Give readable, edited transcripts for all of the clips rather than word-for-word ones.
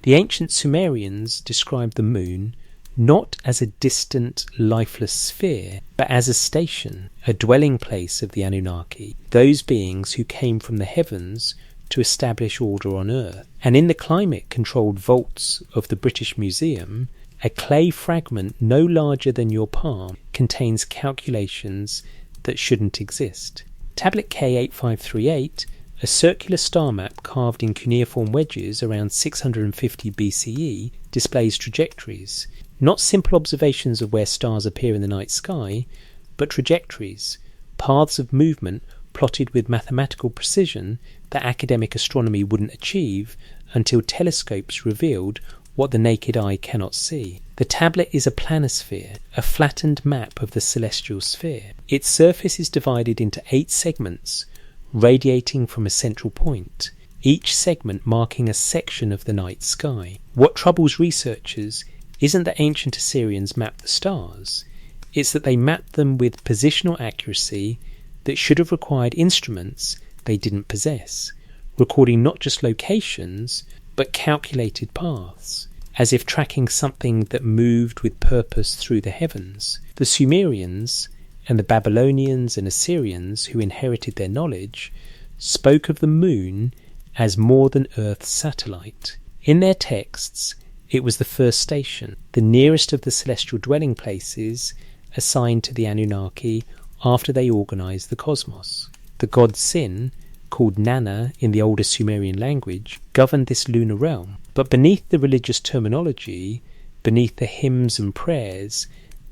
The ancient Sumerians described the moon not as a distant, lifeless sphere, but as a station, a dwelling place of the Anunnaki, those beings who came from the heavens to establish order on Earth. And in the climate-controlled vaults of the British Museum, a clay fragment no larger than your palm contains calculations that shouldn't exist. Tablet K8538, a circular star map carved in cuneiform wedges around 650 BCE, displays trajectories. Not simple observations of where stars appear in the night sky, but trajectories, paths of movement plotted with mathematical precision that academic astronomy wouldn't achieve until telescopes revealed what the naked eye cannot see. The tablet is a planisphere, a flattened map of the celestial sphere. Its surface is divided into 8 segments, radiating from a central point, each segment marking a section of the night sky. What troubles researchers isn't that ancient Assyrians mapped the stars, it's that they mapped them with positional accuracy that should have required instruments they didn't possess, recording not just locations, but calculated paths, as if tracking something that moved with purpose through the heavens. The Sumerians, and the Babylonians and Assyrians who inherited their knowledge, spoke of the moon as more than Earth's satellite. In their texts, it was the first station, the nearest of the celestial dwelling places assigned to the Anunnaki after they organized the cosmos. The god Sin, called Nana in the older Sumerian language, governed this lunar realm. But beneath the religious terminology, beneath the hymns and prayers,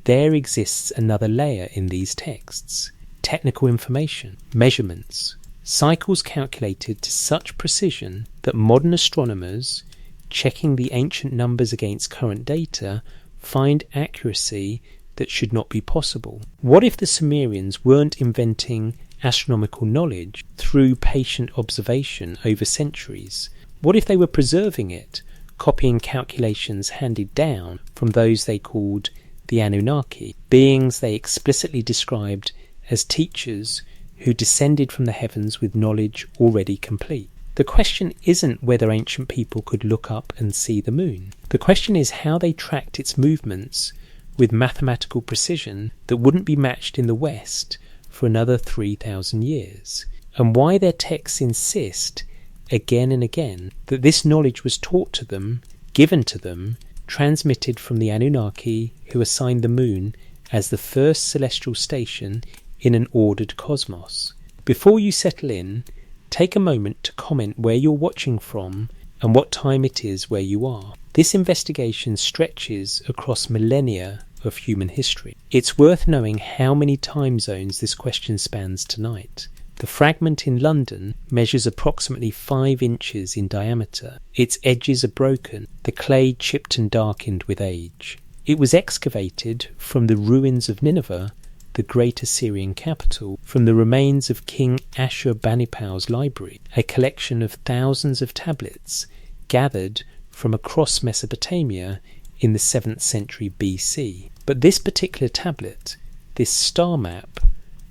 there exists another layer in these texts. Technical information, measurements, cycles calculated to such precision that modern astronomers, checking the ancient numbers against current data, find accuracy that should not be possible. What if the Sumerians weren't inventing astronomical knowledge through patient observation over centuries? What if they were preserving it, copying calculations handed down from those they called the Anunnaki, beings they explicitly described as teachers who descended from the heavens with knowledge already complete? The question isn't whether ancient people could look up and see the moon. The question is how they tracked its movements with mathematical precision that wouldn't be matched in the West for another 3,000 years, and why their texts insist again and again that this knowledge was taught to them, given to them, transmitted from the Anunnaki who assigned the moon as the first celestial station in an ordered cosmos. Before you settle in, take a moment to comment where you're watching from and what time it is where you are. This investigation stretches across millennia of human history. It's worth knowing how many time zones this question spans tonight. The fragment in London measures approximately 5 inches in diameter. Its edges are broken, the clay chipped and darkened with age. It was excavated from the ruins of Nineveh, the great Assyrian capital, from the remains of King Ashur-banipal's library, a collection of thousands of tablets gathered from across Mesopotamia in the 7th century BC. But this particular tablet, this star map,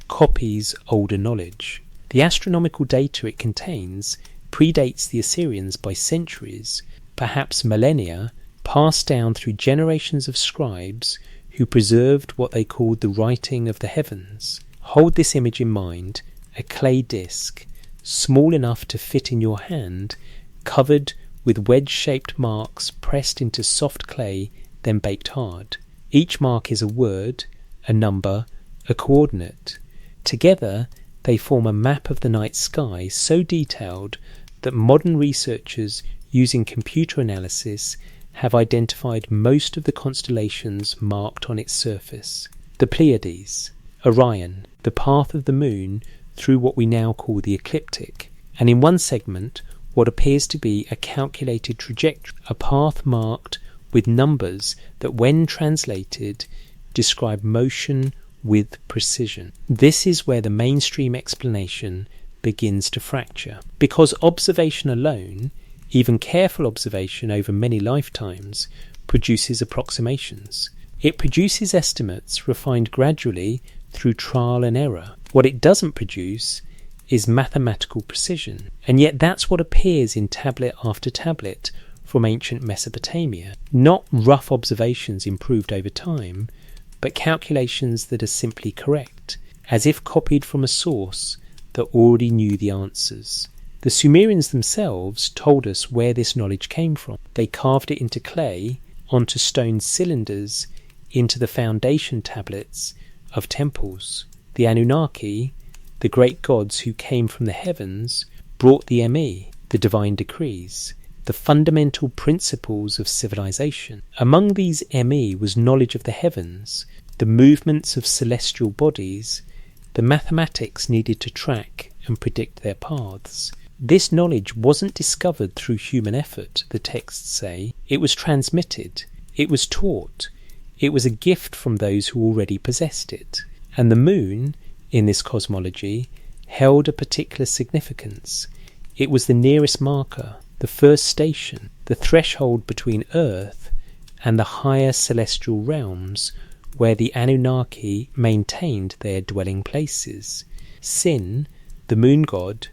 copies older knowledge. The astronomical data it contains predates the Assyrians by centuries, perhaps millennia, passed down through generations of scribes who preserved what they called the writing of the heavens. Hold this image in mind, a clay disc, small enough to fit in your hand, covered with wedge-shaped marks pressed into soft clay, then baked hard. Each mark is a word, a number, a coordinate. Together, they form a map of the night sky so detailed that modern researchers using computer analysis have identified most of the constellations marked on its surface. The Pleiades, Orion, the path of the moon through what we now call the ecliptic, and in one segment, what appears to be a calculated trajectory, a path marked with numbers that, when translated, describe motion with precision. This is where the mainstream explanation begins to fracture. Because observation alone, even careful observation over many lifetimes, produces approximations. It produces estimates refined gradually through trial and error. What it doesn't produce is mathematical precision. And yet that's what appears in tablet after tablet from ancient Mesopotamia. Not rough observations improved over time, but calculations that are simply correct, as if copied from a source that already knew the answers. The Sumerians themselves told us where this knowledge came from. They carved it into clay, onto stone cylinders, into the foundation tablets of temples. The Anunnaki, the great gods who came from the heavens, brought the Me, the divine decrees, the fundamental principles of civilization. Among these Me was knowledge of the heavens, the movements of celestial bodies, the mathematics needed to track and predict their paths. This knowledge wasn't discovered through human effort, the texts say. It was transmitted. It was taught. It was a gift from those who already possessed it. And the moon, in this cosmology, held a particular significance. It was the nearest marker, the first station, the threshold between Earth and the higher celestial realms where the Anunnaki maintained their dwelling places. Sin, the moon god,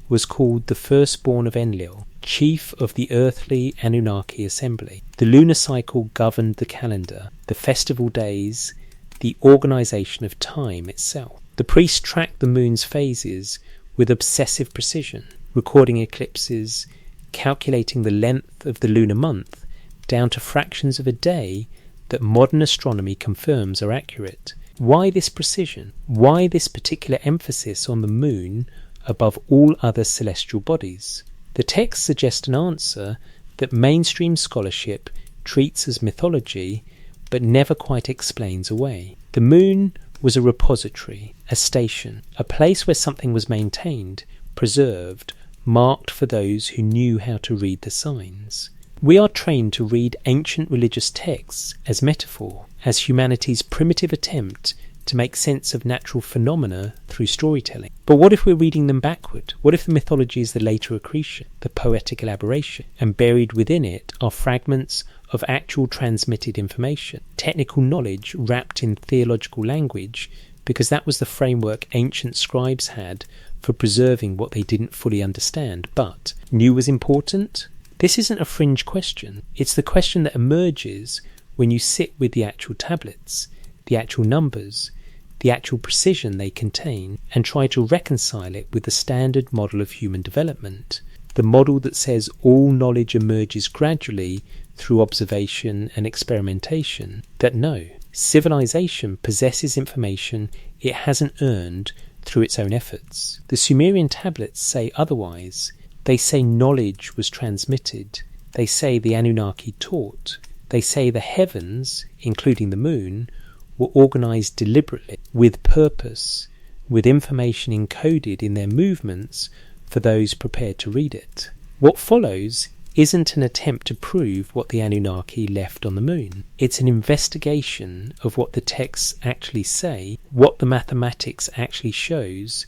was called the firstborn of Enlil, chief of the earthly Anunnaki assembly. The lunar cycle governed the calendar, the festival days, the organization of time itself. The priests tracked the moon's phases with obsessive precision, recording eclipses, calculating the length of the lunar month down to fractions of a day that modern astronomy confirms are accurate. Why this precision? Why this particular emphasis on the moon above all other celestial bodies? The texts suggest an answer that mainstream scholarship treats as mythology but never quite explains away. The moon was a repository, a station, a place where something was maintained, preserved, marked for those who knew how to read the signs. We are trained to read ancient religious texts as metaphor, as humanity's primitive attempt to make sense of natural phenomena through storytelling. But what if we're reading them backward? What if the mythology is the later accretion, the poetic elaboration, and buried within it are fragments of actual transmitted information, technical knowledge wrapped in theological language, because that was the framework ancient scribes had for preserving what they didn't fully understand, but knew was important? This isn't a fringe question. It's the question that emerges when you sit with the actual tablets, the actual numbers, the actual precision they contain, and try to reconcile it with the standard model of human development, the model that says all knowledge emerges gradually through observation and experimentation, that no, civilization possesses information it hasn't earned through its own efforts. The Sumerian tablets say otherwise. They say knowledge was transmitted. They say the Anunnaki taught. They say the heavens, including the moon, were organized deliberately, with purpose, with information encoded in their movements for those prepared to read it. What follows isn't an attempt to prove what the Anunnaki left on the moon. It's an investigation of what the texts actually say, what the mathematics actually shows,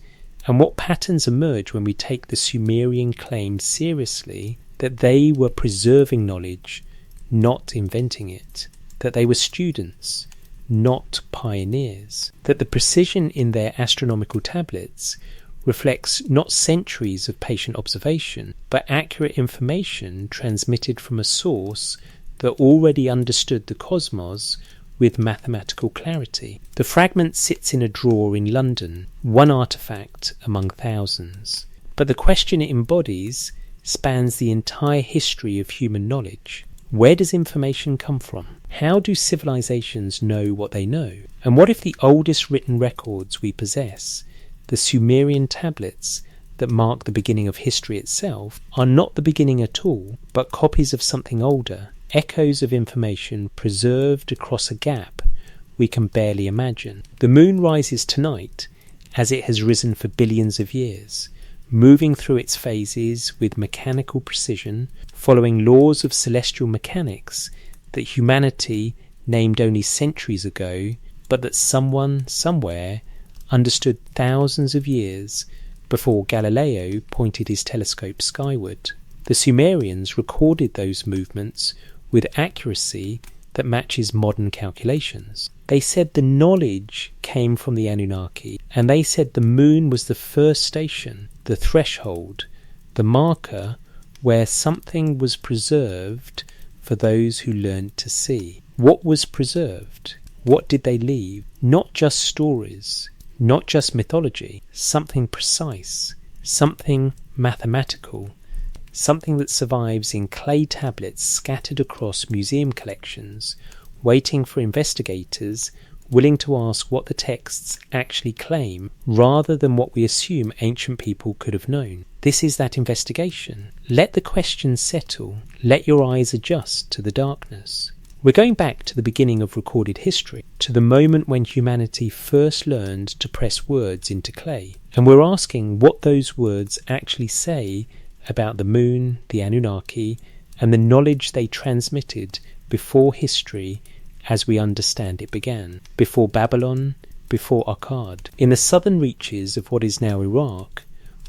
and what patterns emerge when we take the Sumerian claim seriously that they were preserving knowledge, not inventing it, that they were students, not pioneers, that the precision in their astronomical tablets reflects not centuries of patient observation, but accurate information transmitted from a source that already understood the cosmos with mathematical clarity. The fragment sits in a drawer in London, one artefact among thousands. But the question it embodies spans the entire history of human knowledge. Where does information come from? How do civilizations know what they know? And what if the oldest written records we possess, the Sumerian tablets that mark the beginning of history itself, are not the beginning at all, but copies of something older, echoes of information preserved across a gap we can barely imagine? The moon rises tonight as it has risen for billions of years, moving through its phases with mechanical precision, following laws of celestial mechanics that humanity named only centuries ago, but that someone, somewhere, understood thousands of years before Galileo pointed his telescope skyward. The Sumerians recorded those movements with accuracy that matches modern calculations. They said the knowledge came from the Anunnaki, and they said the moon was the first station, the threshold, the marker where something was preserved for those who learned to see. What was preserved? What did they leave? Not just stories, not just mythology, something precise, something mathematical, something that survives in clay tablets scattered across museum collections, waiting for investigators willing to ask what the texts actually claim, rather than what we assume ancient people could have known. This is that investigation. Let the questions settle. Let your eyes adjust to the darkness. We're going back to the beginning of recorded history, to the moment when humanity first learned to press words into clay. And we're asking what those words actually say about the moon, the Anunnaki, and the knowledge they transmitted before history as we understand it began, before Babylon, before Akkad. In the southern reaches of what is now Iraq,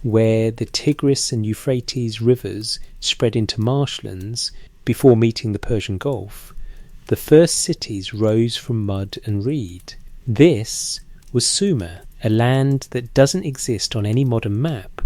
where the Tigris and Euphrates rivers spread into marshlands before meeting the Persian Gulf, the first cities rose from mud and reed. This was Sumer, a land that doesn't exist on any modern map,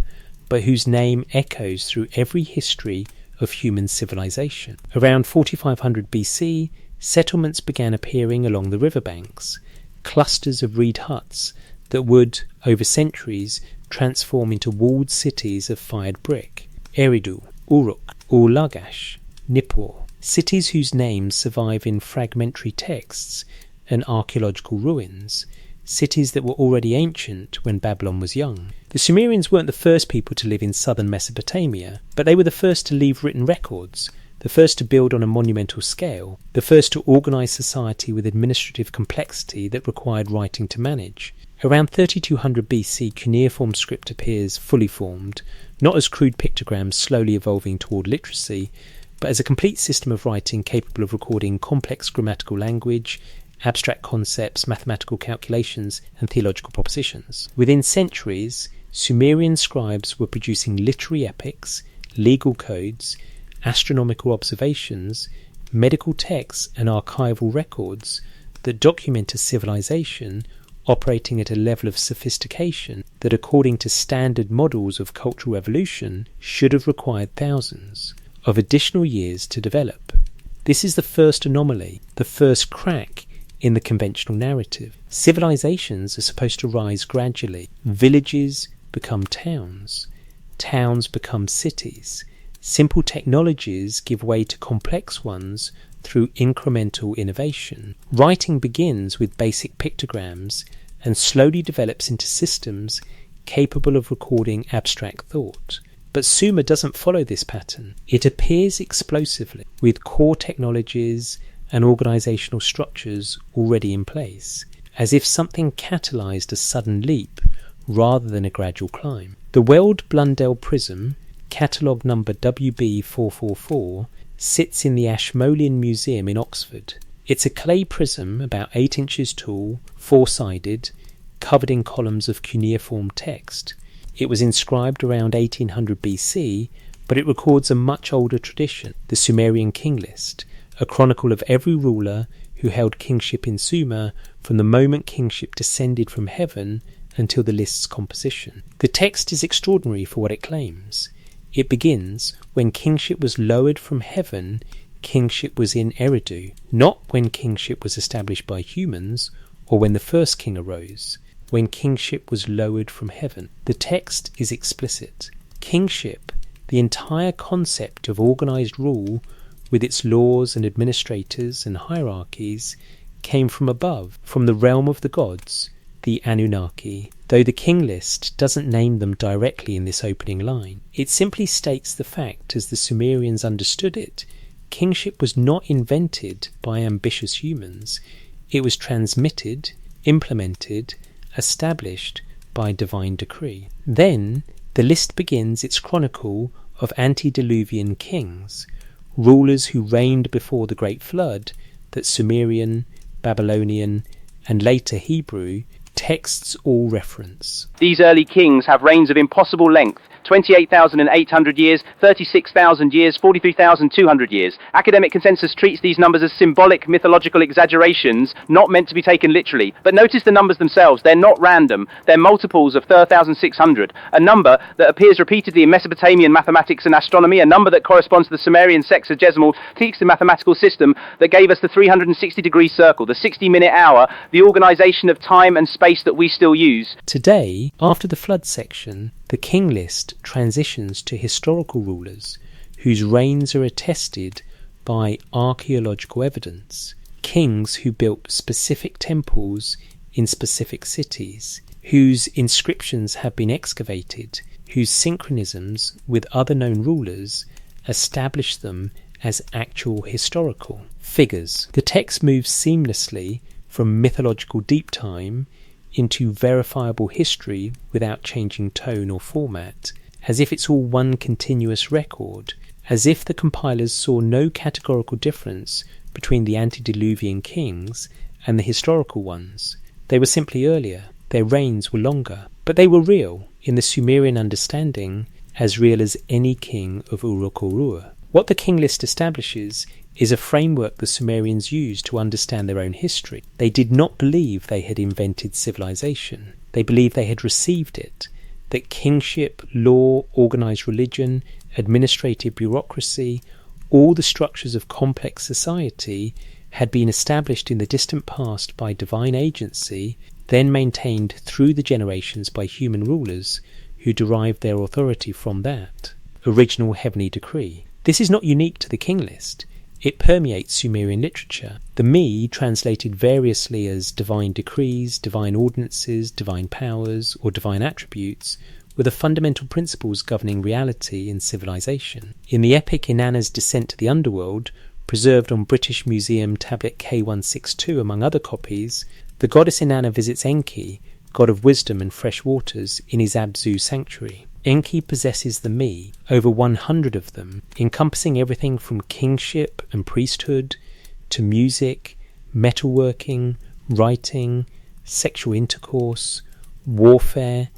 but whose name echoes through every history of human civilization. Around 4500 BC, settlements began appearing along the riverbanks, clusters of reed huts that would, over centuries, transform into walled cities of fired brick. Eridu, Uruk, Ur-Lagash, Nippur, cities whose names survive in fragmentary texts and archaeological ruins, cities that were already ancient when Babylon was young. The Sumerians weren't the first people to live in southern Mesopotamia, but they were the first to leave written records, the first to build on a monumental scale, the first to organise society with administrative complexity that required writing to manage. Around 3200 BC, cuneiform script appears fully formed, not as crude pictograms slowly evolving toward literacy, but as a complete system of writing capable of recording complex grammatical language, abstract concepts, mathematical calculations, and theological propositions. Within centuries, Sumerian scribes were producing literary epics, legal codes, astronomical observations, medical texts, and archival records that document a civilization operating at a level of sophistication that, according to standard models of cultural evolution, should have required thousands of additional years to develop. This is the first anomaly, the first crack in the conventional narrative. Civilizations are supposed to rise gradually. Villages become towns. Towns become cities. Simple technologies give way to complex ones through incremental innovation. Writing begins with basic pictograms and slowly develops into systems capable of recording abstract thought. But Sumer doesn't follow this pattern. It appears explosively, with core technologies and organisational structures already in place, as if something catalysed a sudden leap rather than a gradual climb. The Weld-Blundell prism, catalogue number WB444, sits in the Ashmolean Museum in Oxford. It's a clay prism about 8 inches tall, 4-sided, covered in columns of cuneiform text. It was inscribed around 1800 BC, but it records a much older tradition, the Sumerian king list, a chronicle of every ruler who held kingship in Sumer from the moment kingship descended from heaven until the list's composition. The text is extraordinary for what it claims. It begins, when kingship was lowered from heaven, kingship was in Eridu, not when kingship was established by humans or when the first king arose. When kingship was lowered from heaven. The text is explicit. Kingship, the entire concept of organised rule with its laws and administrators and hierarchies, came from above, from the realm of the gods, the Anunnaki, though the king list doesn't name them directly in this opening line. It simply states the fact as the Sumerians understood it. Kingship was not invented by ambitious humans. It was transmitted, implemented, established by divine decree. Then the list begins its chronicle of antediluvian kings, rulers who reigned before the Great Flood that Sumerian, Babylonian, and later Hebrew texts all reference. These early kings have reigns of impossible length, 28,800 years, 36,000 years, 43,200 years. Academic consensus treats these numbers as symbolic mythological exaggerations, not meant to be taken literally. But notice the numbers themselves, they're not random, they're multiples of 3,600, a number that appears repeatedly in Mesopotamian mathematics and astronomy, a number that corresponds to the Sumerian sexagesimal Tixan mathematical system that gave us the 360-degree circle, the 60-minute hour, the organisation of time and space that we still use. Today, after the flood section, the king list transitions to historical rulers whose reigns are attested by archaeological evidence. Kings who built specific temples in specific cities, whose inscriptions have been excavated, whose synchronisms with other known rulers establish them as actual historical figures. The text moves seamlessly from mythological deep time into verifiable history without changing tone or format, as if it's all one continuous record, as if the compilers saw no categorical difference between the antediluvian kings and the historical ones. They were simply earlier, their reigns were longer, but they were real, in the Sumerian understanding, as real as any king of Uruk-Uru. What the king list establishes is a framework the Sumerians used to understand their own history. They did not believe they had invented civilization. They believed they had received it, that kingship, law, organised religion, administrative bureaucracy, all the structures of complex society had been established in the distant past by divine agency, then maintained through the generations by human rulers who derived their authority from that original heavenly decree. This is not unique to the king list. It permeates Sumerian literature. The Mi, translated variously as divine decrees, divine ordinances, divine powers, or divine attributes, were the fundamental principles governing reality and civilization. In the epic Inanna's Descent to the Underworld, preserved on British Museum tablet K162 among other copies, the goddess Inanna visits Enki, god of wisdom and fresh waters, in his Abzu sanctuary. Enki possesses the Mi, over 100 of them, encompassing everything from kingship and priesthood to music, metalworking, writing, sexual intercourse, warfare,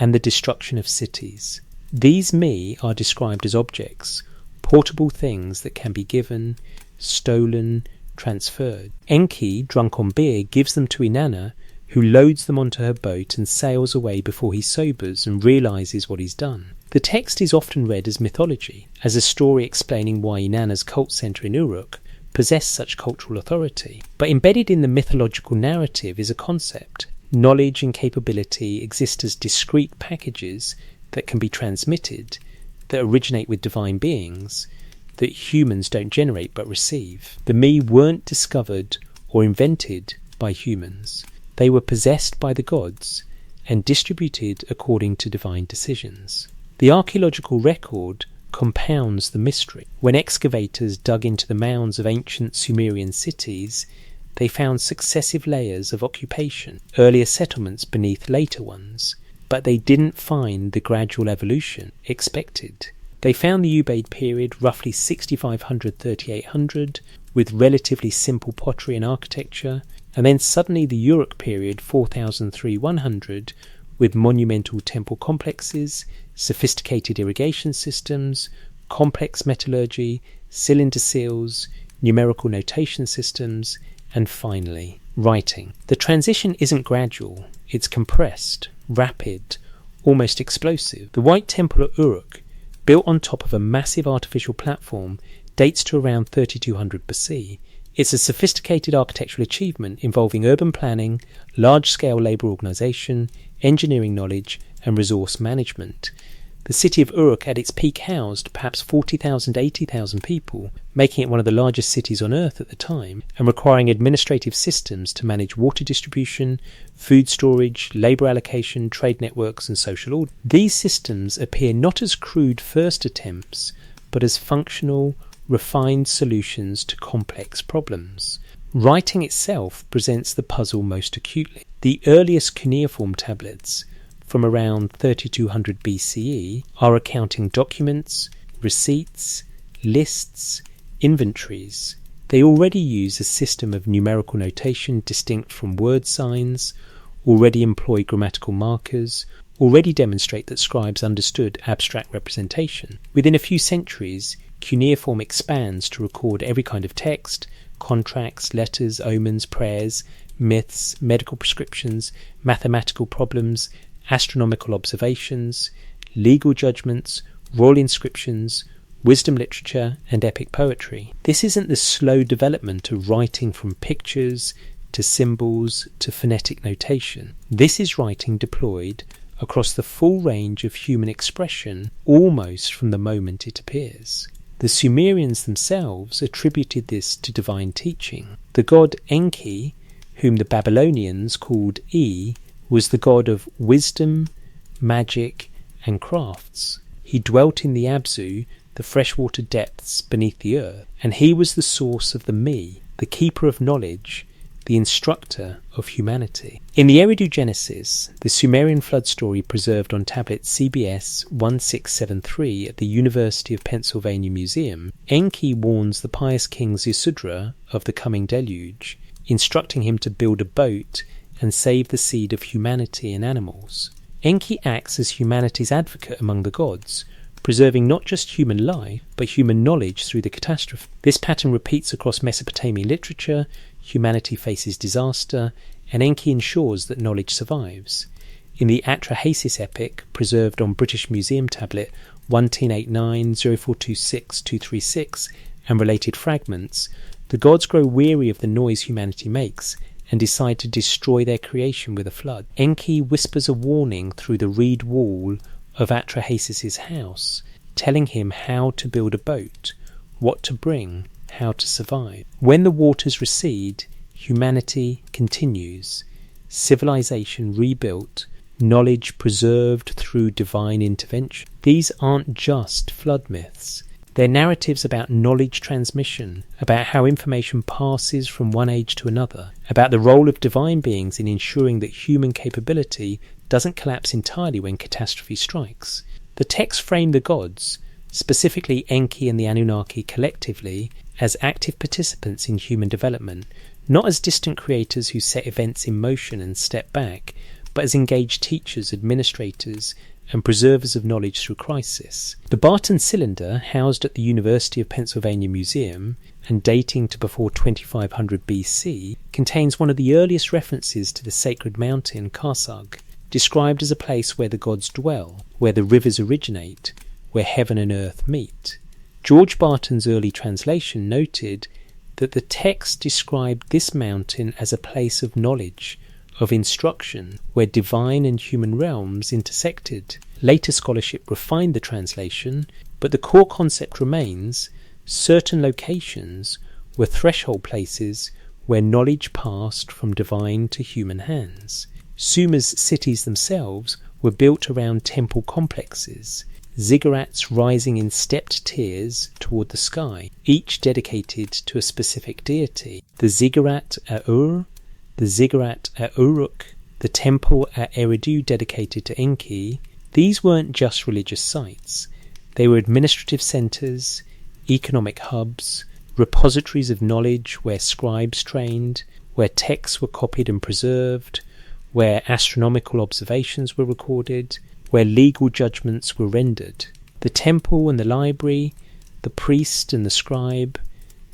and the destruction of cities. These Mi are described as objects, portable things that can be given, stolen, transferred. Enki, drunk on beer, gives them to Inanna, who loads them onto her boat and sails away before he sobers and realises what he's done. The text is often read as mythology, as a story explaining why Inanna's cult centre in Uruk possessed such cultural authority. But embedded in the mythological narrative is a concept. Knowledge and capability exist as discrete packages that can be transmitted, that originate with divine beings, that humans don't generate but receive. The Mi weren't discovered or invented by humans. They were possessed by the gods and distributed according to divine decisions. The archaeological record compounds the mystery. When excavators dug into the mounds of ancient Sumerian cities, they found successive layers of occupation, earlier settlements beneath later ones, but they didn't find the gradual evolution expected. They found the Ubaid period roughly 6500–3800 with relatively simple pottery and architecture, and then suddenly the Uruk period 4003–100 with monumental temple complexes, sophisticated irrigation systems, complex metallurgy, cylinder seals, numerical notation systems, and finally, writing. The transition isn't gradual, it's compressed, rapid, almost explosive. The White Temple at Uruk, built on top of a massive artificial platform, dates to around 3200 BC. It's a sophisticated architectural achievement involving urban planning, large-scale labour organisation, engineering knowledge, and resource management. The city of Uruk at its peak housed perhaps 40,000–80,000 people, making it one of the largest cities on Earth at the time, and requiring administrative systems to manage water distribution, food storage, labour allocation, trade networks, and social order. These systems appear not as crude first attempts, but as functional, refined solutions to complex problems. Writing itself presents the puzzle most acutely. The earliest cuneiform tablets, from around 3200 BCE, are accounting documents, receipts, lists, inventories. They already use a system of numerical notation distinct from word signs, already employ grammatical markers, already demonstrate that scribes understood abstract representation. Within a few centuries, cuneiform expands to record every kind of text, contracts, letters, omens, prayers, myths, medical prescriptions, mathematical problems, astronomical observations, legal judgments, royal inscriptions, wisdom literature, and epic poetry. This isn't the slow development of writing from pictures to symbols to phonetic notation. This is writing deployed across the full range of human expression almost from the moment it appears. The Sumerians themselves attributed this to divine teaching. The god Enki, whom the Babylonians called E, was the god of wisdom, magic, and crafts. He dwelt in the Abzu, the freshwater depths beneath the earth, and he was the source of the Me, the keeper of knowledge, the instructor of humanity. In the Eridu Genesis, the Sumerian flood story preserved on tablet CBS 1673 at the University of Pennsylvania Museum, Enki warns the pious king Zisudra of the coming deluge, instructing him to build a boat and save the seed of humanity and animals. Enki acts as humanity's advocate among the gods, preserving not just human life, but human knowledge through the catastrophe. This pattern repeats across Mesopotamian literature. Humanity faces disaster, and Enki ensures that knowledge survives. In the Atrahasis epic, preserved on British Museum tablet 1989-0426-236 and related fragments, the gods grow weary of the noise humanity makes and decide to destroy their creation with a flood. Enki whispers a warning through the reed wall of Atrahasis' house, telling him how to build a boat, what to bring, how to survive. When the waters recede, humanity continues, civilization rebuilt, knowledge preserved through divine intervention. These aren't just flood myths. They're narratives about knowledge transmission, about how information passes from one age to another, about the role of divine beings in ensuring that human capability doesn't collapse entirely when catastrophe strikes. The texts frame the gods, specifically Enki and the Anunnaki collectively, as active participants in human development, not as distant creators who set events in motion and step back, but as engaged teachers, administrators, and preservers of knowledge through crisis. The Barton cylinder, housed at the University of Pennsylvania Museum and dating to before 2500 BC, contains one of the earliest references to the sacred mountain Karsag, described as a place where the gods dwell, where the rivers originate, where heaven and earth meet. George Barton's early translation noted that the text described this mountain as a place of knowledge, of instruction, where divine and human realms intersected. Later scholarship refined the translation, but the core concept remains: certain locations were threshold places where knowledge passed from divine to human hands. Sumer's cities themselves were built around temple complexes, ziggurats rising in stepped tiers toward the sky, each dedicated to a specific deity. The ziggurat at Ur, the ziggurat at Uruk, the temple at Eridu dedicated to Enki. These weren't just religious sites. They were administrative centres, economic hubs, repositories of knowledge where scribes trained, where texts were copied and preserved, where astronomical observations were recorded, where legal judgments were rendered. The temple and the library, the priest and the scribe,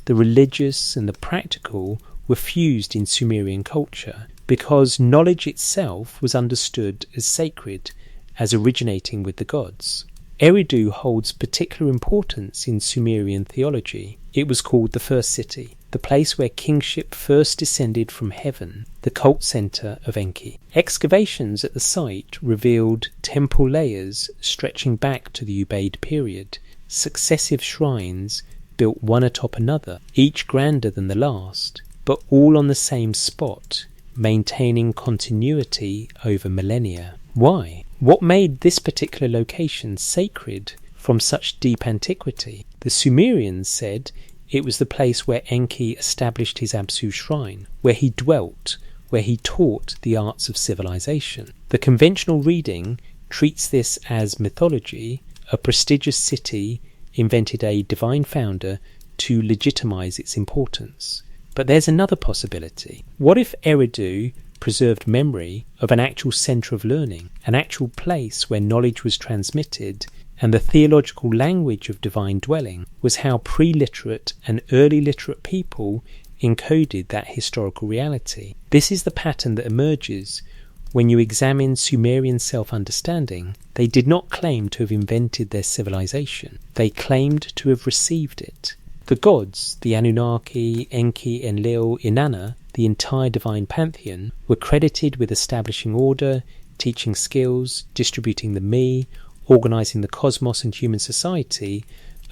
the religious and the practical were fused in Sumerian culture because knowledge itself was understood as sacred, as originating with the gods. Eridu holds particular importance in Sumerian theology. It was called the first city, the place where kingship first descended from heaven, the cult centre of Enki. Excavations at the site revealed temple layers stretching back to the Ubaid period, successive shrines built one atop another, each grander than the last, but all on the same spot, maintaining continuity over millennia. Why? What made this particular location sacred from such deep antiquity? The Sumerians said it was the place where Enki established his Absu shrine, where he dwelt, where he taught the arts of civilization. The conventional reading treats this as mythology. A prestigious city invented a divine founder to legitimize its importance. But there's another possibility. What if Eridu preserved memory of an actual centre of learning, an actual place where knowledge was transmitted, and the theological language of divine dwelling was how pre-literate and early literate people encoded that historical reality. This is the pattern that emerges when you examine Sumerian self-understanding. They did not claim to have invented their civilization. They claimed to have received it. The gods, the Anunnaki, Enki, Enlil, Inanna, the entire divine pantheon, were credited with establishing order, teaching skills, distributing the me, organising the cosmos and human society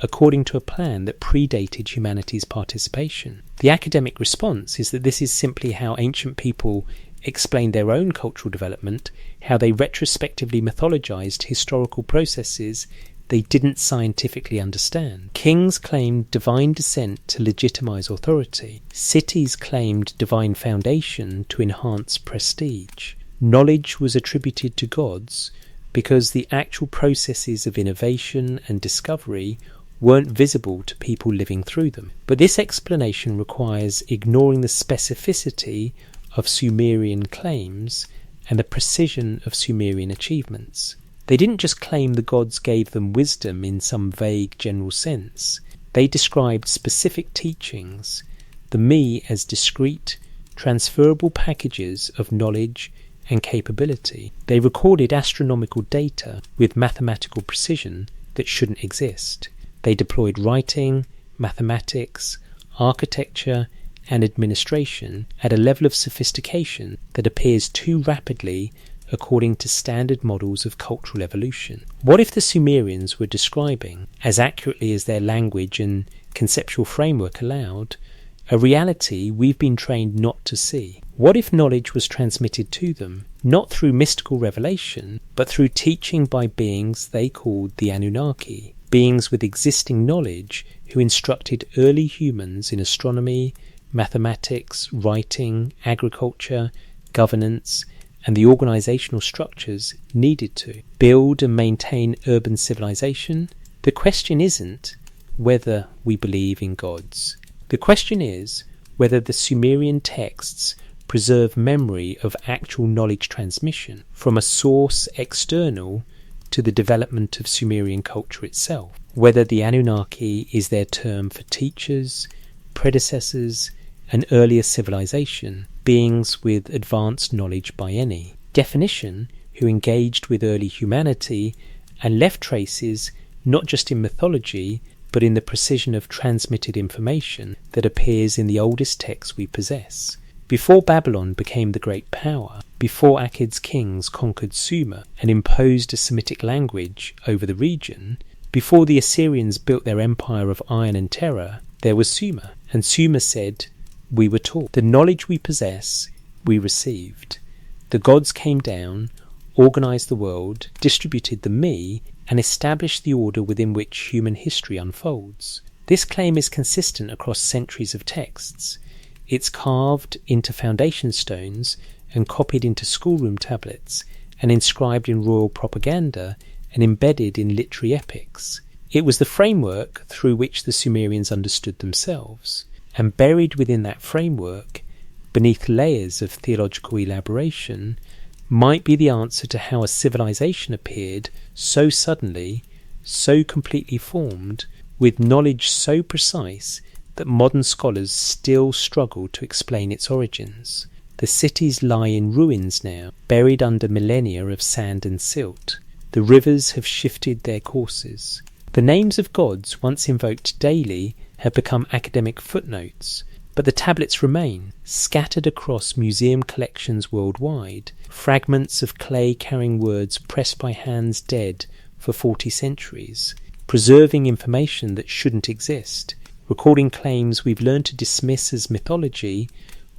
according to a plan that predated humanity's participation. The academic response is that this is simply how ancient people explained their own cultural development, how they retrospectively mythologized historical processes they didn't scientifically understand. Kings claimed divine descent to legitimize authority. Cities claimed divine foundation to enhance prestige. Knowledge was attributed to gods because the actual processes of innovation and discovery weren't visible to people living through them. But this explanation requires ignoring the specificity of Sumerian claims and the precision of Sumerian achievements. They didn't just claim the gods gave them wisdom in some vague general sense. They described specific teachings, the me as discrete, transferable packages of knowledge and capability. They recorded astronomical data with mathematical precision that shouldn't exist. They deployed writing, mathematics, architecture, and administration at a level of sophistication that appears too rapidly according to standard models of cultural evolution. What if the Sumerians were describing, as accurately as their language and conceptual framework allowed, a reality we've been trained not to see? What if knowledge was transmitted to them, not through mystical revelation, but through teaching by beings they called the Anunnaki, beings with existing knowledge who instructed early humans in astronomy, mathematics, writing, agriculture, governance, and the organizational structures needed to build and maintain urban civilization? The question isn't whether we believe in gods. The question is whether the Sumerian texts preserve memory of actual knowledge transmission from a source external to the development of Sumerian culture itself, whether the Anunnaki is their term for teachers, predecessors, and earlier civilization, beings with advanced knowledge by any definition, who engaged with early humanity and left traces not just in mythology, but in the precision of transmitted information that appears in the oldest texts we possess. Before Babylon became the great power, before Akkad's kings conquered Sumer and imposed a Semitic language over the region, before the Assyrians built their empire of iron and terror, there was Sumer, and Sumer said, "We were taught. The knowledge we possess, we received. The gods came down, organized the world, distributed the me, and established the order within which human history unfolds." This claim is consistent across centuries of texts. It's carved into foundation stones and copied into schoolroom tablets and inscribed in royal propaganda and embedded in literary epics. It was the framework through which the Sumerians understood themselves. And buried within that framework, beneath layers of theological elaboration, might be the answer to how a civilization appeared so suddenly, so completely formed, with knowledge so precise that modern scholars still struggle to explain its origins. The cities lie in ruins now, buried under millennia of sand and silt. The rivers have shifted their courses. The names of gods, once invoked daily, have become academic footnotes, but the tablets remain, scattered across museum collections worldwide, fragments of clay carrying words pressed by hands dead for 40 centuries, preserving information that shouldn't exist, recording claims we've learned to dismiss as mythology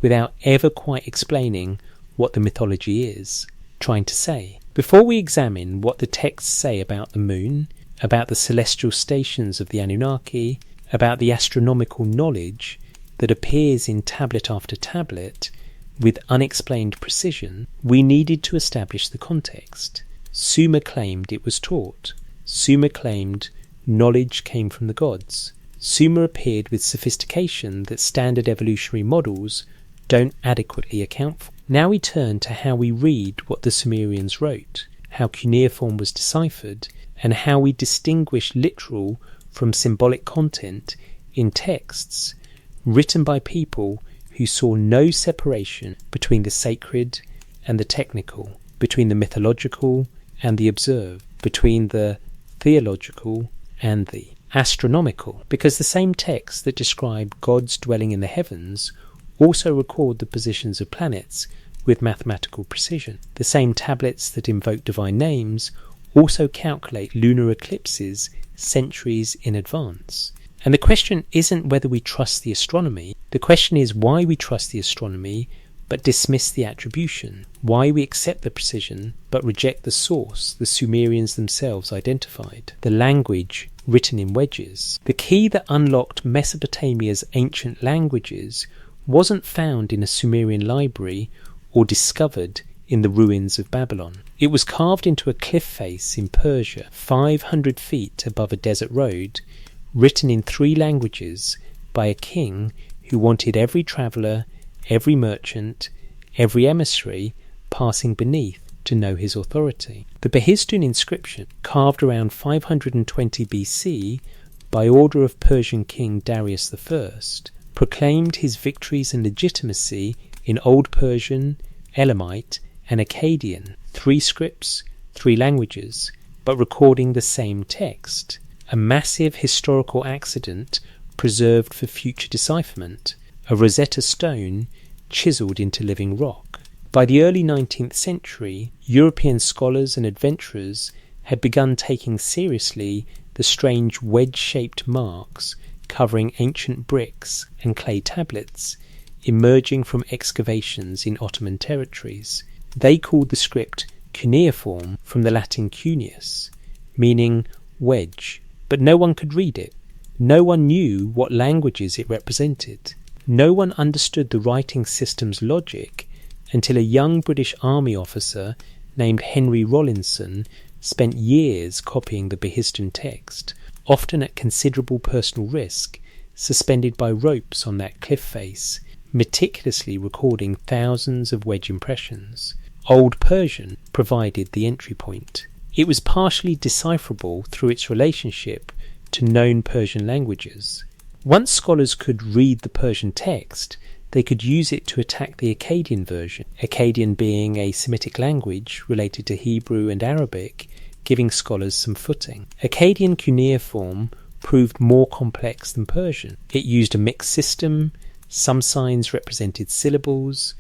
without ever quite explaining what the mythology is trying to say. Before we examine what the texts say about the moon, about the celestial stations of the Anunnaki, about the astronomical knowledge that appears in tablet after tablet with unexplained precision, we needed to establish the context. Sumer claimed it was taught. Sumer claimed knowledge came from the gods. Sumer appeared with sophistication that standard evolutionary models don't adequately account for. Now we turn to how we read what the Sumerians wrote, how cuneiform was deciphered, and how we distinguish literal from symbolic content in texts written by people who saw no separation between the sacred and the technical, between the mythological and the observed, between the theological and the astronomical, because the same texts that describe gods dwelling in the heavens also record the positions of planets with mathematical precision. The same tablets that invoke divine names also calculate lunar eclipses centuries in advance. And the question isn't whether we trust the astronomy, the question is why we trust the astronomy but dismiss the attribution, why we accept the precision but reject the source the Sumerians themselves identified, the language written in wedges. The key that unlocked Mesopotamia's ancient languages wasn't found in a Sumerian library or discovered in the ruins of Babylon. It was carved into a cliff face in Persia, 500 feet above a desert road, written in 3 languages by a king who wanted every traveller, every merchant, every emissary passing beneath to know his authority. The Behistun inscription, carved around 520 BC by order of Persian king Darius I, proclaimed his victories and legitimacy in Old Persian, Elamite, and Akkadian, 3 scripts, 3 languages, but recording the same text, a massive historical accident preserved for future decipherment, a Rosetta Stone chiselled into living rock. By the early 19th century, European scholars and adventurers had begun taking seriously the strange wedge-shaped marks covering ancient bricks and clay tablets emerging from excavations in Ottoman territories. They called the script cuneiform from the Latin cuneus, meaning wedge, but no one could read it. No one knew what languages it represented. No one understood the writing system's logic until a young British Army officer named Henry Rawlinson spent years copying the Behistun text, often at considerable personal risk, suspended by ropes on that cliff face, meticulously recording thousands of wedge impressions. Old Persian provided the entry point. It was partially decipherable through its relationship to known Persian languages. Once scholars could read the Persian text, they could use it to attack the Akkadian version, Akkadian being a Semitic language related to Hebrew and Arabic, giving scholars some footing. Akkadian cuneiform proved more complex than Persian. It used a mixed system. Some signs represented syllables,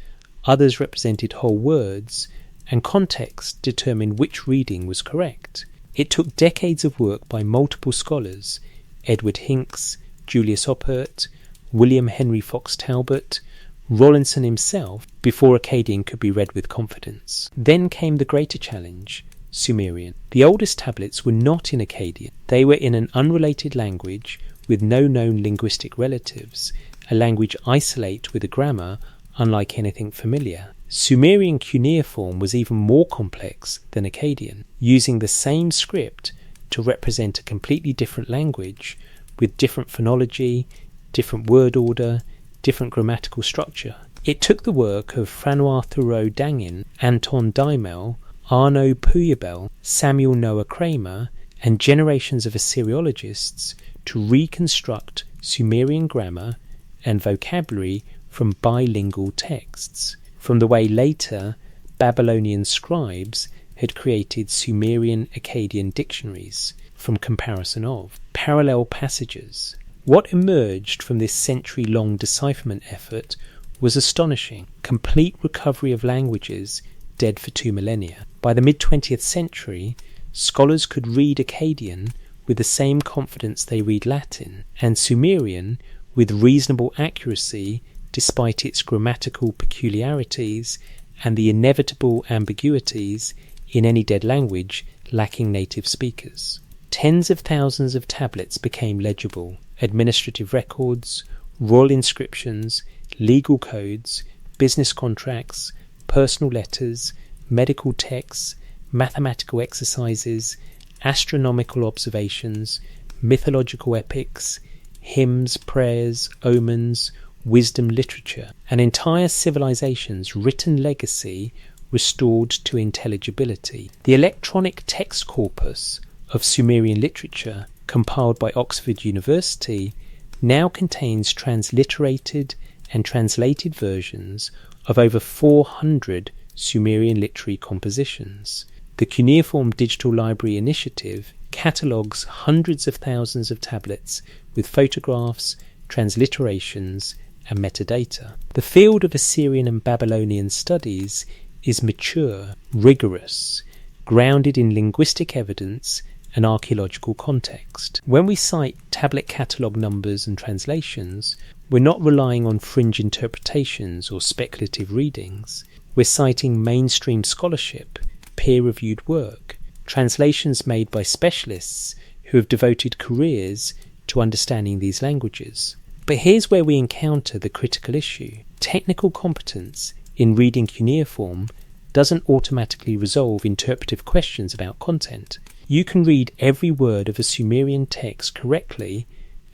others represented whole words, and context determined which reading was correct. It took decades of work by multiple scholars, Edward Hincks, Julius Oppert, William Henry Fox Talbot, Rawlinson himself, before Akkadian could be read with confidence. Then came the greater challenge, Sumerian. The oldest tablets were not in Akkadian. They were in an unrelated language with no known linguistic relatives, a language isolate with a grammar unlike anything familiar. Sumerian cuneiform was even more complex than Akkadian, using the same script to represent a completely different language with different phonology, different word order, different grammatical structure. It took the work of Francois Thoreau Dangin, Anton Daimel, Arno Puyabel, Samuel Noah Kramer, and generations of Assyriologists to reconstruct Sumerian grammar and vocabulary from bilingual texts, from the way later Babylonian scribes had created Sumerian-Akkadian dictionaries from comparison of parallel passages. What emerged from this century-long decipherment effort was astonishing. Complete recovery of languages dead for 2 millennia. By the mid-20th century, scholars could read Akkadian with the same confidence they read Latin, and Sumerian with reasonable accuracy despite its grammatical peculiarities and the inevitable ambiguities in any dead language lacking native speakers. Tens of thousands of tablets became legible. Administrative records, royal inscriptions, legal codes, business contracts, personal letters, medical texts, mathematical exercises, astronomical observations, mythological epics, hymns, prayers, omens, wisdom literature, an entire civilization's written legacy restored to intelligibility. The electronic text corpus of Sumerian literature, compiled by Oxford University, now contains transliterated and translated versions of over 400 Sumerian literary compositions. The Cuneiform Digital Library Initiative catalogues hundreds of thousands of tablets with photographs, transliterations, and metadata. The field of Assyrian and Babylonian studies is mature, rigorous, grounded in linguistic evidence and archaeological context. When we cite tablet catalogue numbers and translations, we're not relying on fringe interpretations or speculative readings. We're citing mainstream scholarship, peer-reviewed work, translations made by specialists who have devoted careers to understanding these languages. But here's where we encounter the critical issue. Technical competence in reading cuneiform doesn't automatically resolve interpretive questions about content. You can read every word of a Sumerian text correctly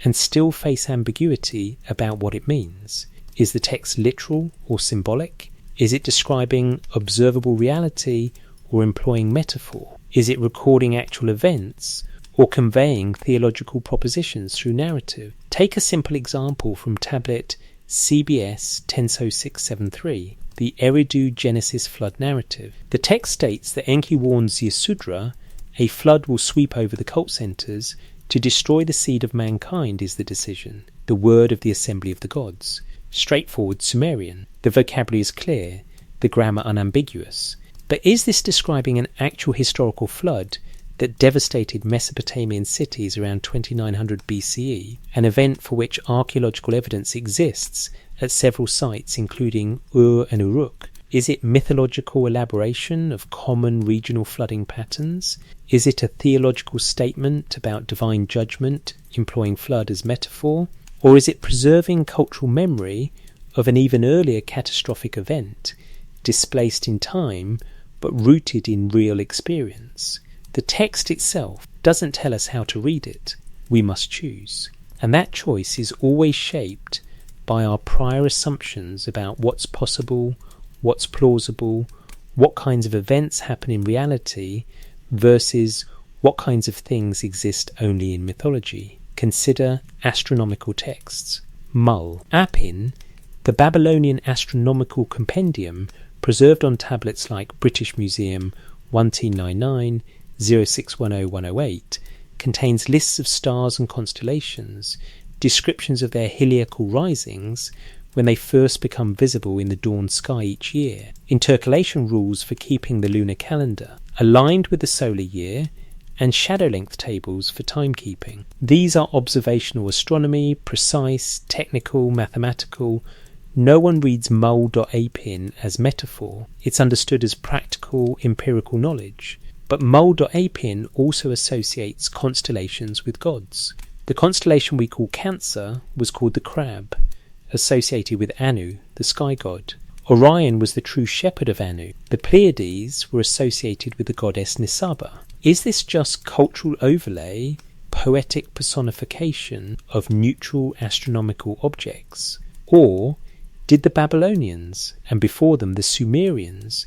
and still face ambiguity about what it means. Is the text literal or symbolic? Is it describing observable reality or employing metaphor? Is it recording actual events or conveying theological propositions through narrative? Take a simple example from tablet CBS 100673, the Eridu Genesis flood narrative. The text states that Enki warns Yasudra a flood will sweep over the cult centres. To destroy the seed of mankind is the decision, the word of the assembly of the gods. Straightforward Sumerian. The vocabulary is clear, the grammar unambiguous. But is this describing an actual historical flood that devastated Mesopotamian cities around 2900 BCE, an event for which archaeological evidence exists at several sites including Ur and Uruk? Is it mythological elaboration of common regional flooding patterns? Is it a theological statement about divine judgment, employing flood as metaphor? Or is it preserving cultural memory of an even earlier catastrophic event, displaced in time but rooted in real experience? The text itself doesn't tell us how to read it. We must choose. And that choice is always shaped by our prior assumptions about what's possible, what's plausible, what kinds of events happen in reality versus what kinds of things exist only in mythology. Consider astronomical texts. Mul. Apin, the Babylonian astronomical compendium preserved on tablets like British Museum 1299, 0610-108, contains lists of stars and constellations, descriptions of their heliacal risings when they first become visible in the dawn sky each year, intercalation rules for keeping the lunar calendar, aligned with the solar year, and shadow length tables for timekeeping. These are observational astronomy, precise, technical, mathematical. No one reads mul.apin as metaphor. It's understood as practical, empirical knowledge. But mul.apin also associates constellations with gods. The constellation we call Cancer was called the Crab, associated with Anu, the sky god. Orion was the true shepherd of Anu. The Pleiades were associated with the goddess Nisaba. Is this just cultural overlay, poetic personification of neutral astronomical objects? Or did the Babylonians, and before them the Sumerians,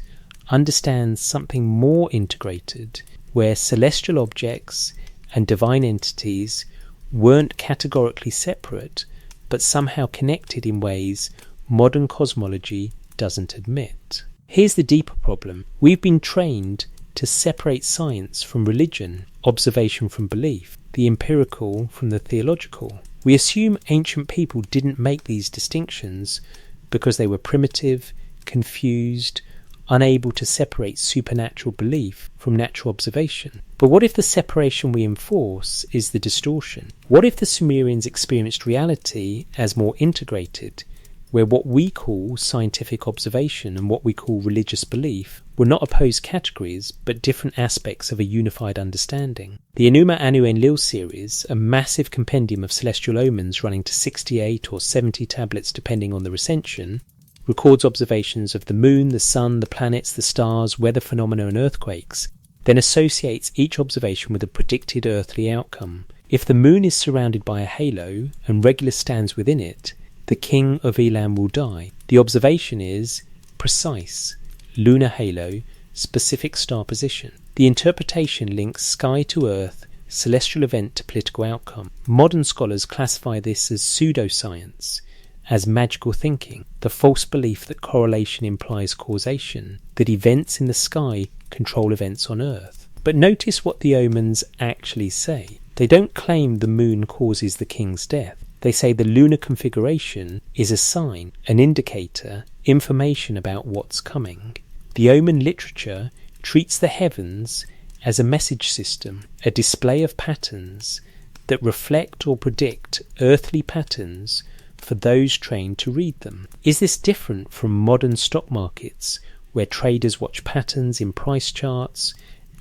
understand something more integrated, where celestial objects and divine entities weren't categorically separate, but somehow connected in ways modern cosmology doesn't admit? Here's the deeper problem. We've been trained to separate science from religion, observation from belief, the empirical from the theological. We assume ancient people didn't make these distinctions because they were primitive, confused, unable to separate supernatural belief from natural observation. But what if the separation we enforce is the distortion? What if the Sumerians experienced reality as more integrated, where what we call scientific observation and what we call religious belief were not opposed categories, but different aspects of a unified understanding? The Enuma Anu Enlil series, a massive compendium of celestial omens running to 68 or 70 tablets depending on the recension, records observations of the moon, the sun, the planets, the stars, weather phenomena and earthquakes, then associates each observation with a predicted earthly outcome. If the moon is surrounded by a halo and Regulus stands within it, the king of Elam will die. The observation is precise, lunar halo, specific star position. The interpretation links sky to earth, celestial event to political outcome. Modern scholars classify this as pseudoscience, as magical thinking, the false belief that correlation implies causation, that events in the sky control events on earth. But notice what the omens actually say. They don't claim the moon causes the king's death. They say the lunar configuration is a sign, an indicator, information about what's coming. The omen literature treats the heavens as a message system, a display of patterns that reflect or predict earthly patterns for those trained to read them. Is this different from modern stock markets, where traders watch patterns in price charts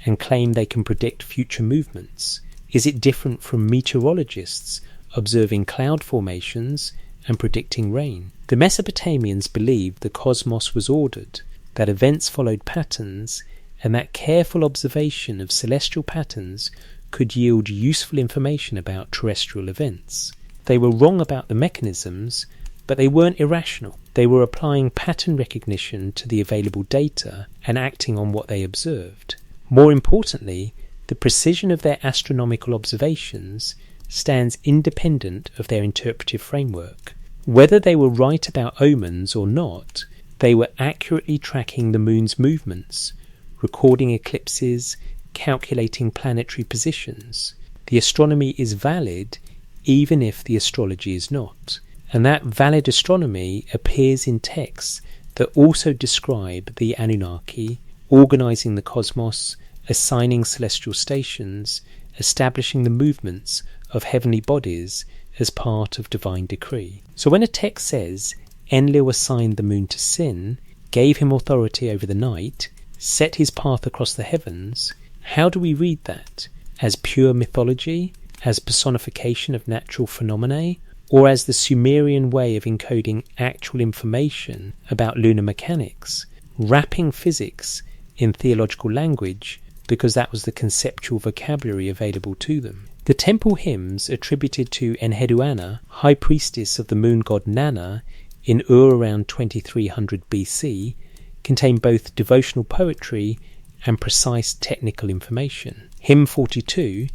and claim they can predict future movements? Is it different from meteorologists observing cloud formations and predicting rain? The Mesopotamians believed the cosmos was ordered, that events followed patterns, and that careful observation of celestial patterns could yield useful information about terrestrial events. They were wrong about the mechanisms, but they weren't irrational. They were applying pattern recognition to the available data and acting on what they observed. More importantly, the precision of their astronomical observations stands independent of their interpretive framework. Whether they were right about omens or not, they were accurately tracking the moon's movements, recording eclipses, calculating planetary positions. The astronomy is valid even if the astrology is not. And that valid astronomy appears in texts that also describe the Anunnaki, organising the cosmos, assigning celestial stations, establishing the movements of heavenly bodies as part of divine decree. So when a text says Enlil assigned the moon to Sin, gave him authority over the night, set his path across the heavens, how do we read that? As pure mythology? As personification of natural phenomena? Or as the Sumerian way of encoding actual information about lunar mechanics, wrapping physics in theological language because that was the conceptual vocabulary available to them? The temple hymns attributed to Enheduanna, high priestess of the moon god Nana, in Ur around 2300 BC, contain both devotional poetry and precise technical information. Hymn 42,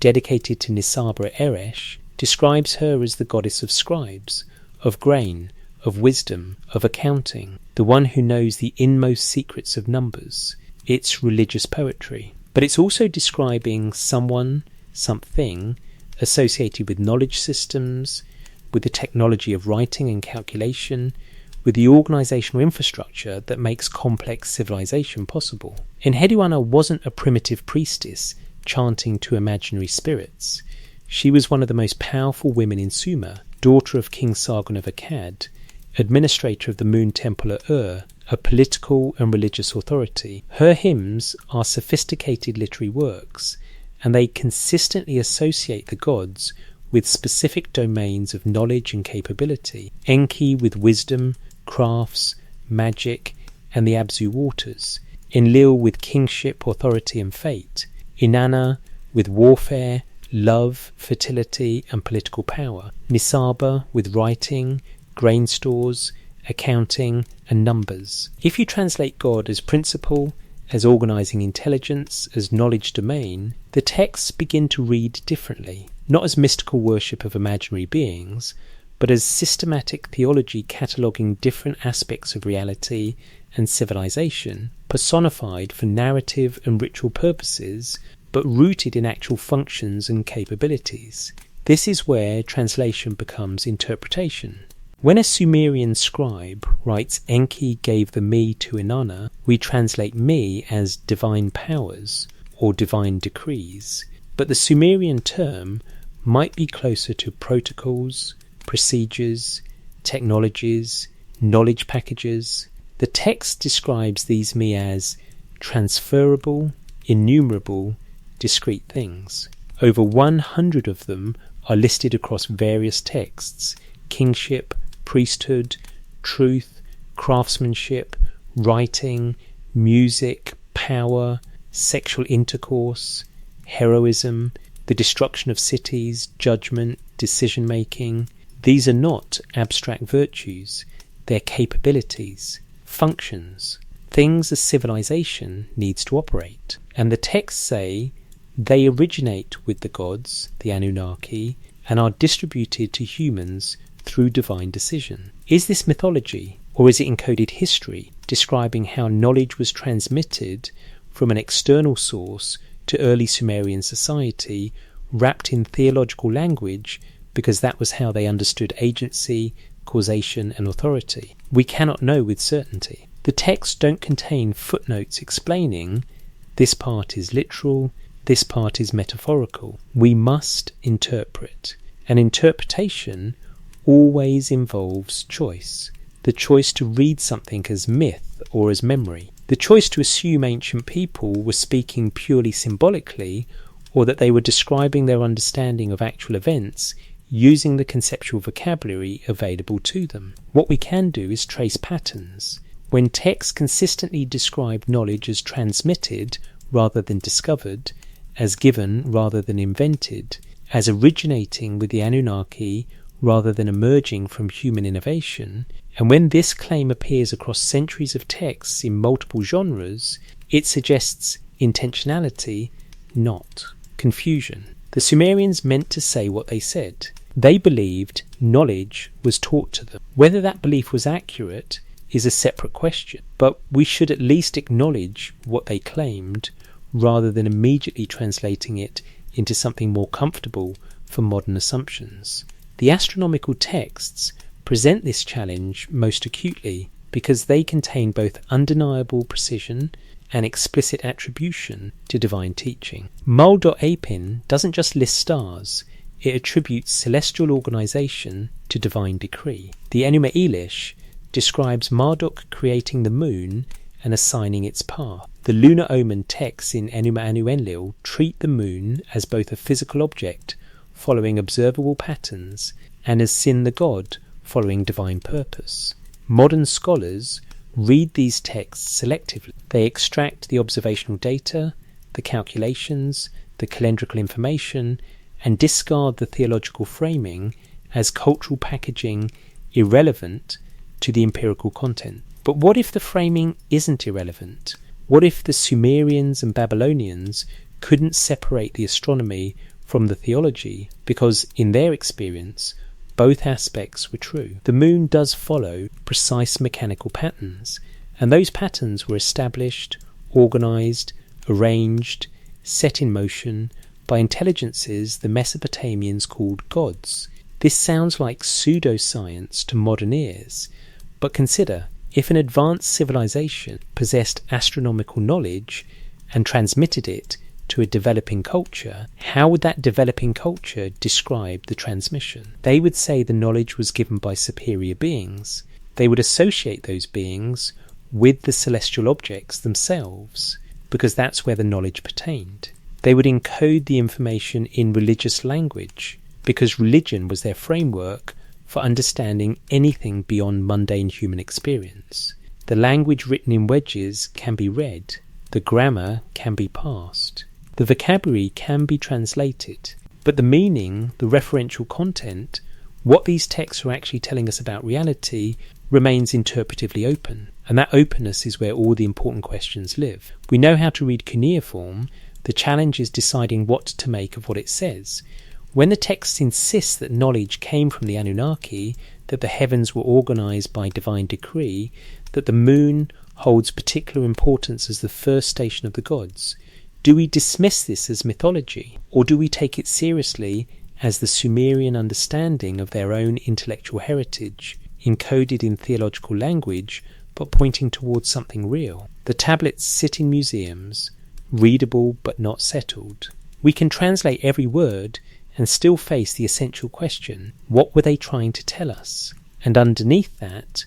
dedicated to Nisaba Eresh, describes her as the goddess of scribes, of grain, of wisdom, of accounting, the one who knows the inmost secrets of numbers. It's religious poetry. But it's also describing someone, something, associated with knowledge systems, with the technology of writing and calculation, with the organisational infrastructure that makes complex civilization possible. Enheduanna wasn't a primitive priestess chanting to imaginary spirits. She was one of the most powerful women in Sumer, daughter of King Sargon of Akkad, administrator of the moon temple at Ur, a political and religious authority. Her hymns are sophisticated literary works, and they consistently associate the gods with specific domains of knowledge and capability. Enki with wisdom, crafts, magic, and the Abzu waters. Enlil with kingship, authority, and fate. Inanna with warfare, love, fertility, and political power. Nisaba with writing, grain stores, accounting, and numbers. If you translate God as principle, as organising intelligence, as knowledge domain, the texts begin to read differently, not as mystical worship of imaginary beings, but as systematic theology cataloguing different aspects of reality and civilization, personified for narrative and ritual purposes, but rooted in actual functions and capabilities. This is where translation becomes interpretation. When a Sumerian scribe writes Enki gave the me to Inanna, we translate me as divine powers or divine decrees, but the Sumerian term might be closer to protocols, procedures, technologies, knowledge packages. The text describes these me as transferable, innumerable, discrete things. Over 100 of them are listed across various texts: kingship, priesthood, truth, craftsmanship, writing, music, power, sexual intercourse, heroism, the destruction of cities, judgment, decision-making. These are not abstract virtues, they're capabilities, functions, things a civilization needs to operate. And the texts say they originate with the gods, the Anunnaki, and are distributed to humans through divine decision. Is this mythology, or is it encoded history describing how knowledge was transmitted from an external source to early Sumerian society, wrapped in theological language because that was how they understood agency, causation, and authority? We cannot know with certainty. The texts don't contain footnotes explaining this part is literal, this part is metaphorical. We must interpret. And interpretation always involves choice. The choice to read something as myth or as memory. The choice to assume ancient people were speaking purely symbolically, or that they were describing their understanding of actual events using the conceptual vocabulary available to them. What we can do is trace patterns. When texts consistently describe knowledge as transmitted rather than discovered, as given rather than invented, as originating with the Anunnaki rather than emerging from human innovation, and when this claim appears across centuries of texts in multiple genres, it suggests intentionality, not confusion. The Sumerians meant to say what they said. They believed knowledge was taught to them. Whether that belief was accurate is a separate question, but we should at least acknowledge what they claimed rather than immediately translating it into something more comfortable for modern assumptions. The astronomical texts present this challenge most acutely because they contain both undeniable precision and explicit attribution to divine teaching. Mul.apin doesn't just list stars, it attributes celestial organization to divine decree. The Enuma Elish describes Marduk creating the moon and assigning its path. The lunar omen texts in Enuma Anu Enlil treat the moon as both a physical object following observable patterns and as Sin the god following divine purpose. Modern scholars read these texts selectively. They extract the observational data, the calculations, the calendrical information, and discard the theological framing as cultural packaging irrelevant to the empirical content. But what if the framing isn't irrelevant? What if the Sumerians and Babylonians couldn't separate the astronomy from the theology because, in their experience, both aspects were true? The moon does follow precise mechanical patterns, and those patterns were established, organized, arranged, set in motion by intelligences the Mesopotamians called gods. This sounds like pseudoscience to modern ears, but consider, if an advanced civilization possessed astronomical knowledge and transmitted it to a developing culture, how would that developing culture describe the transmission? They would say the knowledge was given by superior beings. They would associate those beings with the celestial objects themselves, because that's where the knowledge pertained. They would encode the information in religious language, because religion was their framework for understanding anything beyond mundane human experience. The language written in wedges can be read. The grammar can be parsed. The vocabulary can be translated. But the meaning, the referential content, what these texts are actually telling us about reality, remains interpretively open. And that openness is where all the important questions live. We know how to read cuneiform. The challenge is deciding what to make of what it says. When the texts insist that knowledge came from the Anunnaki, that the heavens were organized by divine decree, that the moon holds particular importance as the first station of the gods, do we dismiss this as mythology, or do we take it seriously as the Sumerian understanding of their own intellectual heritage, encoded in theological language, but pointing towards something real? The tablets sit in museums, readable but not settled. We can translate every word and still face the essential question, what were they trying to tell us? And underneath that,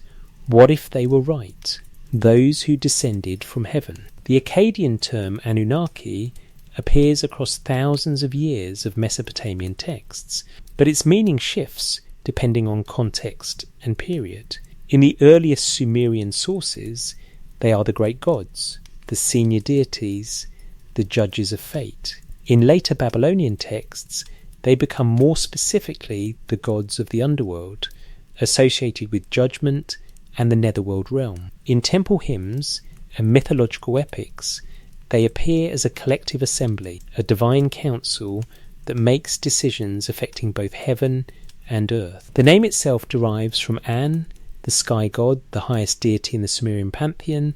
what if they were right? Those who descended from heaven. The Akkadian term Anunnaki appears across thousands of years of Mesopotamian texts, but its meaning shifts depending on context and period. In the earliest Sumerian sources, they are the great gods, the senior deities, the judges of fate. In later Babylonian texts, they become more specifically the gods of the underworld, associated with judgment and the netherworld realm. In temple hymns and mythological epics, they appear as a collective assembly, a divine council that makes decisions affecting both heaven and earth. The name itself derives from An, the sky god, the highest deity in the Sumerian pantheon.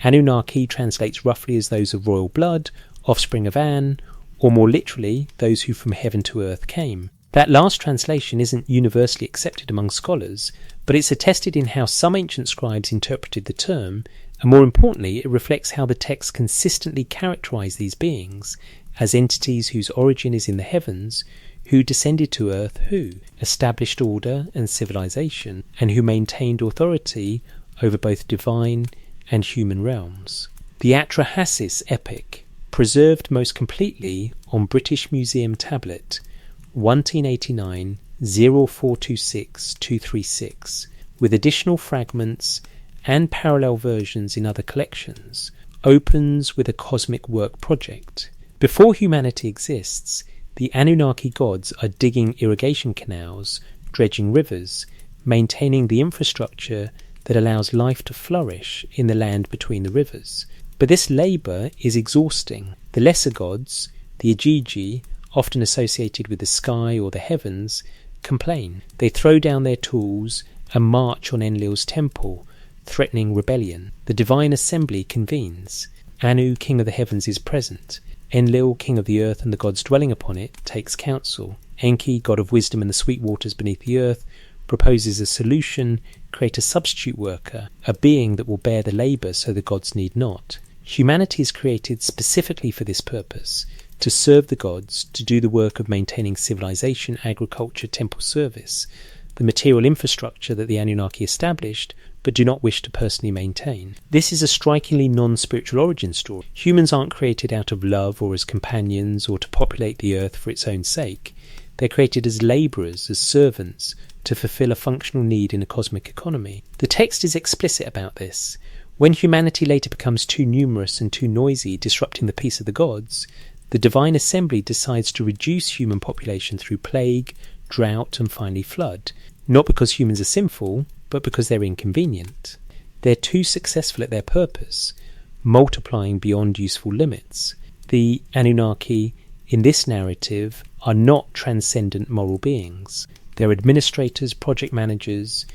Anunnaki translates roughly as those of royal blood, offspring of An, or more literally, those who from heaven to earth came. That last translation isn't universally accepted among scholars, but it's attested in how some ancient scribes interpreted the term, and more importantly, it reflects how the texts consistently characterize these beings as entities whose origin is in the heavens, who descended to earth, who established order and civilization, and who maintained authority over both divine and human realms. The Atrahasis epic, preserved most completely on British Museum tablet 1989 0426 236, with additional fragments and parallel versions in other collections, opens with a cosmic work project. Before humanity exists, the Anunnaki gods are digging irrigation canals, dredging rivers, maintaining the infrastructure that allows life to flourish in the land between the rivers. But this labour is exhausting. The lesser gods, the Igigi, often associated with the sky or the heavens, complain. They throw down their tools and march on Enlil's temple, threatening rebellion. The divine assembly convenes. Anu, king of the heavens, is present. Enlil, king of the earth and the gods dwelling upon it, takes counsel. Enki, god of wisdom and the sweet waters beneath the earth, proposes a solution: create a substitute worker, a being that will bear the labour so the gods need not. Humanity is created specifically for this purpose, to serve the gods, to do the work of maintaining civilization, agriculture, temple service, the material infrastructure that the Anunnaki established but do not wish to personally maintain. This is a strikingly non-spiritual origin story. Humans aren't created out of love or as companions or to populate the earth for its own sake. They're created as labourers, as servants, to fulfill a functional need in a cosmic economy. The text is explicit about this. When humanity later becomes too numerous and too noisy, disrupting the peace of the gods, the divine assembly decides to reduce human population through plague, drought, and finally flood. Not because humans are sinful, but because they're inconvenient. They're too successful at their purpose, multiplying beyond useful limits. The Anunnaki, in this narrative, are not transcendent moral beings. They're administrators, project managers,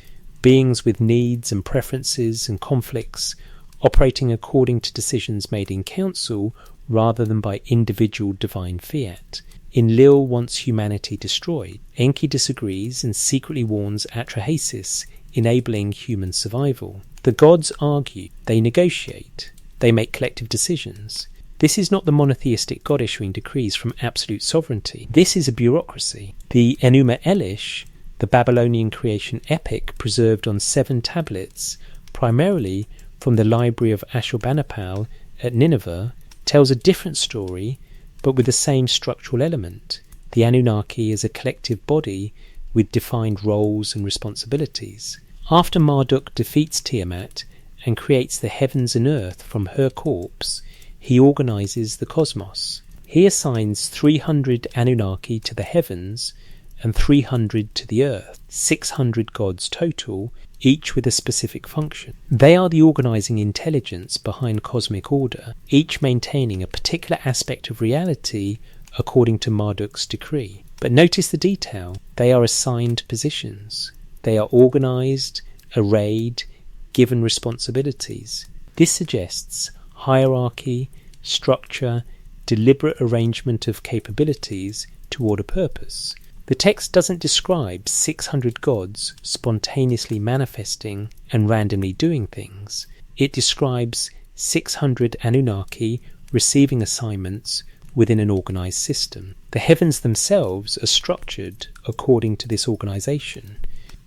beings with needs and preferences and conflicts, operating according to decisions made in council rather than by individual divine fiat. Enlil wants humanity destroyed. Enki disagrees and secretly warns Atrahasis, enabling human survival. The gods argue, they negotiate, they make collective decisions. This is not the monotheistic god issuing decrees from absolute sovereignty. This is a bureaucracy. The Enuma Elish, the Babylonian creation epic preserved on 7 tablets, primarily from the library of Ashurbanipal at Nineveh, tells a different story, but with the same structural element. The Anunnaki is a collective body with defined roles and responsibilities. After Marduk defeats Tiamat and creates the heavens and earth from her corpse, he organizes the cosmos. He assigns 300 Anunnaki to the heavens and 300 to the earth, 600 gods total, each with a specific function. They are the organizing intelligence behind cosmic order, each maintaining a particular aspect of reality according to Marduk's decree. But notice the detail. They are assigned positions. They are organized, arrayed, given responsibilities. This suggests hierarchy, structure, deliberate arrangement of capabilities toward a purpose. The text doesn't describe 600 gods spontaneously manifesting and randomly doing things. It describes 600 Anunnaki receiving assignments within an organized system. The heavens themselves are structured according to this organization.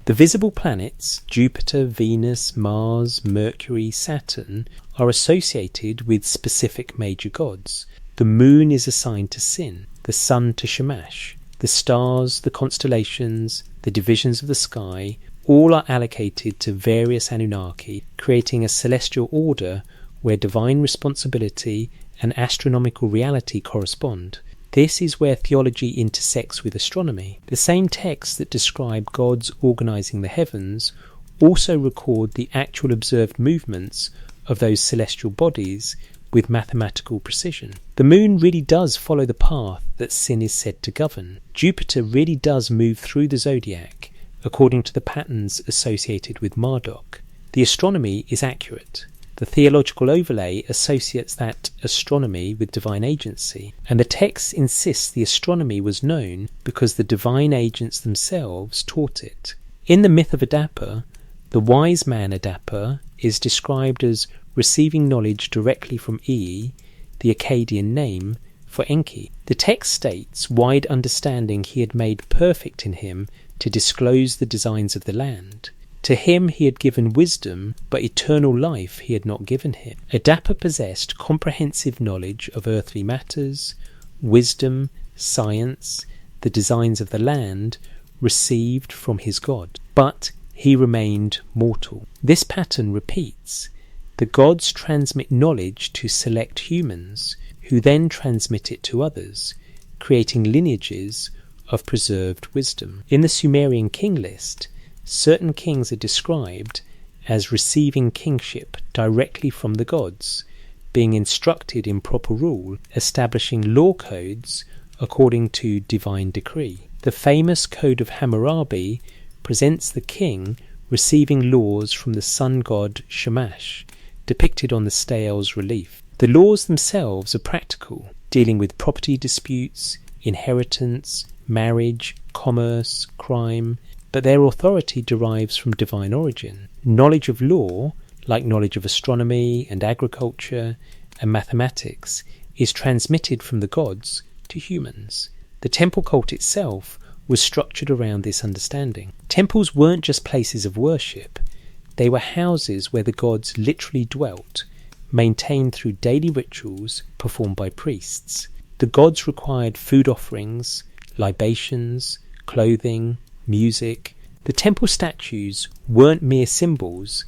The visible planets, Jupiter, Venus, Mars, Mercury, Saturn, are associated with specific major gods. The moon is assigned to Sin, the sun to Shamash. The stars, the constellations, the divisions of the sky, all are allocated to various Anunnaki, creating a celestial order where divine responsibility and astronomical reality correspond. This is where theology intersects with astronomy. The same texts that describe gods organising the heavens also record the actual observed movements of those celestial bodies with mathematical precision. The moon really does follow the path that sin is said to govern. Jupiter really does move through the zodiac according to the patterns associated with Marduk. The astronomy is accurate. The theological overlay associates that astronomy with divine agency, and the text insists the astronomy was known because the divine agents themselves taught it. In the myth of Adapa, the wise man Adapa is described as receiving knowledge directly from Ii, the Akkadian name for Enki. The text states wide understanding he had made perfect in him to disclose the designs of the land. To him he had given wisdom, but eternal life he had not given him. Adapa possessed comprehensive knowledge of earthly matters, wisdom, science, the designs of the land, received from his god. But he remained mortal. This pattern repeats. The gods transmit knowledge to select humans, who then transmit it to others, creating lineages of preserved wisdom. In the Sumerian king list, certain kings are described as receiving kingship directly from the gods, being instructed in proper rule, establishing law codes according to divine decree. The famous Code of Hammurabi presents the king receiving laws from the sun god Shamash, depicted on the stele's relief. The laws themselves are practical, dealing with property disputes, inheritance, marriage, commerce, crime, but their authority derives from divine origin. Knowledge of law, like knowledge of astronomy and agriculture and mathematics, is transmitted from the gods to humans. The temple cult itself was structured around this understanding. Temples weren't just places of worship, they were houses where the gods literally dwelt, maintained through daily rituals performed by priests. The gods required food offerings, libations, clothing, music. The temple statues weren't mere symbols,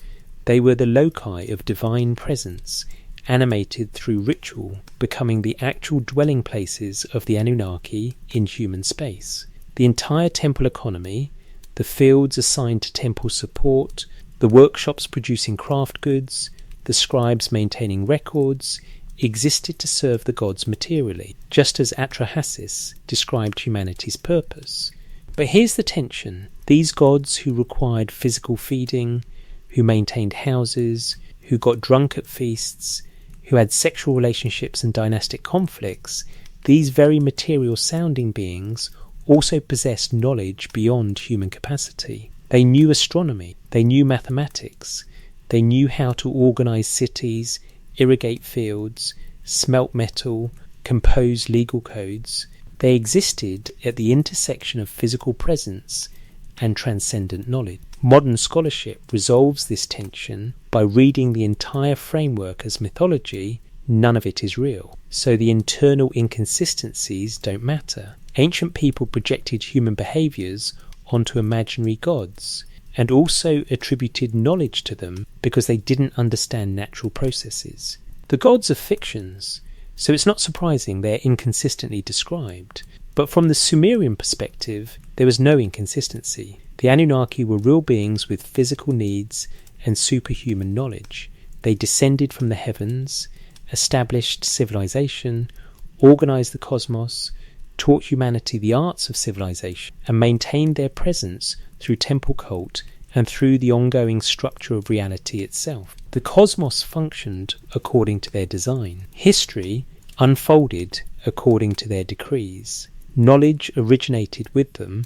they were the loci of divine presence, animated through ritual, becoming the actual dwelling places of the Anunnaki in human space. The entire temple economy, the fields assigned to temple support, the workshops producing craft goods, the scribes maintaining records, existed to serve the gods materially, just as Atrahasis described humanity's purpose. But here's the tension. These gods who required physical feeding, who maintained houses, who got drunk at feasts, who had sexual relationships and dynastic conflicts, these very material-sounding beings also possessed knowledge beyond human capacity. They knew astronomy, they knew mathematics, they knew how to organize cities, irrigate fields, smelt metal, compose legal codes. They existed at the intersection of physical presence and transcendent knowledge. Modern scholarship resolves this tension by reading the entire framework as mythology. None of it is real, so the internal inconsistencies don't matter. Ancient people projected human behaviours onto imaginary gods, and also attributed knowledge to them because they didn't understand natural processes. The gods are fictions, so it's not surprising they're inconsistently described. But from the Sumerian perspective, there was no inconsistency. The Anunnaki were real beings with physical needs and superhuman knowledge. They descended from the heavens, established civilization, organized the cosmos, taught humanity the arts of civilization, and maintained their presence through temple cult and through the ongoing structure of reality itself. The cosmos functioned according to their design. History unfolded according to their decrees. Knowledge originated with them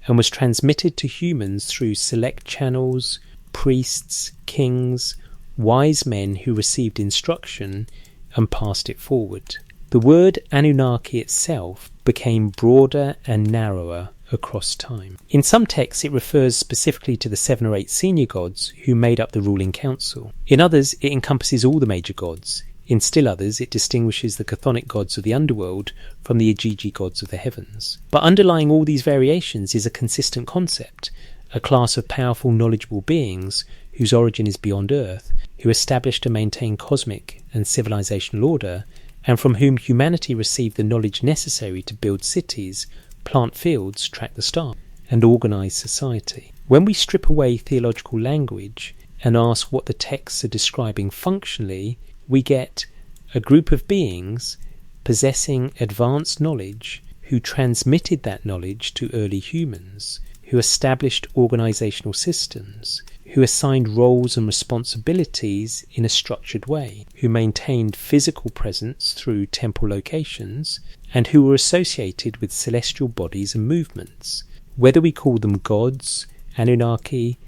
and was transmitted to humans through select channels, priests, kings, wise men who received instruction and passed it forward. The word Anunnaki itself became broader and narrower across time. In some texts it refers specifically to the 7 or 8 senior gods who made up the ruling council. In others it encompasses all the major gods. In still others it distinguishes the chthonic gods of the underworld from the Igigi gods of the heavens. But underlying all these variations is a consistent concept, a class of powerful, knowledgeable beings whose origin is beyond Earth, who established and maintained cosmic and civilizational order and from whom humanity received the knowledge necessary to build cities, plant fields, track the stars, and organise society. When we strip away theological language and ask what the texts are describing functionally, we get a group of beings possessing advanced knowledge who transmitted that knowledge to early humans, who established organisational systems, who assigned roles and responsibilities in a structured way, who maintained physical presence through temple locations, and who were associated with celestial bodies and movements. Whether we call them gods, Anunnaki,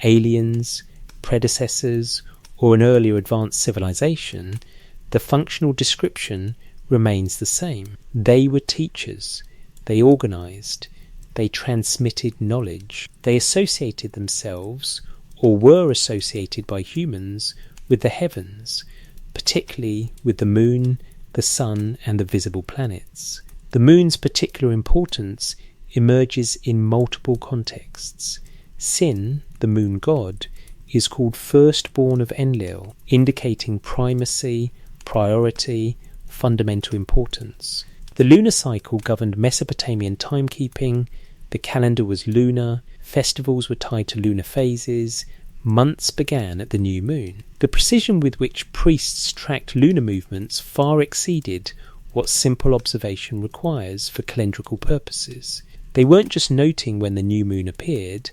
aliens, predecessors, or an earlier advanced civilization, the functional description remains the same. They were teachers. They organised. They transmitted knowledge. They associated themselves, or were associated by humans, with the heavens, particularly with the moon, the sun, and the visible planets. The moon's particular importance emerges in multiple contexts. Sin, the moon god, is called firstborn of Enlil, indicating primacy, priority, fundamental importance. The lunar cycle governed Mesopotamian timekeeping, the calendar was lunar, festivals were tied to lunar phases, months began at the new moon. The precision with which priests tracked lunar movements far exceeded what simple observation requires for calendrical purposes. They weren't just noting when the new moon appeared,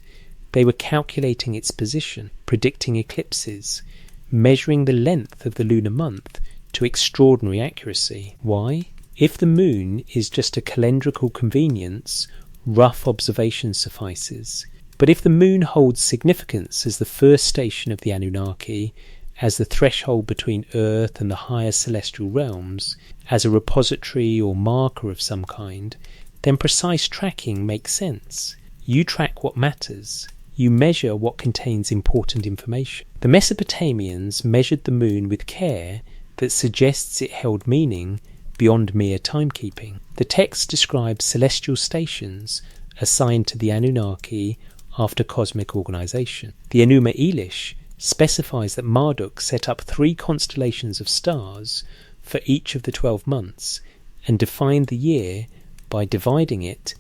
they were calculating its position, predicting eclipses, measuring the length of the lunar month to extraordinary accuracy. Why? If the moon is just a calendrical convenience, rough observation suffices. But if the moon holds significance as the first station of the Anunnaki, as the threshold between Earth and the higher celestial realms, as a repository or marker of some kind, then precise tracking makes sense. You track what matters. You measure what contains important information. The Mesopotamians measured the moon with care that suggests it held meaning beyond mere timekeeping. The text describes celestial stations assigned to the Anunnaki after cosmic organization. The Enuma Elish specifies that Marduk set up 3 constellations of stars for each of the 12 months and defined the year by dividing it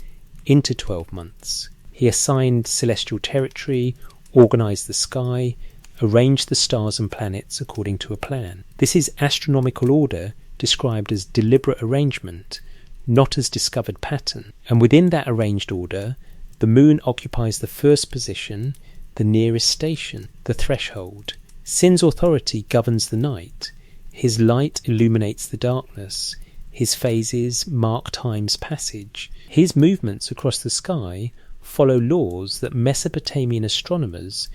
into 12 months. He assigned celestial territory, organized the sky, arranged the stars and planets according to a plan. This is astronomical order described as deliberate arrangement, not as discovered pattern. And within that arranged order, the moon occupies the first position, the nearest station, the threshold. Sin's authority governs the night. His light illuminates the darkness. His phases mark time's passage. His movements across the sky follow laws that Mesopotamian astronomers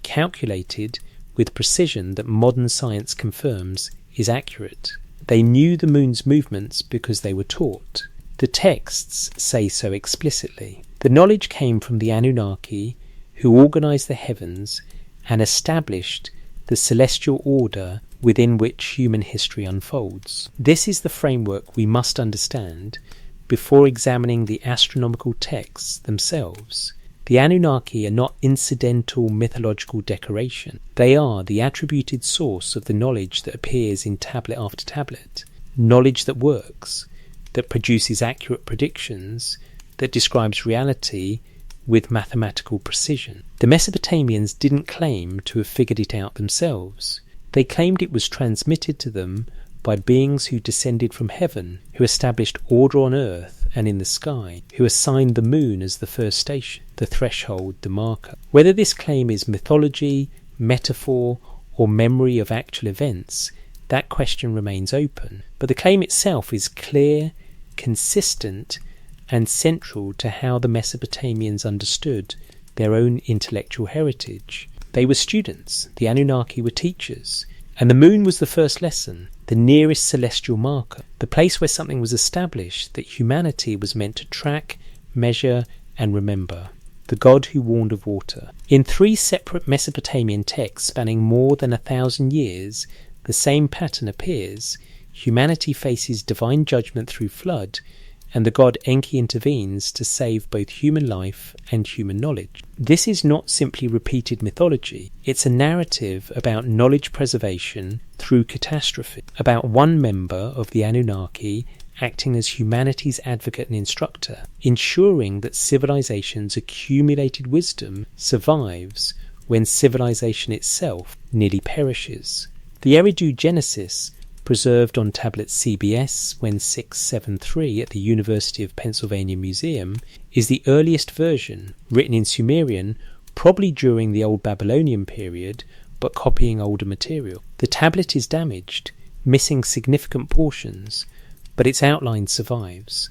calculated with precision that modern science confirms is accurate. They knew the moon's movements because they were taught. The texts say so explicitly. The knowledge came from the Anunnaki, who organized the heavens and established the celestial order within which human history unfolds. This is the framework we must understand before examining the astronomical texts themselves. The Anunnaki are not incidental mythological decoration. They are the attributed source of the knowledge that appears in tablet after tablet, knowledge that works, that produces accurate predictions, that describes reality with mathematical precision. The Mesopotamians didn't claim to have figured it out themselves. They claimed it was transmitted to them by beings who descended from heaven, who established order on earth and in the sky, who assigned the moon as the first station, the threshold, the marker. Whether this claim is mythology, metaphor, or memory of actual events, that question remains open. But the claim itself is clear, consistent, and central to how the Mesopotamians understood their own intellectual heritage. They were students, the Anunnaki were teachers, and the moon was the first lesson, the nearest celestial marker, the place where something was established that humanity was meant to track, measure, and remember. The god who warned of water. In 3 separate Mesopotamian texts spanning more than 1,000 years, the same pattern appears. Humanity faces divine judgment through flood, and the god Enki intervenes to save both human life and human knowledge. This is not simply repeated mythology. It's a narrative about knowledge preservation through catastrophe, about one member of the Anunnaki acting as humanity's advocate and instructor, ensuring that civilization's accumulated wisdom survives when civilization itself nearly perishes. The Eridu Genesis, preserved on tablet CBS 1673 at the University of Pennsylvania Museum, is the earliest version, written in Sumerian, probably during the Old Babylonian period, but copying older material. The tablet is damaged, missing significant portions, but its outline survives.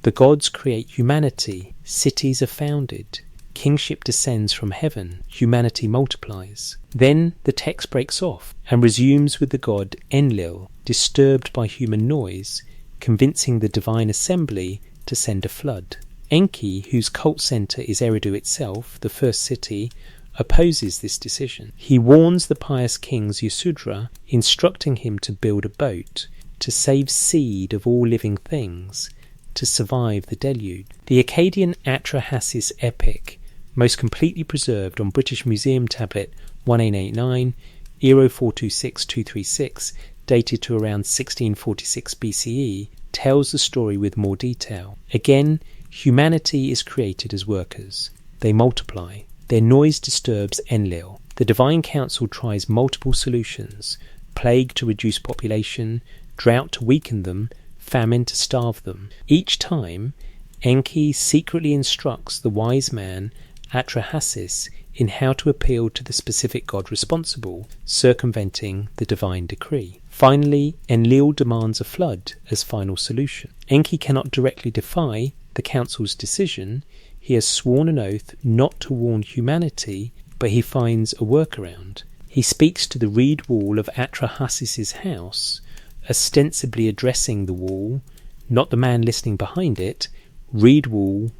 The gods create humanity, cities are founded, kingship descends from heaven, humanity multiplies. Then the text breaks off and resumes with the god Enlil, disturbed by human noise, convincing the divine assembly to send a flood. Enki, whose cult centre is Eridu itself, the first city, opposes this decision. He warns the pious kings Yasudra, instructing him to build a boat, to save seed of all living things, to survive the deluge. The Akkadian Atrahasis epic, most completely preserved on British Museum tablet 1889, Eero 426236, dated to around 1646 BCE, tells the story with more detail. Again, humanity is created as workers. They multiply. Their noise disturbs Enlil. The Divine Council tries multiple solutions: plague to reduce population, drought to weaken them, famine to starve them. Each time, Enki secretly instructs the wise man Atrahasis in how to appeal to the specific god responsible, circumventing the divine decree. Finally, Enlil demands a flood as final solution. Enki cannot directly defy the council's decision. He has sworn an oath not to warn humanity, but he finds a workaround. He speaks to the reed wall of Atrahasis's house, ostensibly addressing the wall, not the man listening behind it. Reed wall,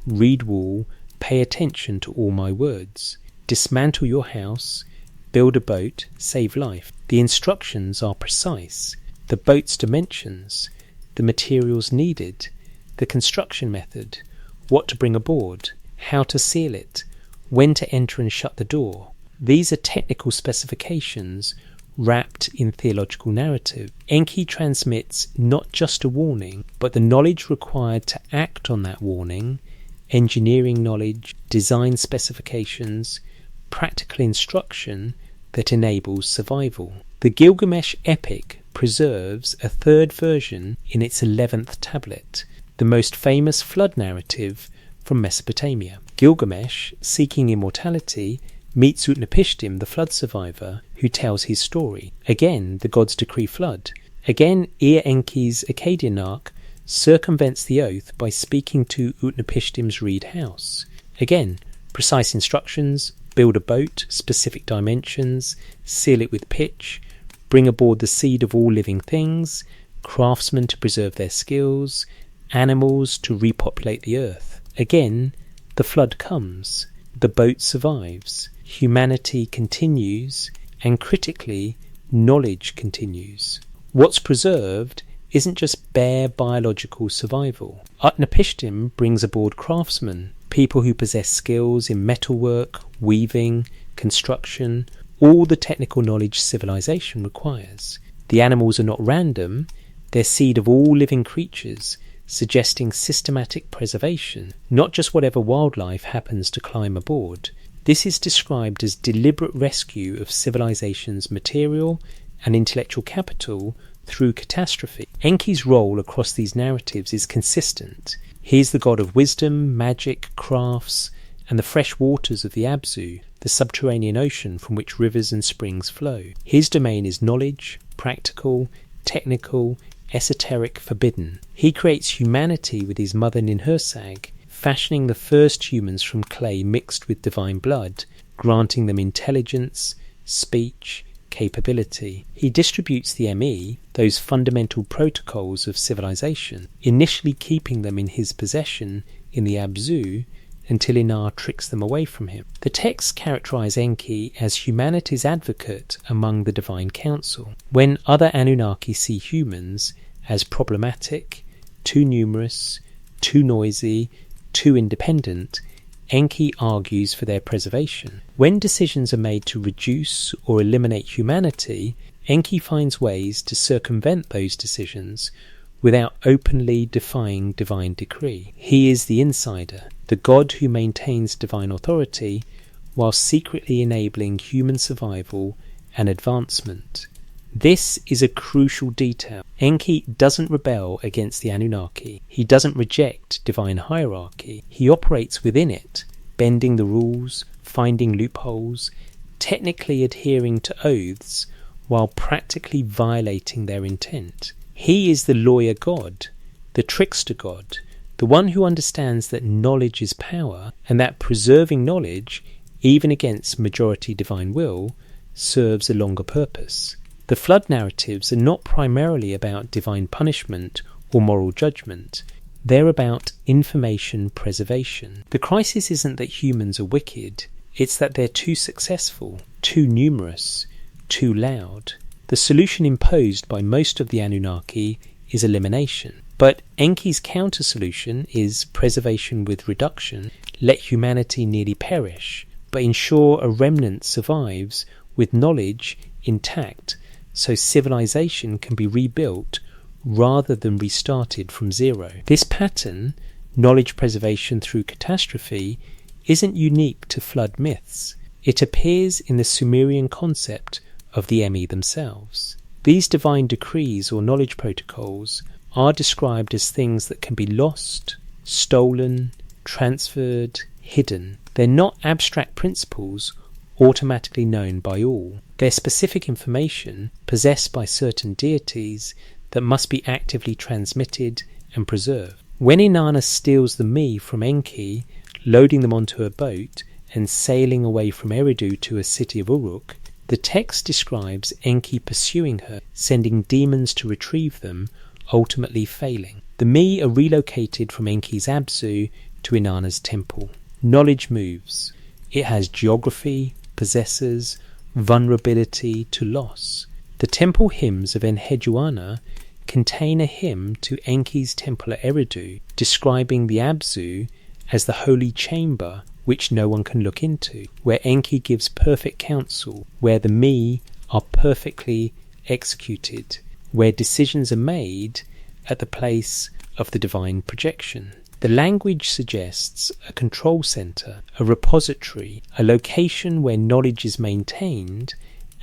pay attention to all my words. Dismantle your house, build a boat, save life. The instructions are precise. The boat's dimensions, the materials needed, the construction method, what to bring aboard, how to seal it, when to enter and shut the door. These are technical specifications wrapped in theological narrative. Enki transmits not just a warning, but the knowledge required to act on that warning, engineering knowledge, design specifications, practical instruction that enables survival. The Gilgamesh epic preserves a third version in its 11th tablet, the most famous flood narrative from Mesopotamia. Gilgamesh, seeking immortality, meets Utnapishtim, the flood survivor, who tells his story. Again, the gods decree flood. Again, Enki's Akkadian arc circumvents the oath by speaking to Utnapishtim's reed house. Again, precise instructions: build a boat, specific dimensions, seal it with pitch, bring aboard the seed of all living things, craftsmen to preserve their skills, animals to repopulate the earth. Again, the flood comes, the boat survives, humanity continues, and critically, knowledge continues. What's preserved isn't just bare biological survival. Utnapishtim brings aboard craftsmen, people who possess skills in metalwork, weaving, construction, all the technical knowledge civilization requires. The animals are not random, they're seed of all living creatures, suggesting systematic preservation, not just whatever wildlife happens to climb aboard. This is described as deliberate rescue of civilization's material and intellectual capital through catastrophe. Enki's role across these narratives is consistent. He is the god of wisdom, magic, crafts, and the fresh waters of the Abzu, the subterranean ocean from which rivers and springs flow. His domain is knowledge, practical, technical, esoteric, forbidden. He creates humanity with his mother Ninhursag, fashioning the first humans from clay mixed with divine blood, granting them intelligence, speech, capability. He distributes the ME, those fundamental protocols of civilization, initially keeping them in his possession in the Abzu until Inar tricks them away from him. The texts characterize Enki as humanity's advocate among the Divine Council. When other Anunnaki see humans as problematic, too numerous, too noisy, too independent, Enki argues for their preservation. When decisions are made to reduce or eliminate humanity, Enki finds ways to circumvent those decisions without openly defying divine decree. He is the insider, the god who maintains divine authority while secretly enabling human survival and advancement. This is a crucial detail. Enki doesn't rebel against the Anunnaki. He doesn't reject divine hierarchy. He operates within it, bending the rules, finding loopholes, technically adhering to oaths, while practically violating their intent. He is the lawyer god, the trickster god, the one who understands that knowledge is power, and that preserving knowledge, even against majority divine will, serves a longer purpose. The flood narratives are not primarily about divine punishment or moral judgment. They're about information preservation. The crisis isn't that humans are wicked, it's that they're too successful, too numerous, too loud. The solution imposed by most of the Anunnaki is elimination. But Enki's counter-solution is preservation with reduction. Let humanity nearly perish, but ensure a remnant survives with knowledge intact, so civilization can be rebuilt rather than restarted from zero. This pattern, knowledge preservation through catastrophe, isn't unique to flood myths. It appears in the Sumerian concept of the Emi themselves. These divine decrees or knowledge protocols are described as things that can be lost, stolen, transferred, hidden. They're not abstract principles automatically known by all. They're specific information possessed by certain deities that must be actively transmitted and preserved. When Inanna steals the Mi from Enki, loading them onto a boat and sailing away from Eridu to a city of Uruk, the text describes Enki pursuing her, sending demons to retrieve them, ultimately failing. The Mi are relocated from Enki's Abzu to Inanna's temple. Knowledge moves. It has geography, possessors, vulnerability to loss. The temple hymns of Enheduanna contain a hymn to Enki's temple at Eridu, describing the Abzu as the holy chamber which no one can look into, where Enki gives perfect counsel, where the Mi are perfectly executed, where decisions are made at the place of the divine projection. The language suggests a control center, a repository, a location where knowledge is maintained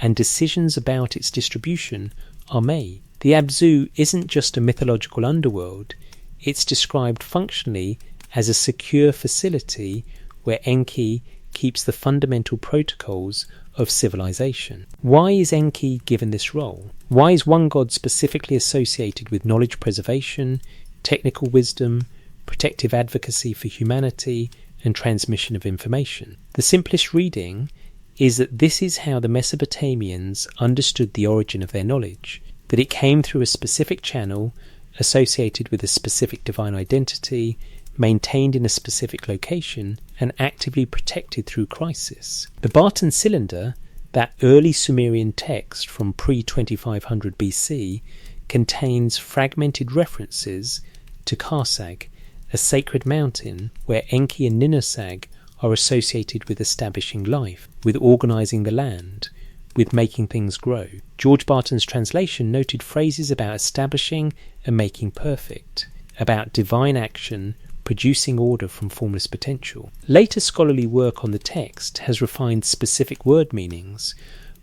and decisions about its distribution are made. The Abzu isn't just a mythological underworld, it's described functionally as a secure facility where Enki keeps the fundamental protocols of civilization. Why is Enki given this role? Why is one god specifically associated with knowledge preservation, technical wisdom, protective advocacy for humanity, and transmission of information? The simplest reading is that this is how the Mesopotamians understood the origin of their knowledge, that it came through a specific channel associated with a specific divine identity, maintained in a specific location, and actively protected through crisis. The Barton cylinder, that early Sumerian text from pre-2500 BC, contains fragmented references to Karsag, a sacred mountain where Enki and Ninhursag are associated with establishing life, with organising the land, with making things grow. George Barton's translation noted phrases about establishing and making perfect, about divine action producing order from formless potential. Later scholarly work on the text has refined specific word meanings,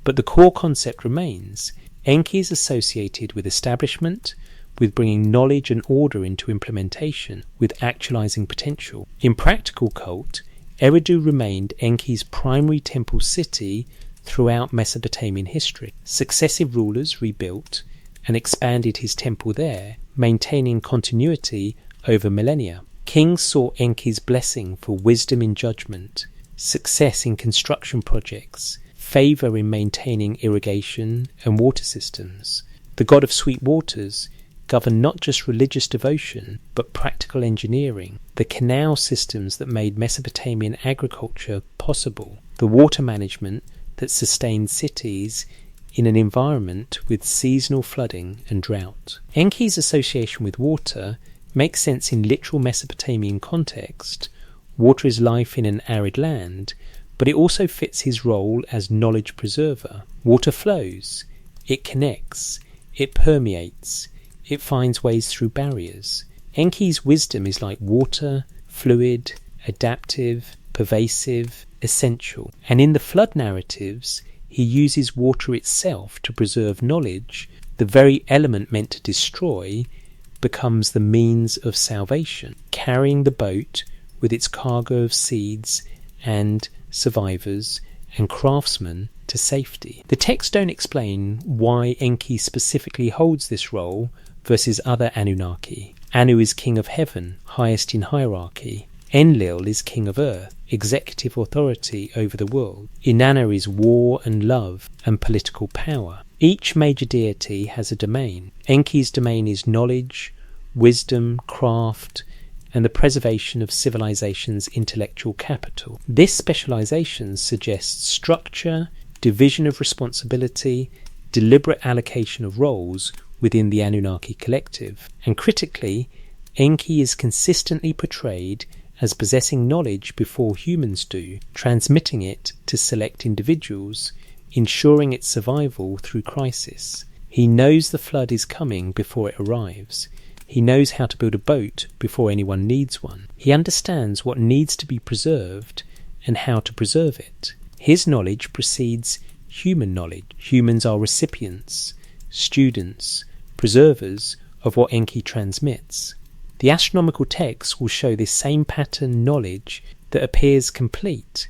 but the core concept remains. Enki is associated with establishment, with bringing knowledge and order into implementation, with actualizing potential. In practical cult, Eridu remained Enki's primary temple city throughout Mesopotamian history. Successive rulers rebuilt and expanded his temple there, maintaining continuity over millennia. Kings sought Enki's blessing for wisdom in judgment, success in construction projects, favour in maintaining irrigation and water systems. The god of sweet waters governed not just religious devotion, but practical engineering, the canal systems that made Mesopotamian agriculture possible, the water management that sustained cities in an environment with seasonal flooding and drought. Enki's association with water makes sense in literal Mesopotamian context, Water is life in an arid land, but it also fits his role as knowledge preserver. Water flows, it connects, it permeates, it finds ways through barriers. Enki's wisdom is like water, fluid, adaptive, pervasive, essential. And in the flood narratives, he uses water itself to preserve knowledge. The very element meant to destroy becomes the means of salvation, carrying the boat with its cargo of seeds and survivors and craftsmen to safety. The texts don't explain why Enki specifically holds this role versus other Anunnaki. Anu is king of heaven, highest in hierarchy. Enlil is king of earth, executive authority over the world. Inanna is war and love and political power. Each major deity has a domain. Enki's domain is knowledge, wisdom, craft, and the preservation of civilization's intellectual capital. This specialization suggests structure, division of responsibility, deliberate allocation of roles within the Anunnaki collective. And critically, Enki is consistently portrayed as possessing knowledge before humans do, transmitting it to select individuals, ensuring its survival through crisis. He knows the flood is coming before it arrives. He knows how to build a boat before anyone needs one. He understands what needs to be preserved and how to preserve it. His knowledge precedes human knowledge. Humans are recipients, students, preservers of what Enki transmits. The astronomical texts will show this same pattern knowledge that appears complete,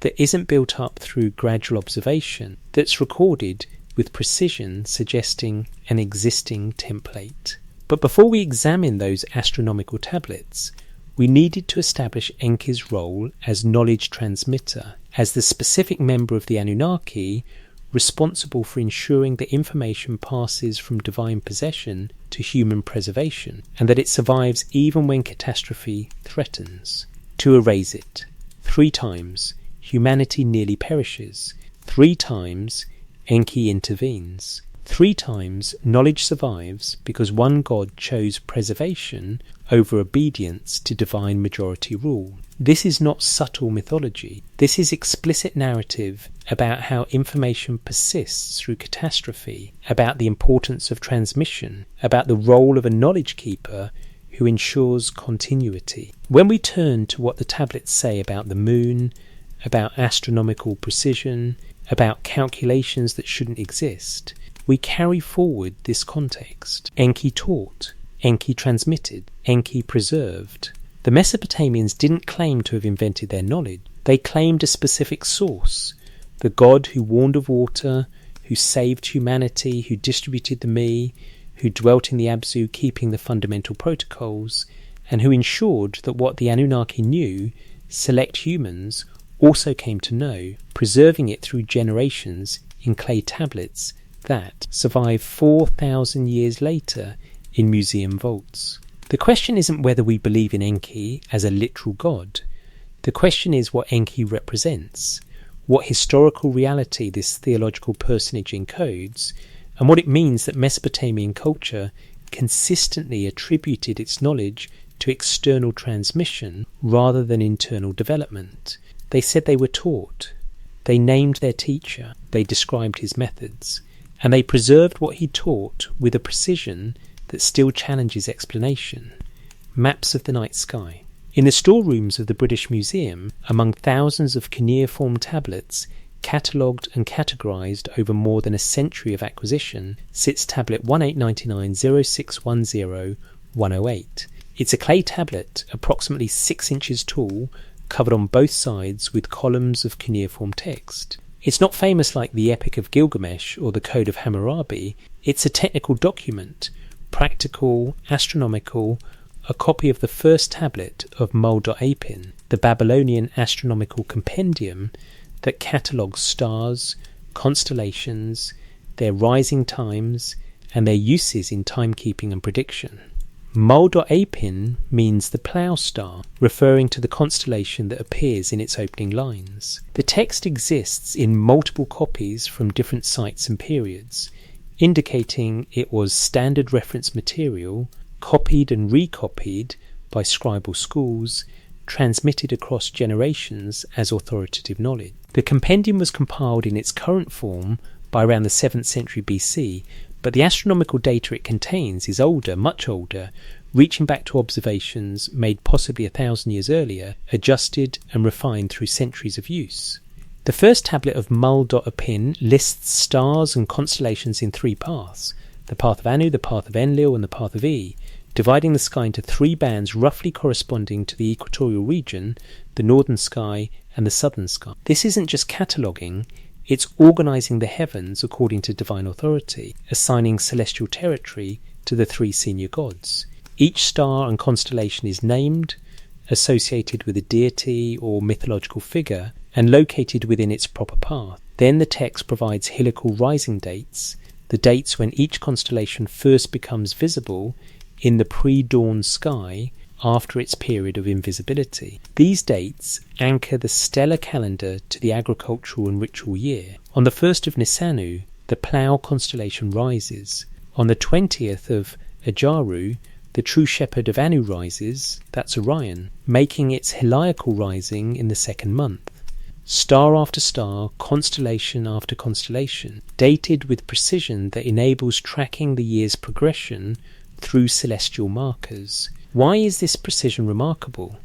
that isn't built up through gradual observation, that's recorded with precision, suggesting an existing template. But before we examine those astronomical tablets, we needed to establish Enki's role as knowledge transmitter, as the specific member of the Anunnaki responsible for ensuring that information passes from divine possession to human preservation, and that it survives even when catastrophe threatens. To erase it. 3 times, humanity nearly perishes. 3 times, Enki intervenes. 3 times, knowledge survives because one god chose preservation over obedience to divine majority rule. This is not subtle mythology. This is explicit narrative about how information persists through catastrophe, about the importance of transmission, about the role of a knowledge keeper who ensures continuity. When we turn to what the tablets say about the moon, about astronomical precision, about calculations that shouldn't exist, we carry forward this context. Enki taught, Enki transmitted, Enki preserved. The Mesopotamians didn't claim to have invented their knowledge. They claimed a specific source, the god who warned of water, who saved humanity, who distributed the me, who dwelt in the Abzu keeping the fundamental protocols, and who ensured that what the Anunnaki knew, select humans also came to know, preserving it through generations in clay tablets that survive 4,000 years later in museum vaults. The question isn't whether we believe in Enki as a literal god. The question is what Enki represents, what historical reality this theological personage encodes, and what it means that Mesopotamian culture consistently attributed its knowledge to external transmission rather than internal development. They said they were taught, they named their teacher, they described his methods, and they preserved what he taught with a precision that still challenges explanation. Maps of the night sky. In the storerooms of the British Museum, among thousands of cuneiform tablets catalogued and categorised over more than a century of acquisition, sits tablet 1899-0610-108. It's a clay tablet approximately 6 inches tall, covered on both sides with columns of cuneiform text. It's not famous like the Epic of Gilgamesh or the Code of Hammurabi. It's a technical document, practical, astronomical, a copy of the first tablet of Mul.Apin, the Babylonian astronomical compendium that catalogues stars, constellations, their rising times, and their uses in timekeeping and prediction. Mul.Apin means the plough star, referring to the constellation that appears in its opening lines. The text exists in multiple copies from different sites and periods, indicating it was standard reference material, copied and recopied by scribal schools, transmitted across generations as authoritative knowledge. The compendium was compiled in its current form by around the 7th century BC, but the astronomical data it contains is older, much older, reaching back to observations made possibly 1,000 years earlier, adjusted and refined through centuries of use. The first tablet of Mul.Apin lists stars and constellations in 3 paths: the path of Anu, the path of Enlil, and the path of E, dividing the sky into 3 bands roughly corresponding to the equatorial region, the northern sky, and the southern sky. This isn't just cataloguing, it's organising the heavens according to divine authority, assigning celestial territory to the 3 senior gods. Each star and constellation is named, associated with a deity or mythological figure, and located within its proper path. Then the text provides heliacal rising dates, the dates when each constellation first becomes visible in the pre-dawn sky after its period of invisibility. These dates anchor the stellar calendar to the agricultural and ritual year. On the 1st of Nisanu, the Plough constellation rises. On the 20th of Ajaru, the true shepherd of Anu rises, that's Orion, making its heliacal rising in the 2nd month. Star after star, constellation after constellation, dated with precision that enables tracking the year's progression through celestial markers. Why is this precision remarkable?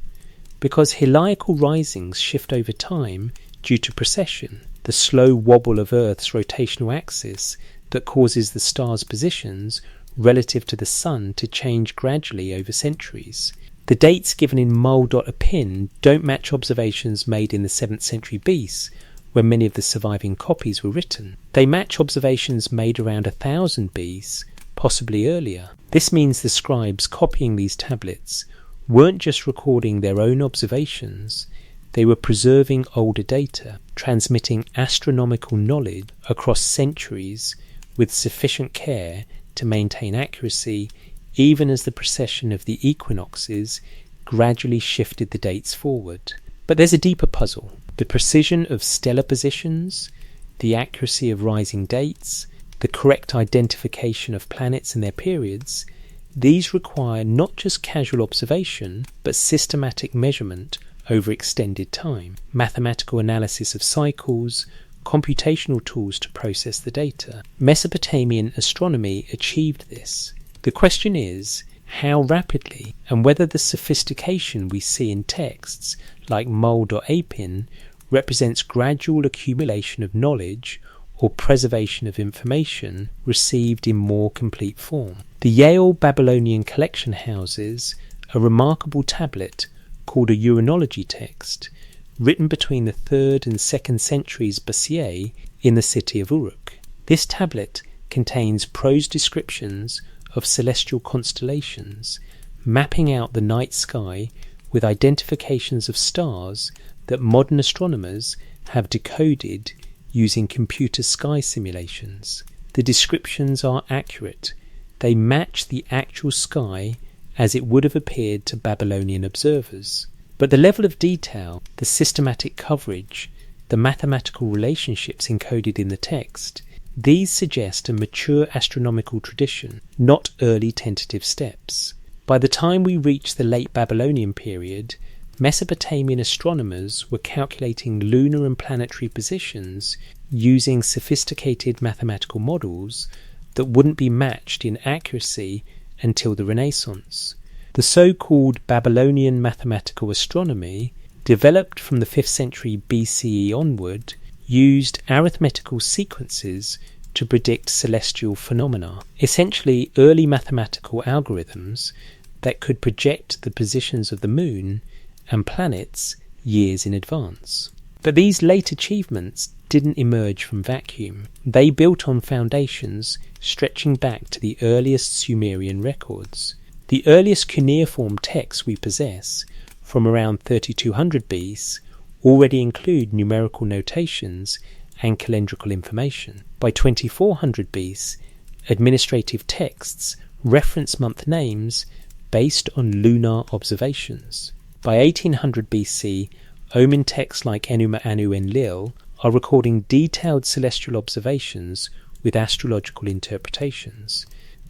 Because heliacal risings shift over time due to precession, the slow wobble of Earth's rotational axis that causes the stars' positions relative to the Sun to change gradually over centuries. The dates given in Mul.Apin don't match observations made in the 7th century BC, when many of the surviving copies were written. They match observations made around 1000 BC, possibly earlier. This means the scribes copying these tablets weren't just recording their own observations, they were preserving older data, transmitting astronomical knowledge across centuries with sufficient care to maintain accuracy, even as the precession of the equinoxes gradually shifted the dates forward. But there's a deeper puzzle. The precision of stellar positions, the accuracy of rising dates, the correct identification of planets and their periods, these require not just casual observation, but systematic measurement over extended time, mathematical analysis of cycles, computational tools to process the data. Mesopotamian astronomy achieved this. The question is, how rapidly, and whether the sophistication we see in texts like Mul.Apin represents gradual accumulation of knowledge or preservation of information received in more complete form. The Yale Babylonian collection houses a remarkable tablet called a uranology text, written between the 3rd and 2nd centuries BCE in the city of Uruk. This tablet contains prose descriptions of celestial constellations, mapping out the night sky with identifications of stars that modern astronomers have decoded using computer sky simulations. The descriptions are accurate. They match the actual sky as it would have appeared to Babylonian observers. But the level of detail, the systematic coverage, the mathematical relationships encoded in the text, these suggest a mature astronomical tradition, not early tentative steps. By the time we reach the late Babylonian period, Mesopotamian astronomers were calculating lunar and planetary positions using sophisticated mathematical models that wouldn't be matched in accuracy until the Renaissance. The so-called Babylonian mathematical astronomy, developed from the 5th century BCE onward, used arithmetical sequences to predict celestial phenomena, essentially early mathematical algorithms that could project the positions of the moon and planets years in advance. But these late achievements didn't emerge from vacuum. They built on foundations stretching back to the earliest Sumerian records. The earliest cuneiform texts we possess, from around 3200 BC, already include numerical notations and calendrical information. By 2400 BC, administrative texts reference month names based on lunar observations. By 1800 BC, omen texts like Enuma Anu Enlil are recording detailed celestial observations with astrological interpretations.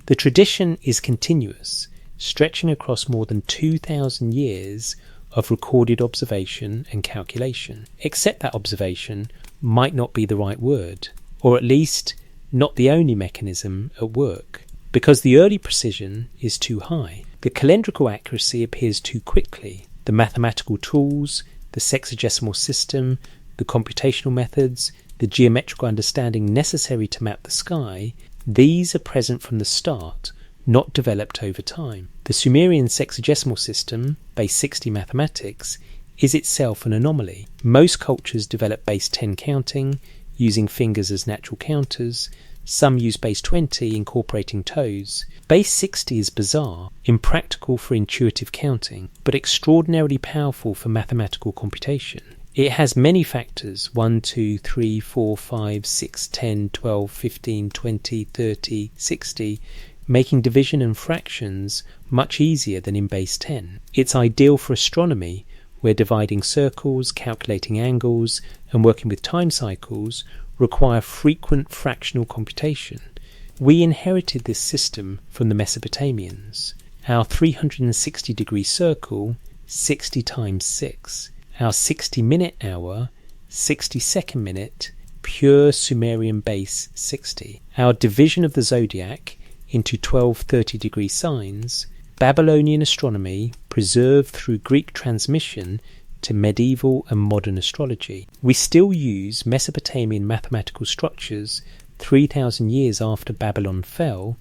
The tradition is continuous, stretching across more than 2,000 years of recorded observation and calculation, except that observation might not be the right word, or at least not the only mechanism at work. Because the early precision is too high, the calendrical accuracy appears too quickly, the mathematical tools, the sexagesimal system, the computational methods, the geometrical understanding necessary to map the sky, these are present from the start, not developed over time. The Sumerian sexagesimal system, base 60 mathematics, is itself an anomaly. Most cultures develop base 10 counting, using fingers as natural counters. Some use base 20, incorporating toes. Base 60 is bizarre, impractical for intuitive counting, but extraordinarily powerful for mathematical computation. It has many factors, 1, 2, 3, 4, 5, 6, 10, 12, 15, 20, 30, 60, making division and fractions much easier than in base 10. It's ideal for astronomy, where dividing circles, calculating angles, and working with time cycles require frequent fractional computation. We inherited this system from the Mesopotamians. Our 360-degree circle, 60 times 6. Our 60-minute hour, 60-second minute, pure Sumerian base 60. Our division of the zodiac into 12 30-degree signs, Babylonian astronomy preserved through Greek transmission to medieval and modern astrology. We still use Mesopotamian mathematical structures 3,000 years after Babylon fell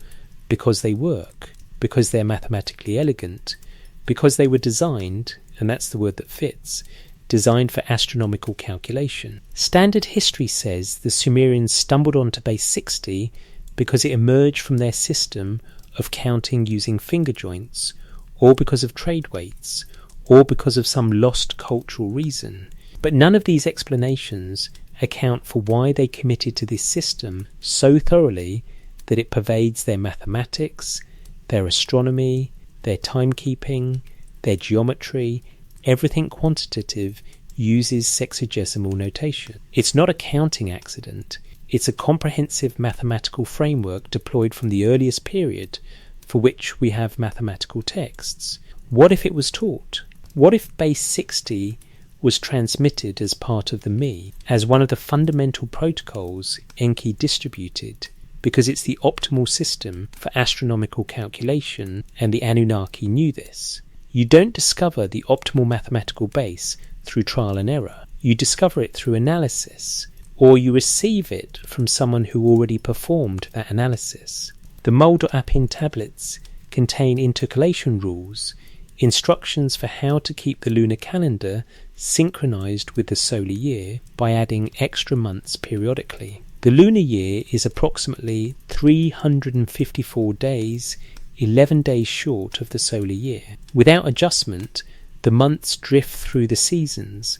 because they work, because they're mathematically elegant, because they were designed, and that's the word that fits, designed for astronomical calculation. Standard history says the Sumerians stumbled onto base 60 because it emerged from their system of counting using finger joints, or because of trade weights, or because of some lost cultural reason. But none of these explanations account for why they committed to this system so thoroughly that it pervades their mathematics, their astronomy, their timekeeping, their geometry. Everything quantitative uses sexagesimal notation. It's not a counting accident. It's a comprehensive mathematical framework deployed from the earliest period for which we have mathematical texts. What if it was taught? What if base 60 was transmitted as part of the Me, as one of the fundamental protocols Enki distributed, because it's the optimal system for astronomical calculation, and the Anunnaki knew this? You don't discover the optimal mathematical base through trial and error. You discover it through analysis, or you receive it from someone who already performed that analysis. The Muldo-Apin tablets contain intercalation rules, instructions for how to keep the lunar calendar synchronized with the solar year by adding extra months periodically. The lunar year is approximately 354 days, 11 days short of the solar year. Without adjustment, the months drift through the seasons,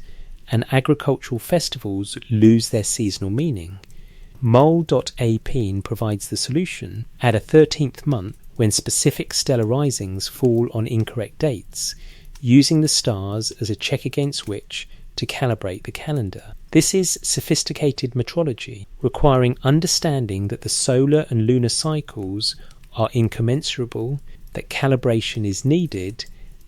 and agricultural festivals lose their seasonal meaning. Mul.Apin provides the solution. Add a 13th month when specific stellar risings fall on incorrect dates, using the stars as a check against which to calibrate the calendar. This is sophisticated metrology, requiring understanding that the solar and lunar cycles are incommensurable, that calibration is needed,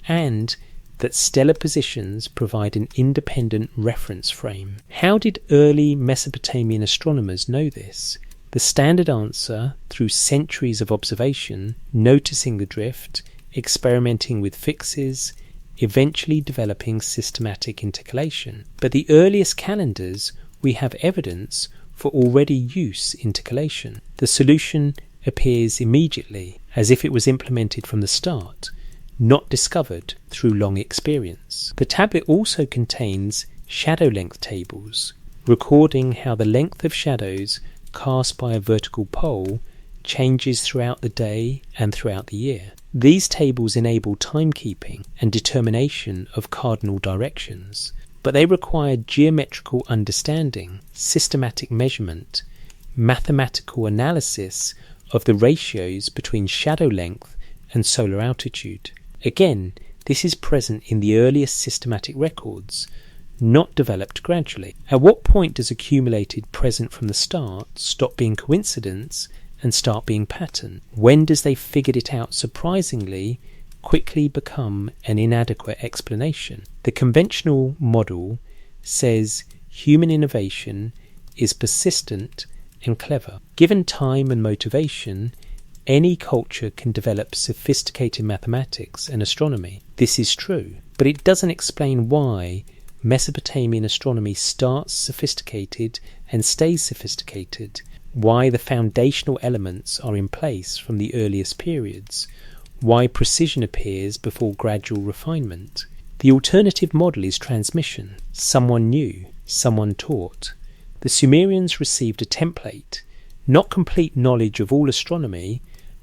and that stellar positions provide an independent reference frame. How did early Mesopotamian astronomers know this? The standard answer, through centuries of observation, noticing the drift, experimenting with fixes, eventually developing systematic intercalation. But the earliest calendars, we have evidence for already use intercalation. The solution appears immediately, as if it was implemented from the start, not discovered through long experience. The tablet also contains shadow length tables, recording how the length of shadows cast by a vertical pole changes throughout the day and throughout the year. These tables enable timekeeping and determination of cardinal directions, but they require geometrical understanding, systematic measurement, mathematical analysis of the ratios between shadow length and solar altitude. Again, this is present in the earliest systematic records, not developed gradually. At what point does accumulated present from the start stop being coincidence and start being pattern? When does they figured it out surprisingly quickly become an inadequate explanation. The conventional model says human innovation is persistent and clever. Given time and motivation, any culture can develop sophisticated mathematics and astronomy. This is true, but it doesn't explain why Mesopotamian astronomy starts sophisticated and stays sophisticated, why the foundational elements are in place from the earliest periods, why precision appears before gradual refinement. The alternative model is transmission. Someone knew, someone taught. The Sumerians received a template, not complete knowledge of all astronomy,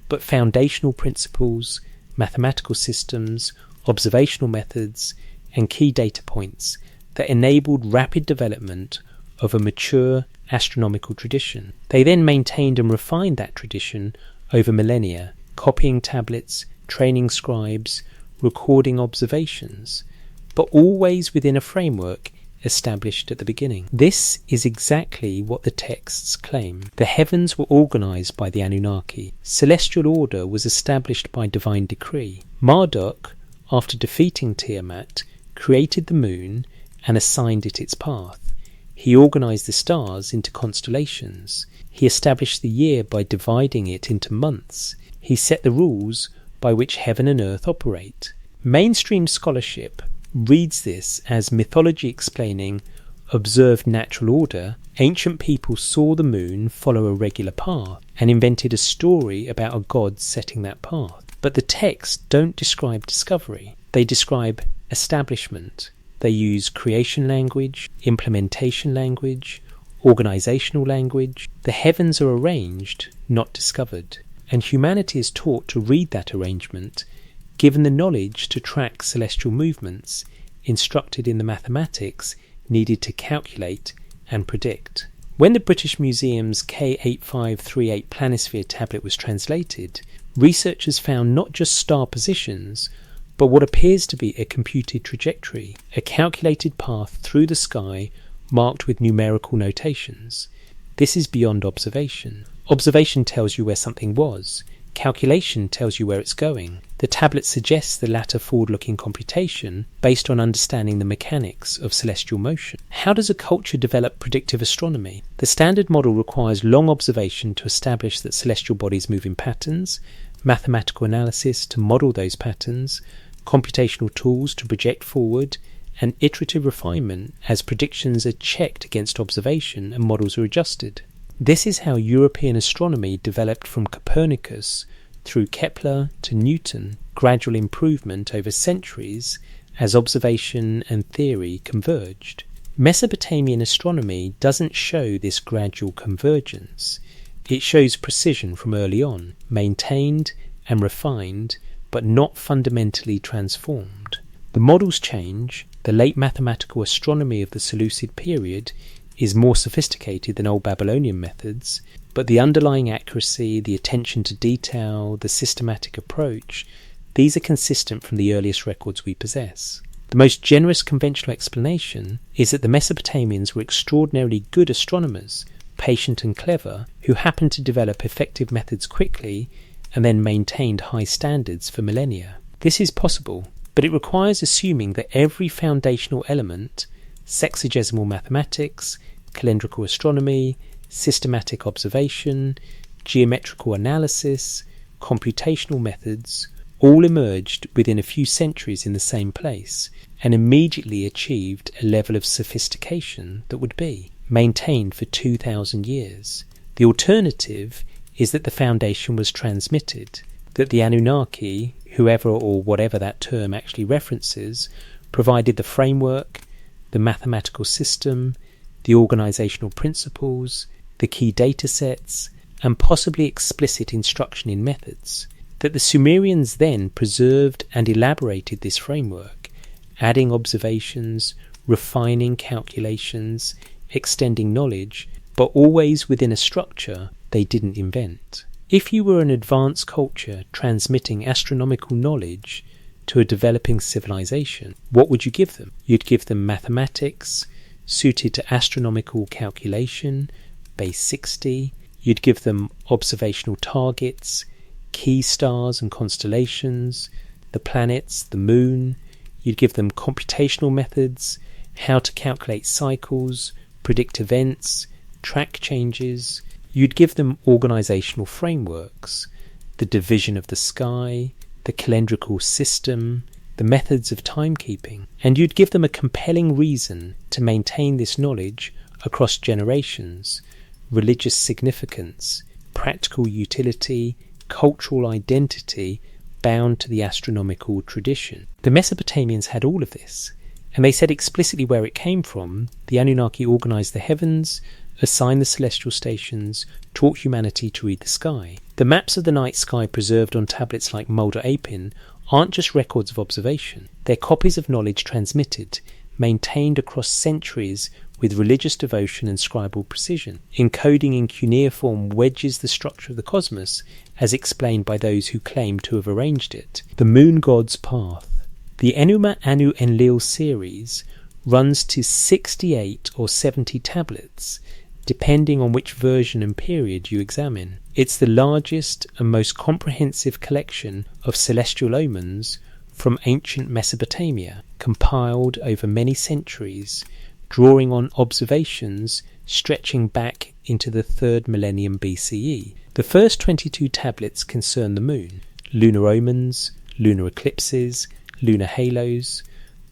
but foundational principles, mathematical systems, observational methods, and key data points that enabled rapid development of a mature astronomical tradition. They then maintained and refined that tradition over millennia, copying tablets, training scribes, recording observations, but always within a framework established at the beginning. This is exactly what the texts claim. The heavens were organized by the Anunnaki. Celestial order was established by divine decree. Marduk, after defeating Tiamat, created the moon and assigned it its path. He organized the stars into constellations. He established the year by dividing it into months. He set the rules by which heaven and earth operate. Mainstream scholarship reads this as mythology explaining observed natural order. Ancient people saw the moon follow a regular path and invented a story about a god setting that path. But the texts don't describe discovery. They describe establishment. They use creation language, implementation language, organizational language. The heavens are arranged, not discovered. And humanity is taught to read that arrangement, given the knowledge to track celestial movements, instructed in the mathematics needed to calculate and predict. When the British Museum's K8538 planisphere tablet was translated, researchers found not just star positions, but what appears to be a computed trajectory, a calculated path through the sky marked with numerical notations. This is beyond observation. Observation tells you where something was. Calculation tells you where it's going. The tablet suggests the latter forward-looking computation based on understanding the mechanics of celestial motion. How does a culture develop predictive astronomy? The standard model requires long observation to establish that celestial bodies move in patterns, mathematical analysis to model those patterns, computational tools to project forward, and iterative refinement as predictions are checked against observation and models are adjusted. This is how European astronomy developed from Copernicus through Kepler to Newton, gradual improvement over centuries as observation and theory converged. Mesopotamian astronomy doesn't show this gradual convergence. It shows precision from early on, maintained and refined, but not fundamentally transformed. The models change. The late mathematical astronomy of the Seleucid period is more sophisticated than Old Babylonian methods, but the underlying accuracy, the attention to detail, the systematic approach, these are consistent from the earliest records we possess. The most generous conventional explanation is that the Mesopotamians were extraordinarily good astronomers, patient and clever, who happened to develop effective methods quickly and then maintained high standards for millennia. This is possible, but it requires assuming that every foundational element, sexagesimal mathematics, calendrical astronomy, systematic observation, geometrical analysis, computational methods, all emerged within a few centuries in the same place and immediately achieved a level of sophistication that would be maintained for 2,000 years. The alternative is that the foundation was transmitted, that the Anunnaki, whoever or whatever that term actually references, provided the framework, the mathematical system, the organizational principles, the key data sets, and possibly explicit instruction in methods, that the Sumerians then preserved and elaborated this framework, adding observations, refining calculations, extending knowledge, but always within a structure they didn't invent. If you were an advanced culture transmitting astronomical knowledge to a developing civilization, what would you give them? You'd give them mathematics suited to astronomical calculation, base 60. You'd give them observational targets, key stars and constellations, the planets, the moon. You'd give them computational methods, how to calculate cycles, predict events, track changes. You'd give them organisational frameworks, the division of the sky, the calendrical system, the methods of timekeeping, and you'd give them a compelling reason to maintain this knowledge across generations: religious significance, practical utility, cultural identity bound to the astronomical tradition. The Mesopotamians had all of this, and they said explicitly where it came from. The Anunnaki organised the heavens, assigned the celestial stations, taught humanity to read the sky. The maps of the night sky preserved on tablets like Mulder Apin aren't just records of observation. They're copies of knowledge transmitted, maintained across centuries with religious devotion and scribal precision. Encoding in cuneiform wedges the structure of the cosmos as explained by those who claim to have arranged it. The moon god's path. The Enuma Anu Enlil series runs to 68 or 70 tablets, depending on which version and period you examine. It's the largest and most comprehensive collection of celestial omens from ancient Mesopotamia, compiled over many centuries, drawing on observations stretching back into the 3rd millennium BCE. The first 22 tablets concern the moon, lunar omens, lunar eclipses, lunar halos,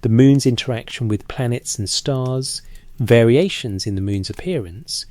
the moon's interaction with planets and stars, variations in the moon's appearance,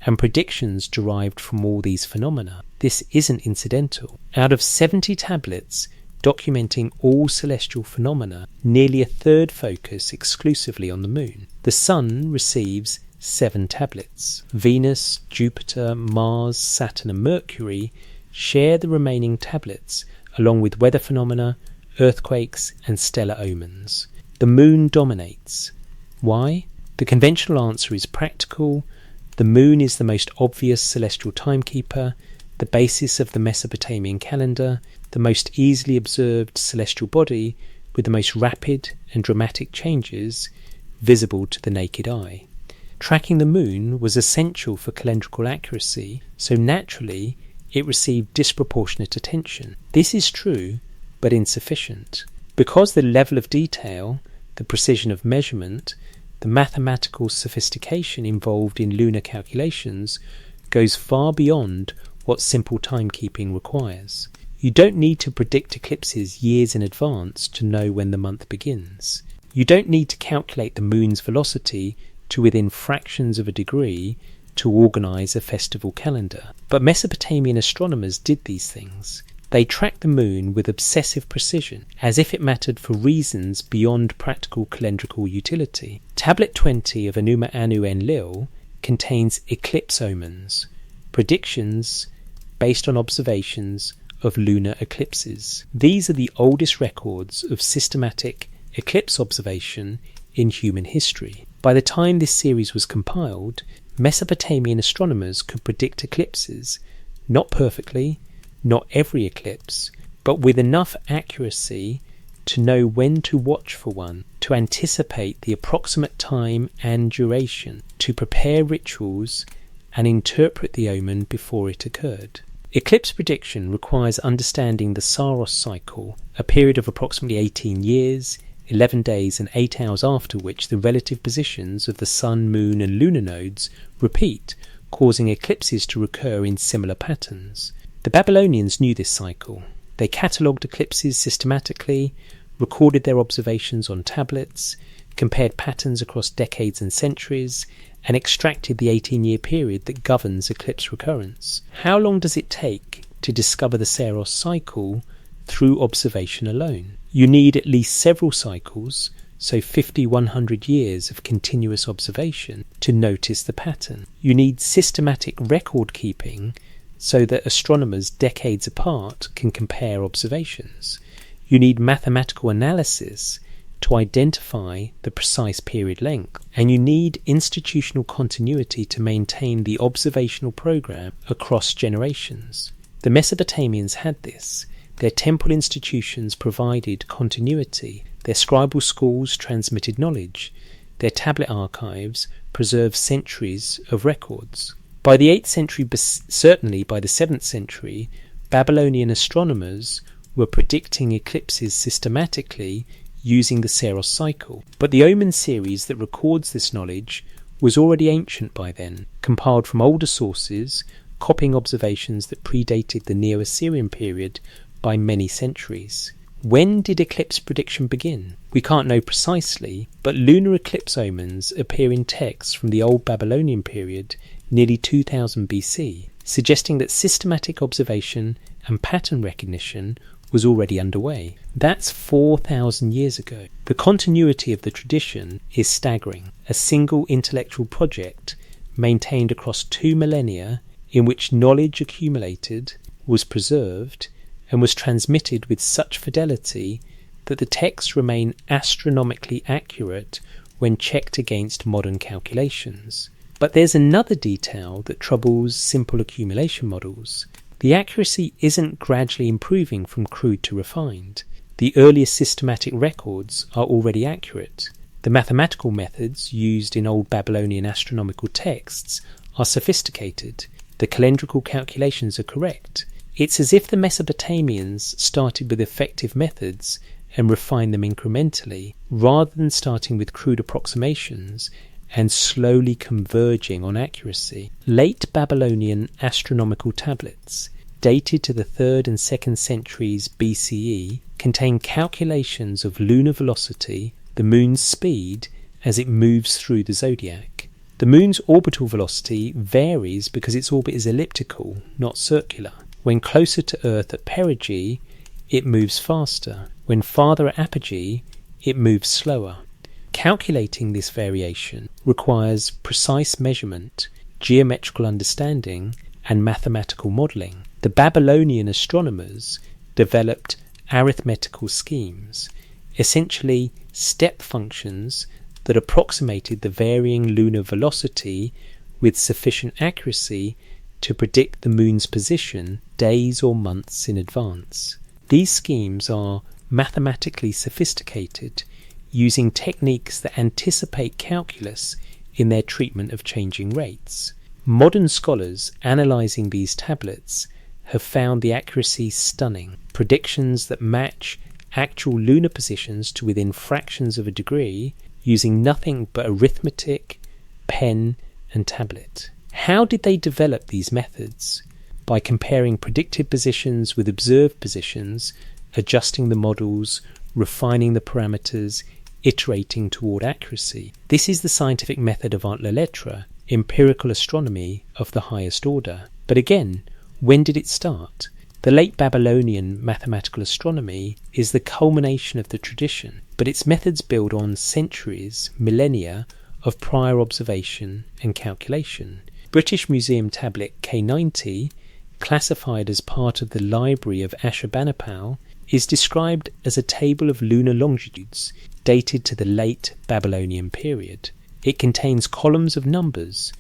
and predictions derived from all these phenomena. This isn't incidental. Out of 70 tablets documenting all celestial phenomena, nearly a third focus exclusively on the moon. The sun receives 7 tablets. Venus, Jupiter, Mars, Saturn and Mercury share the remaining tablets, along with weather phenomena, earthquakes and stellar omens. The moon dominates. Why? The conventional answer is practical. The moon is the most obvious celestial timekeeper, the basis of the Mesopotamian calendar, the most easily observed celestial body with the most rapid and dramatic changes visible to the naked eye. Tracking the moon was essential for calendrical accuracy, so naturally it received disproportionate attention. This is true, but insufficient. Because the level of detail, the precision of measurement, the mathematical sophistication involved in lunar calculations goes far beyond what simple timekeeping requires. You don't need to predict eclipses years in advance to know when the month begins. You don't need to calculate the moon's velocity to within fractions of a degree to organise a festival calendar. But Mesopotamian astronomers did these things. They tracked the moon with obsessive precision, as if it mattered for reasons beyond practical calendrical utility. Tablet 20 of Enuma Anu Enlil contains eclipse omens, predictions based on observations of lunar eclipses. These are the oldest records of systematic eclipse observation in human history. By the time this series was compiled, Mesopotamian astronomers could predict eclipses, not perfectly, not every eclipse, but with enough accuracy to know when to watch for one, to anticipate the approximate time and duration, to prepare rituals and interpret the omen before it occurred. Eclipse prediction requires understanding the Saros cycle, a period of approximately 18 years, 11 days and 8 hours after which the relative positions of the sun, moon and lunar nodes repeat, causing eclipses to recur in similar patterns. The Babylonians knew this cycle. They catalogued eclipses systematically, recorded their observations on tablets, compared patterns across decades and centuries, and extracted the 18-year period that governs eclipse recurrence. How long does it take to discover the Saros cycle through observation alone? You need at least several cycles, so 100 years of continuous observation, to notice the pattern. You need systematic record keeping so that astronomers decades apart can compare observations. You need mathematical analysis to identify the precise period length, and you need institutional continuity to maintain the observational program across generations. The Mesopotamians had this. Their temple institutions provided continuity, their scribal schools transmitted knowledge, their tablet archives preserved centuries of records. By the 8th century, certainly by the 7th century, Babylonian astronomers were predicting eclipses systematically using the Saros cycle. But the omen series that records this knowledge was already ancient by then, compiled from older sources, copying observations that predated the Neo-Assyrian period by many centuries. When did eclipse prediction begin? We can't know precisely, but lunar eclipse omens appear in texts from the Old Babylonian period, nearly 2000 BC, suggesting that systematic observation and pattern recognition was already underway. That's 4,000 years ago. The continuity of the tradition is staggering. A single intellectual project maintained across 2 millennia in which knowledge accumulated, was preserved, and was transmitted with such fidelity that the texts remain astronomically accurate when checked against modern calculations. But there's another detail that troubles simple accumulation models. The accuracy isn't gradually improving from crude to refined. The earliest systematic records are already accurate. The mathematical methods used in Old Babylonian astronomical texts are sophisticated. The calendrical calculations are correct. It's as if the Mesopotamians started with effective methods and refined them incrementally, rather than starting with crude approximations and slowly converging on accuracy. Late Babylonian astronomical tablets, dated to the 3rd and 2nd centuries BCE, contain calculations of lunar velocity, the moon's speed as it moves through the zodiac. The moon's orbital velocity varies because its orbit is elliptical, not circular. When closer to Earth at perigee, it moves faster. When farther at apogee, it moves slower. Calculating this variation requires precise measurement, geometrical understanding, and mathematical modelling. The Babylonian astronomers developed arithmetical schemes, essentially step functions that approximated the varying lunar velocity with sufficient accuracy to predict the moon's position days or months in advance. These schemes are mathematically sophisticated, using techniques that anticipate calculus in their treatment of changing rates. Modern scholars analysing these tablets have found the accuracy stunning. Predictions that match actual lunar positions to within fractions of a degree, using nothing but arithmetic, pen, and tablet. How did they develop these methods? By comparing predicted positions with observed positions, adjusting the models, refining the parameters, iterating toward accuracy. This is the scientific method avant la lettre, empirical astronomy of the highest order. But again, when did it start? The late Babylonian mathematical astronomy is the culmination of the tradition, but its methods build on centuries, millennia of prior observation and calculation. British Museum tablet K90, classified as part of the library of Ashurbanipal, is described as a table of lunar longitudes dated to the late Babylonian period. It contains columns of numbers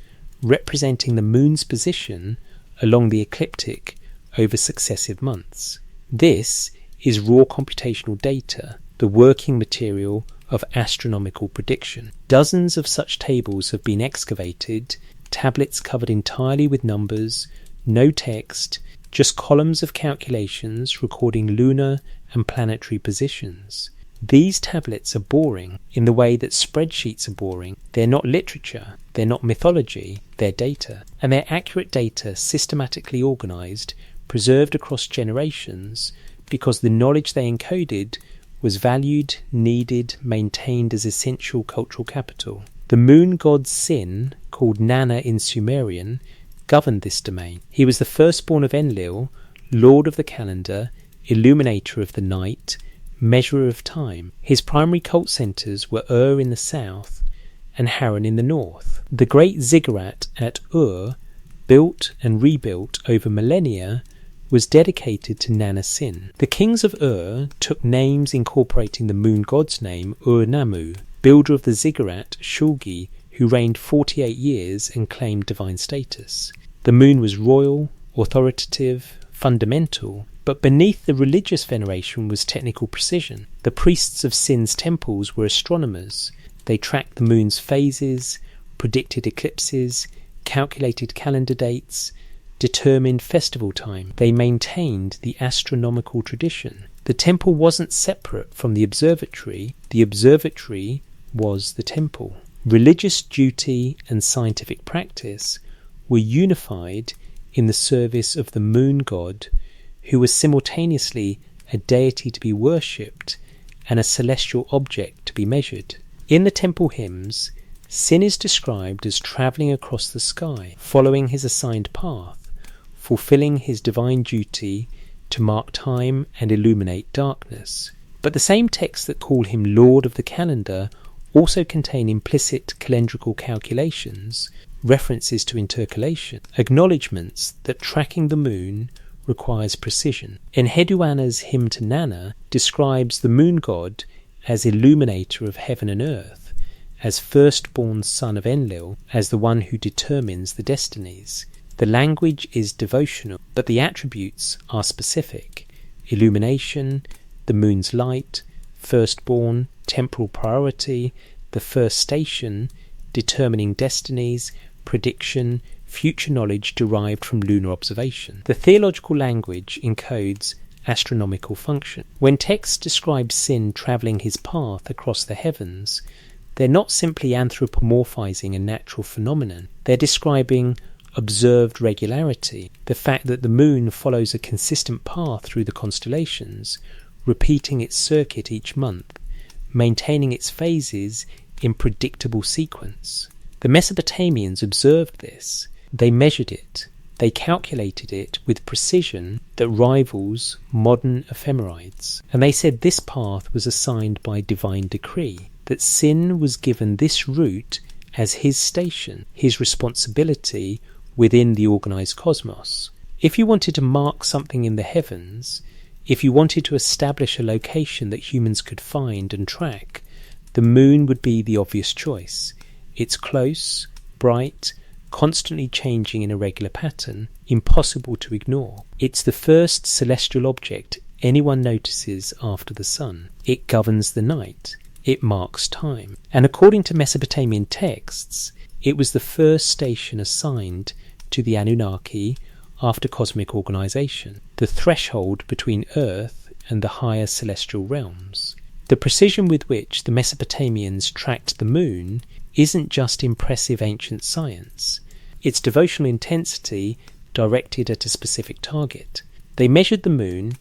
representing the moon's position along the ecliptic over successive months. This is raw computational data, the working material of astronomical prediction. Dozens of such tables have been excavated, tablets covered entirely with numbers, no text, just columns of calculations recording lunar and planetary positions. These tablets are boring in the way that spreadsheets are boring. They're not literature, they're not mythology, they're data. And they're accurate data systematically organised, preserved across generations, because the knowledge they encoded was valued, needed, maintained as essential cultural capital. The moon god Sin, called Nana in Sumerian, governed this domain. He was the firstborn of Enlil, lord of the calendar, illuminator of the night, measurer of time. His primary cult centres were Ur in the south and Haran in the north. The great ziggurat at Ur, built and rebuilt over millennia, was dedicated to Nana Sin. The kings of Ur took names incorporating the moon god's name, Ur-Nammu. Builder of the ziggurat, Shulgi, who reigned 48 years and claimed divine status. The moon was royal, authoritative, fundamental, but beneath the religious veneration was technical precision. The priests of Sin's temples were astronomers. They tracked the moon's phases, predicted eclipses, calculated calendar dates, determined festival time. They maintained the astronomical tradition. The temple wasn't separate from the observatory was the temple. Religious duty and scientific practice were unified in the service of the moon god, who was simultaneously a deity to be worshipped and a celestial object to be measured. In the temple hymns, Sin is described as travelling across the sky, following his assigned path, fulfilling his divine duty to mark time and illuminate darkness. But the same texts that call him Lord of the Calendar also contain implicit calendrical calculations, references to intercalation, acknowledgements that tracking the moon requires precision. Enheduanna's hymn to Nana describes the moon god as illuminator of heaven and earth, as firstborn son of Enlil, as the one who determines the destinies. The language is devotional, but the attributes are specific. Illumination, the moon's light, firstborn, temporal priority, the first station, determining destinies, prediction, future knowledge derived from lunar observation. The theological language encodes astronomical function. When texts describe Sin travelling his path across the heavens, they're not simply anthropomorphizing a natural phenomenon. They're describing observed regularity, the fact that the moon follows a consistent path through the constellations, repeating its circuit each month, maintaining its phases in predictable sequence. The Mesopotamians observed this. They measured it. They calculated it with precision that rivals modern ephemerides. And they said this path was assigned by divine decree, that Sin was given this route as his station, his responsibility within the organized cosmos. If you wanted to mark something in the heavens, if you wanted to establish a location that humans could find and track, the moon would be the obvious choice. It's close, bright, constantly changing in a regular pattern, impossible to ignore. It's the first celestial object anyone notices after the sun. It governs the night. It marks time. And according to Mesopotamian texts, it was the first station assigned to the Anunnaki after cosmic organization, the threshold between Earth and the higher celestial realms. The precision with which the Mesopotamians tracked the moon isn't just impressive ancient science. It's devotional intensity directed at a specific target. They measured the moon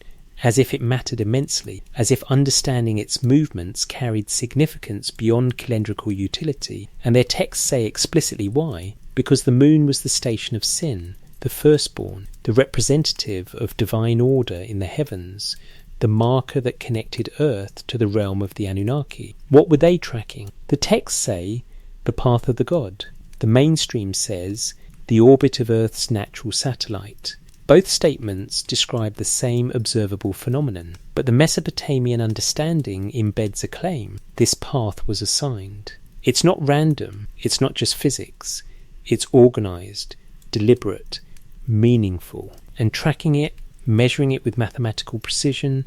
as if it mattered immensely, as if understanding its movements carried significance beyond calendrical utility, and their texts say explicitly why. Because the moon was the station of Sin, the firstborn, the representative of divine order in the heavens, the marker that connected Earth to the realm of the Anunnaki. What were they tracking? The texts say the path of the god. The mainstream says the orbit of Earth's natural satellite. Both statements describe the same observable phenomenon, but the Mesopotamian understanding embeds a claim. This path was assigned. It's not random, it's not just physics. It's organized, deliberate, meaningful. And tracking it, measuring it with mathematical precision,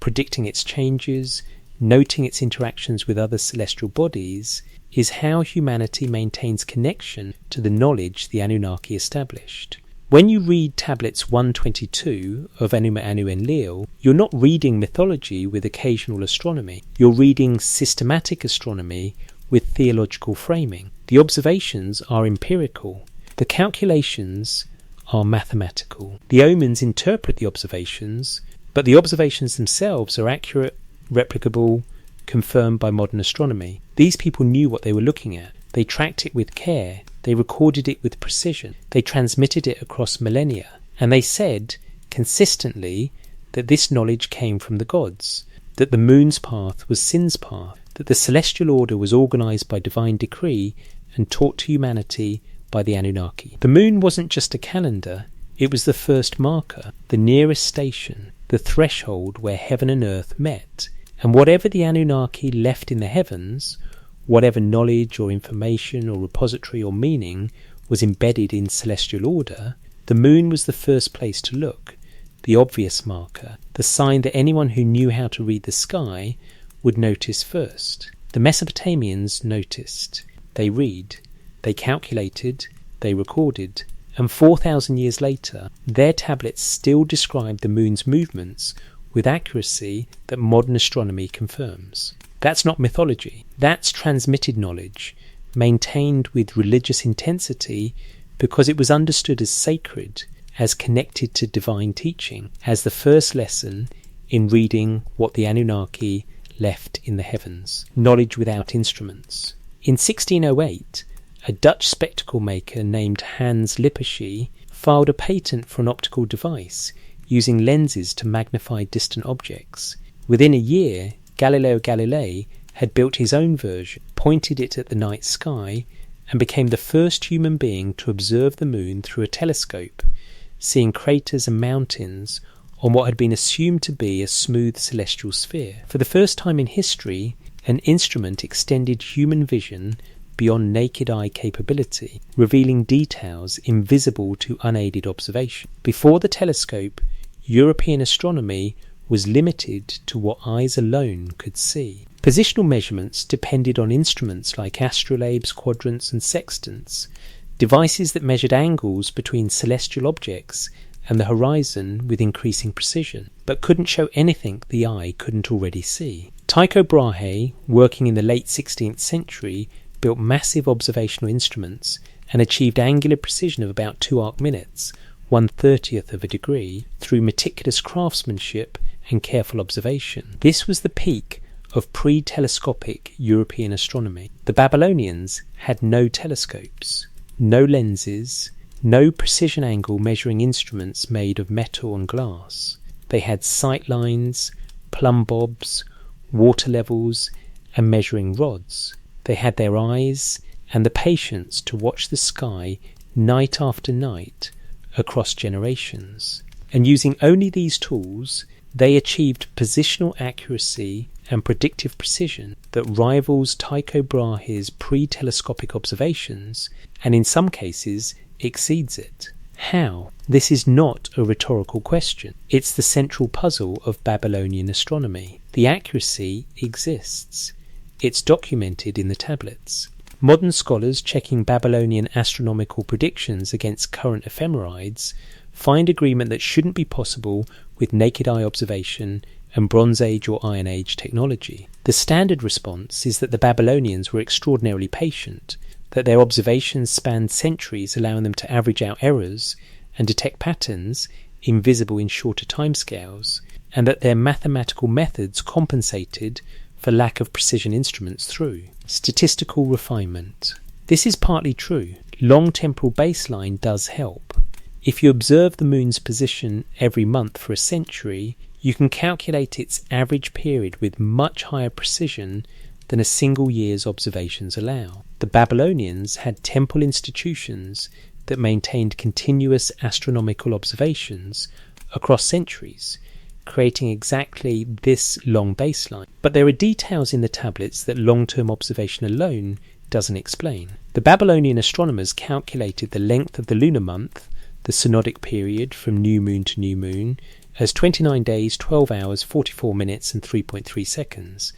predicting its changes, noting its interactions with other celestial bodies, is how humanity maintains connection to the knowledge the Anunnaki established. When you read tablets 122 of Enuma Anu Enlil, you're not reading mythology with occasional astronomy. You're reading systematic astronomy with theological framing. The observations are empirical. The calculations are mathematical. The omens interpret the observations, but the observations themselves are accurate, replicable, confirmed by modern astronomy. These people knew what they were looking at. They tracked it with care. They recorded it with precision. They transmitted it across millennia. And they said, consistently, that this knowledge came from the gods, that the moon's path was Sin's path, that the celestial order was organized by divine decree and taught to humanity by the Anunnaki. The moon wasn't just a calendar, it was the first marker, the nearest station, the threshold where heaven and earth met. And whatever the Anunnaki left in the heavens, whatever knowledge or information or repository or meaning was embedded in celestial order, the moon was the first place to look, the obvious marker, the sign that anyone who knew how to read the sky would notice first. The Mesopotamians noticed. They read, they calculated, they recorded, and 4,000 years later, their tablets still describe the moon's movements with accuracy that modern astronomy confirms. That's not mythology. That's transmitted knowledge, maintained with religious intensity because it was understood as sacred, as connected to divine teaching, as the first lesson in reading what the Anunnaki left in the heavens. Knowledge without instruments. In 1608, a Dutch spectacle maker named Hans Lippershey filed a patent for an optical device using lenses to magnify distant objects. Within a year, Galileo Galilei had built his own version, pointed it at the night sky, and became the first human being to observe the moon through a telescope, seeing craters and mountains on what had been assumed to be a smooth celestial sphere. For the first time in history, an instrument extended human vision beyond naked eye capability, revealing details invisible to unaided observation. Before the telescope, European astronomy was limited to what eyes alone could see. Positional measurements depended on instruments like astrolabes, quadrants and sextants, devices that measured angles between celestial objects and the horizon with increasing precision, but couldn't show anything the eye couldn't already see. Tycho Brahe, working in the late 16th century, built massive observational instruments and achieved angular precision of about 2 arcminutes, 1/30th of a degree, through meticulous craftsmanship and careful observation. This was the peak of pre-telescopic European astronomy. The Babylonians had no telescopes, no lenses, no precision angle measuring instruments made of metal and glass. They had sight lines, plumb bobs, water levels, and measuring rods. They had their eyes and the patience to watch the sky night after night across generations. And using only these tools, they achieved positional accuracy and predictive precision that rivals Tycho Brahe's pre-telescopic observations, and in some cases exceeds it. How? This is not a rhetorical question. It's the central puzzle of Babylonian astronomy. The accuracy exists. It's documented in the tablets. Modern scholars checking Babylonian astronomical predictions against current ephemerides find agreement that shouldn't be possible with naked eye observation and Bronze Age or Iron Age technology. The standard response is that the Babylonians were extraordinarily patient, that their observations spanned centuries, allowing them to average out errors and detect patterns invisible in shorter timescales, and that their mathematical methods compensated for lack of precision instruments through statistical refinement. This is partly true. Long temporal baseline does help. If you observe the moon's position every month for a century, you can calculate its average period with much higher precision than a single year's observations allow. The Babylonians had temple institutions that maintained continuous astronomical observations across centuries, creating exactly this long baseline. But there are details in the tablets that long-term observation alone doesn't explain. The Babylonian astronomers calculated the length of the lunar month, the synodic period from new moon to new moon, as 29 days, 12 hours, 44 minutes and 3.3 seconds.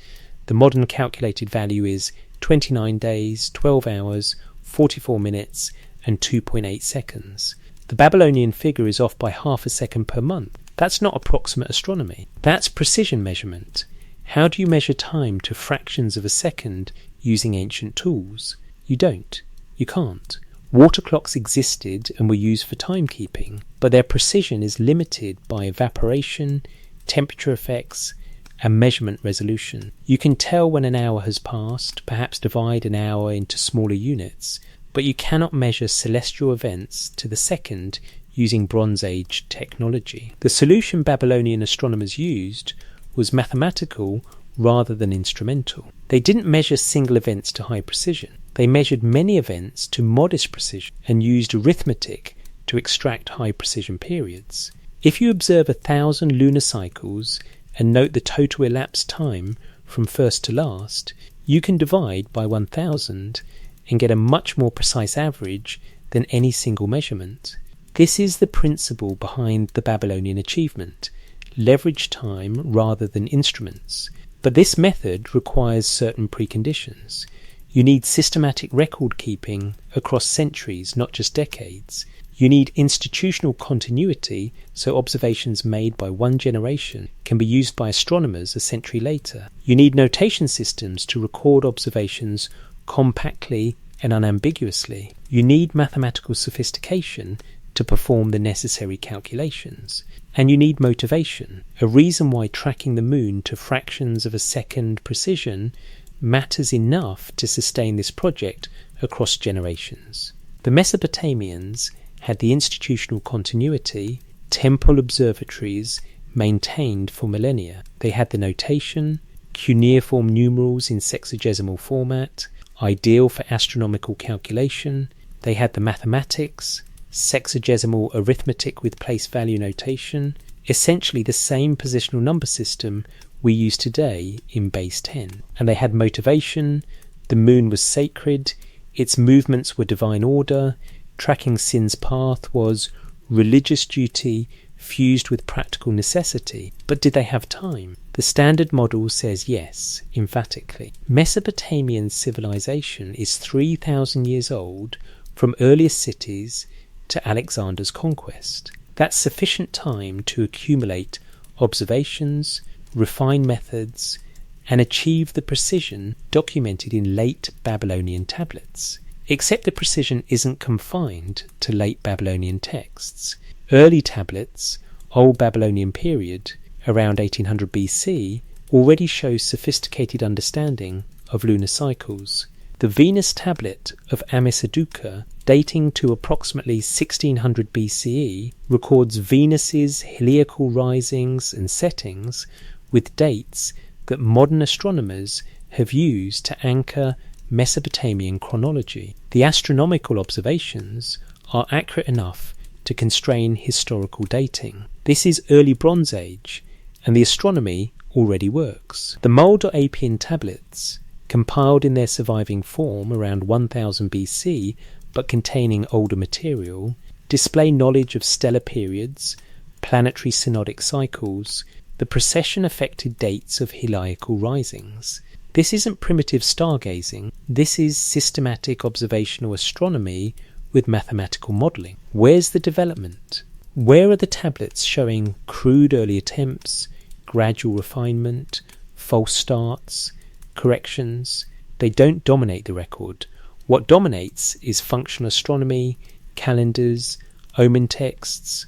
The modern calculated value is 29 days, 12 hours, 44 minutes and 2.8 seconds. The Babylonian figure is off by half a second per month. That's not approximate astronomy. That's precision measurement. How do you measure time to fractions of a second using ancient tools? You don't. You can't. Water clocks existed and were used for timekeeping, but their precision is limited by evaporation, temperature effects, and measurement resolution. You can tell when an hour has passed, perhaps divide an hour into smaller units, but you cannot measure celestial events to the second using Bronze Age technology. The solution Babylonian astronomers used was mathematical rather than instrumental. They didn't measure single events to high precision. They measured many events to modest precision and used arithmetic to extract high precision periods. If you observe 1,000 lunar cycles and note the total elapsed time from first to last, you can divide by 1,000 and get a much more precise average than any single measurement. This is the principle behind the Babylonian achievement: leverage time rather than instruments. But this method requires certain preconditions. You need systematic record keeping across centuries, not just decades. You need institutional continuity so observations made by one generation can be used by astronomers a century later. You need notation systems to record observations compactly and unambiguously. You need mathematical sophistication to perform the necessary calculations. And you need motivation, a reason why tracking the moon to fractions of a second precision matters enough to sustain this project across generations. The Mesopotamians had the institutional continuity, temple observatories maintained for millennia. They had the notation, cuneiform numerals in sexagesimal format, ideal for astronomical calculation. They had the mathematics, sexagesimal arithmetic with place value notation, essentially the same positional number system we use today in base 10. And they had motivation, the moon was sacred, its movements were divine order, tracking Sin's path was religious duty fused with practical necessity. But did they have time? The standard model says yes, emphatically. Mesopotamian civilization is 3,000 years old from earliest cities to Alexander's conquest. That's sufficient time to accumulate observations, refine methods, and achieve the precision documented in late Babylonian tablets. Except the precision isn't confined to late Babylonian texts. Early tablets, Old Babylonian period, around 1800 BC, already show sophisticated understanding of lunar cycles. The Venus tablet of Amisaduqa, dating to approximately 1600 BCE, records Venus's heliacal risings and settings with dates that modern astronomers have used to anchor Mesopotamian chronology. The astronomical observations are accurate enough to constrain historical dating. This is early Bronze Age, and the astronomy already works. The Mold-Apian tablets, compiled in their surviving form around 1000 BC but containing older material, display knowledge of stellar periods, planetary synodic cycles, the precession-affected dates of heliacal risings. This isn't primitive stargazing, this is systematic observational astronomy with mathematical modelling. Where's the development? Where are the tablets showing crude early attempts, gradual refinement, false starts, corrections? They don't dominate the record. What dominates is functional astronomy, calendars, omen texts,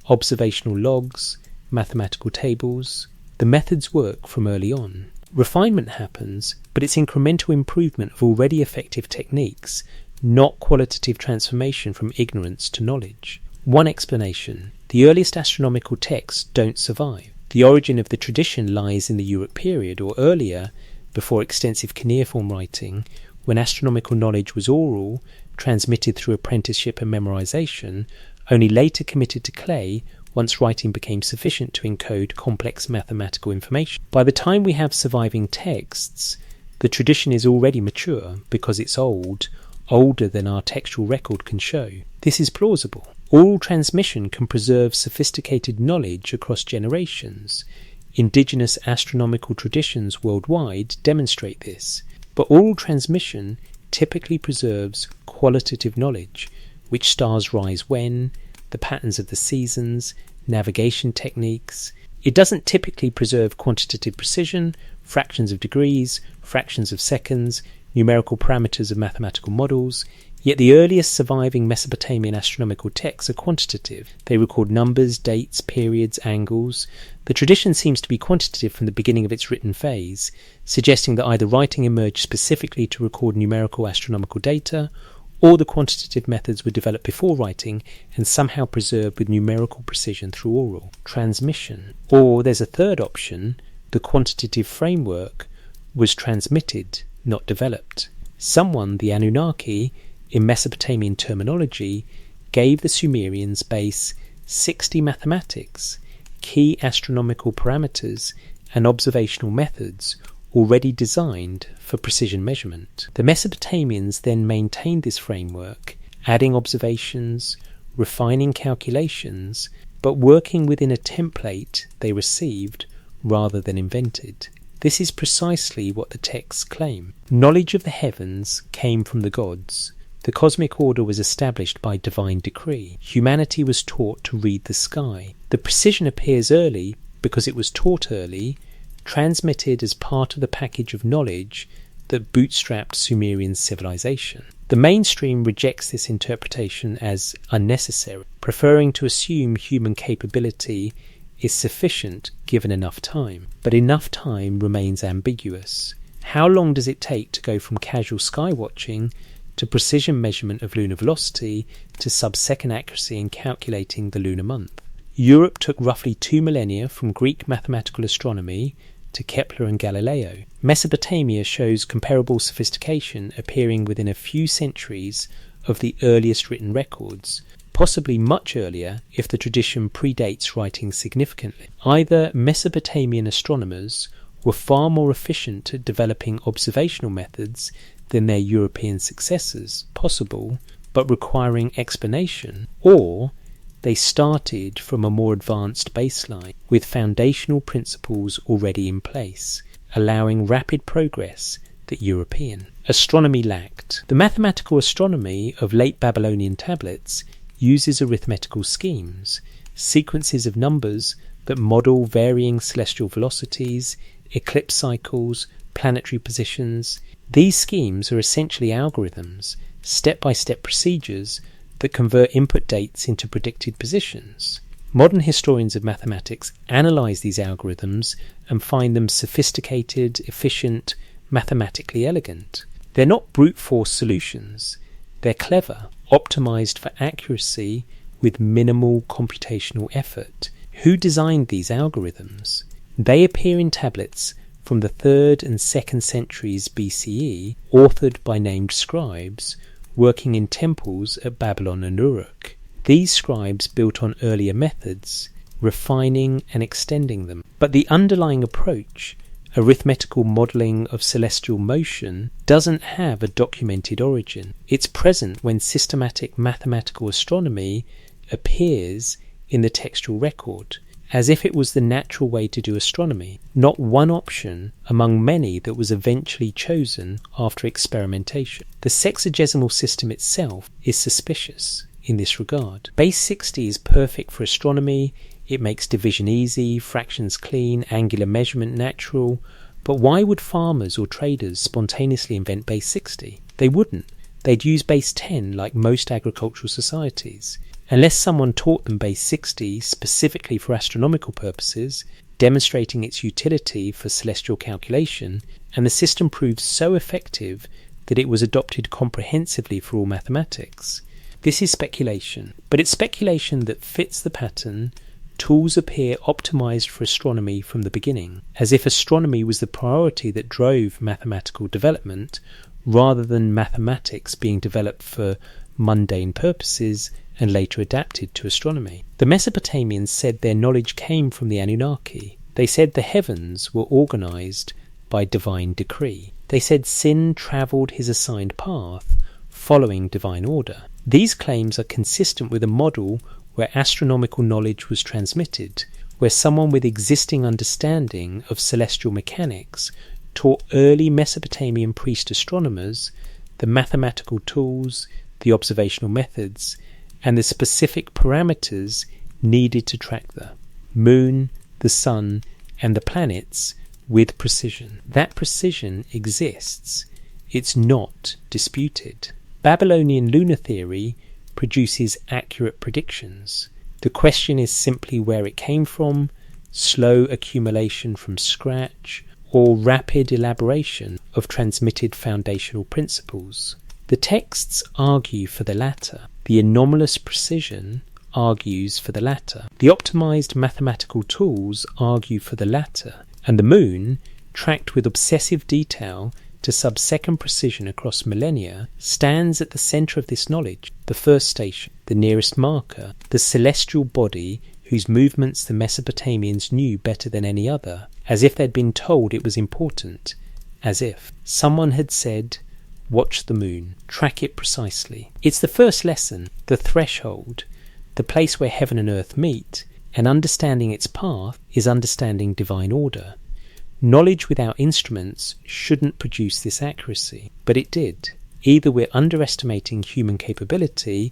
observational logs, mathematical tables. The methods work from early on. Refinement happens, but it's incremental improvement of already effective techniques, not qualitative transformation from ignorance to knowledge. One explanation: the earliest astronomical texts don't survive. The origin of the tradition lies in the Uruk period, or earlier, before extensive cuneiform writing, when astronomical knowledge was oral, transmitted through apprenticeship and memorization, only later committed to clay once writing became sufficient to encode complex mathematical information. By the time we have surviving texts, the tradition is already mature because it's old, older than our textual record can show. This is plausible. Oral transmission can preserve sophisticated knowledge across generations. Indigenous astronomical traditions worldwide demonstrate this. But oral transmission typically preserves qualitative knowledge, which stars rise when, the patterns of the seasons, navigation techniques. It doesn't typically preserve quantitative precision, fractions of degrees, fractions of seconds, numerical parameters of mathematical models. Yet the earliest surviving Mesopotamian astronomical texts are quantitative. They record numbers, dates, periods, angles. The tradition seems to be quantitative from the beginning of its written phase, suggesting that either writing emerged specifically to record numerical astronomical data, or the quantitative methods were developed before writing and somehow preserved with numerical precision through oral transmission. Or there's a third option: the quantitative framework was transmitted, not developed. Someone, the Anunnaki, in Mesopotamian terminology, gave the Sumerians base 60 mathematics, key astronomical parameters, and observational methods already designed for precision measurement. The Mesopotamians then maintained this framework, adding observations, refining calculations, but working within a template they received rather than invented. This is precisely what the texts claim. Knowledge of the heavens came from the gods. The cosmic order was established by divine decree. Humanity was taught to read the sky. The precision appears early because it was taught early, transmitted as part of the package of knowledge that bootstrapped Sumerian civilization. The mainstream rejects this interpretation as unnecessary, preferring to assume human capability is sufficient given enough time. But enough time remains ambiguous. How long does it take to go from casual sky watching to precision measurement of lunar velocity to sub-second accuracy in calculating the lunar month? Europe took roughly 2 millennia from Greek mathematical astronomy to Kepler and Galileo. Mesopotamia shows comparable sophistication appearing within a few centuries of the earliest written records, possibly much earlier if the tradition predates writing significantly. Either Mesopotamian astronomers were far more efficient at developing observational methods than their European successors, possible but requiring explanation, or they started from a more advanced baseline with foundational principles already in place, allowing rapid progress that European astronomy lacked. The mathematical astronomy of late Babylonian tablets uses arithmetical schemes, sequences of numbers that model varying celestial velocities, eclipse cycles, planetary positions. These schemes are essentially algorithms, step-by-step procedures that convert input dates into predicted positions. Modern historians of mathematics analyze these algorithms and find them sophisticated, efficient, mathematically elegant. They're not brute force solutions. They're clever, optimized for accuracy with minimal computational effort. Who designed these algorithms? They appear in tablets from the 3rd and 2nd centuries BCE, authored by named scribes working in temples at Babylon and Uruk. These scribes built on earlier methods, refining and extending them. But the underlying approach, arithmetical modelling of celestial motion, doesn't have a documented origin. It's present when systematic mathematical astronomy appears in the textual record, as if it was the natural way to do astronomy, not one option among many that was eventually chosen after experimentation. The sexagesimal system itself is suspicious in this regard. Base 60 is perfect for astronomy. It makes division easy, fractions clean, angular measurement natural. But why would farmers or traders spontaneously invent base 60? They wouldn't. They'd use base 10 like most agricultural societies. Unless someone taught them base 60 specifically for astronomical purposes, demonstrating its utility for celestial calculation, and the system proved so effective that it was adopted comprehensively for all mathematics. This is speculation, but it's speculation that fits the pattern. Tools appear optimized for astronomy from the beginning, as if astronomy was the priority that drove mathematical development, rather than mathematics being developed for mundane purposes and later adapted to astronomy. The Mesopotamians said their knowledge came from the Anunnaki. They said the heavens were organized by divine decree. They said sin travelled his assigned path, following divine order. These claims are consistent with a model where astronomical knowledge was transmitted, where someone with existing understanding of celestial mechanics taught early Mesopotamian priest astronomers the mathematical tools, the observational methods, and the specific parameters needed to track the moon, the sun, and the planets with precision. That precision exists. It's not disputed. Babylonian lunar theory produces accurate predictions. The question is simply where it came from, slow accumulation from scratch, or rapid elaboration of transmitted foundational principles. The texts argue for the latter. The anomalous precision argues for the latter. The optimized mathematical tools argue for the latter. And the moon, tracked with obsessive detail to sub-second precision across millennia, stands at the centre of this knowledge, the first station, the nearest marker, the celestial body whose movements the Mesopotamians knew better than any other, as if they'd been told it was important, as if someone had said, watch the moon, track it precisely. It's the first lesson, the threshold, the place where heaven and earth meet, and understanding its path is understanding divine order. Knowledge without instruments shouldn't produce this accuracy, but it did. Either we're underestimating human capability,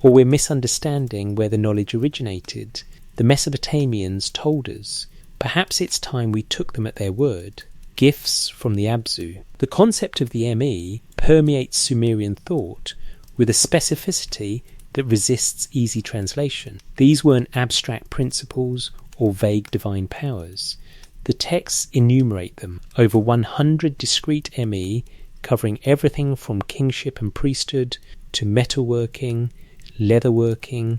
or we're misunderstanding where the knowledge originated. The Mesopotamians told us. Perhaps it's time we took them at their word. Gifts from the Abzu. The concept of the ME permeates Sumerian thought with a specificity that resists easy translation. These weren't abstract principles or vague divine powers. The texts enumerate them, over 100 discrete ME covering everything from kingship and priesthood to metalworking, leatherworking,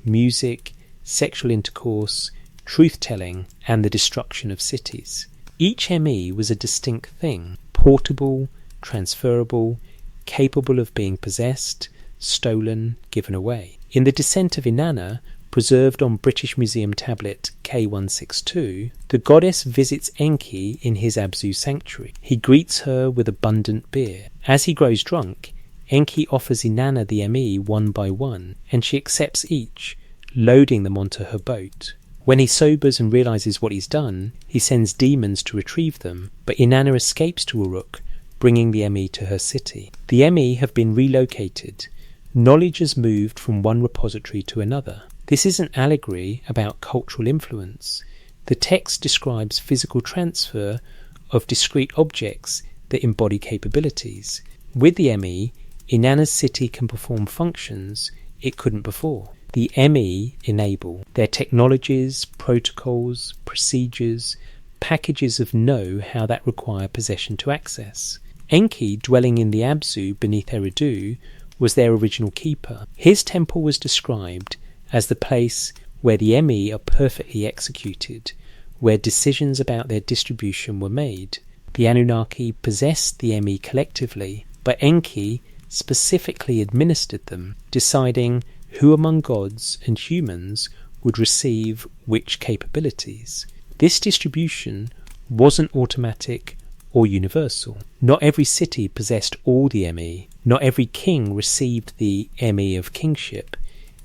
music, sexual intercourse, truth-telling, and the destruction of cities. Each ME was a distinct thing, portable, transferable, capable of being possessed, stolen, given away. In the Descent of Inanna, preserved on British Museum tablet K162, the goddess visits Enki in his Abzu sanctuary. He greets her with abundant beer. As he grows drunk, Enki offers Inanna the ME one by one, and she accepts each, loading them onto her boat. When he sobers and realizes what he's done, he sends demons to retrieve them, but Inanna escapes to Uruk, bringing the ME to her city. The ME have been relocated. Knowledge has moved from one repository to another. This is an allegory about cultural influence. The text describes physical transfer of discrete objects that embody capabilities. With the ME, Inanna's city can perform functions it couldn't before. The ME enable their technologies, protocols, procedures, packages of know-how that require possession to access. Enki, dwelling in the Abzu beneath Eridu, was their original keeper. His temple was described as the place where the ME are perfectly executed, where decisions about their distribution were made. The Anunnaki possessed the ME collectively, but Enki specifically administered them, deciding who among gods and humans would receive which capabilities. This distribution wasn't automatic or universal. Not every city possessed all the ME. Not every king received the ME of kingship.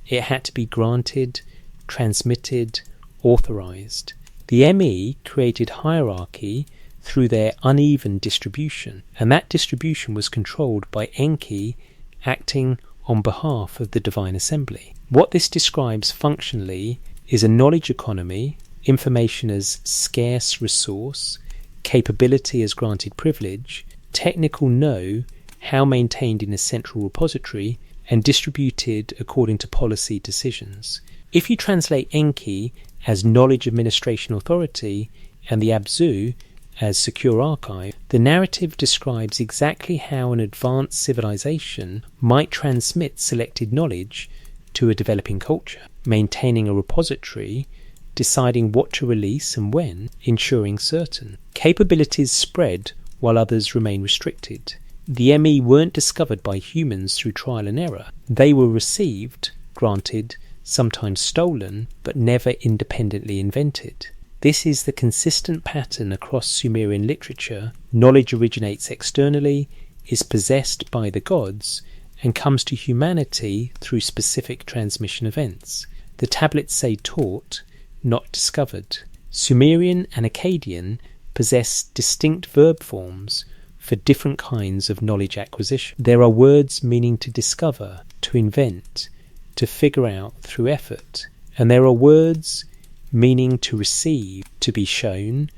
It had to be granted, transmitted, authorized. The ME created hierarchy through their uneven distribution, and that distribution was controlled by Enki acting on behalf of the divine assembly. What this describes functionally is a knowledge economy, information as scarce resource, capability as granted privilege, technical know-how maintained in a central repository, and distributed according to policy decisions. If you translate Enki as knowledge administration authority and the Abzu as secure archive, the narrative describes exactly how an advanced civilization might transmit selected knowledge to a developing culture, maintaining a repository, deciding what to release and when, ensuring certain capabilities spread while others remain restricted. The ME weren't discovered by humans through trial and error. They were received, granted, sometimes stolen, but never independently invented. This is the consistent pattern across Sumerian literature. Knowledge originates externally, is possessed by the gods, and comes to humanity through specific transmission events. The tablets say taught, not discovered. Sumerian and Akkadian possess distinct verb forms for different kinds of knowledge acquisition. There are words meaning to discover, to invent, to figure out through effort, and there are words meaning to receive, to be shown,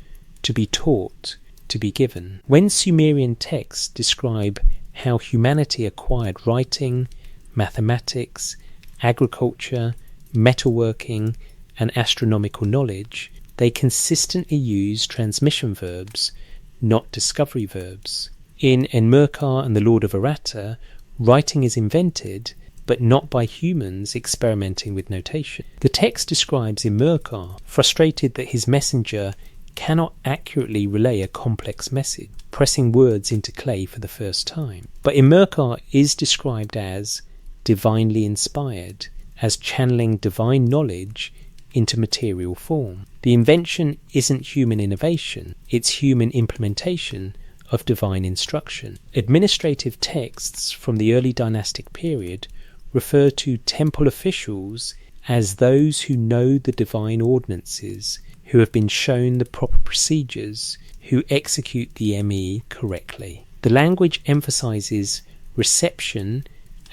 to be taught, to be given. When Sumerian texts describe how humanity acquired writing, mathematics, agriculture, metalworking, and astronomical knowledge, they consistently use transmission verbs, not discovery verbs. In Enmerkar and the Lord of Aratta, writing is invented, but not by humans experimenting with notation. The text describes Enmerkar, frustrated that his messenger cannot accurately relay a complex message, pressing words into clay for the first time. But Enmerkar is described as divinely inspired, as channeling divine knowledge into material form. The invention isn't human innovation, it's human implementation of divine instruction. Administrative texts from the early dynastic period refer to temple officials as those who know the divine ordinances, who have been shown the proper procedures, who execute the ME correctly. The language emphasizes reception,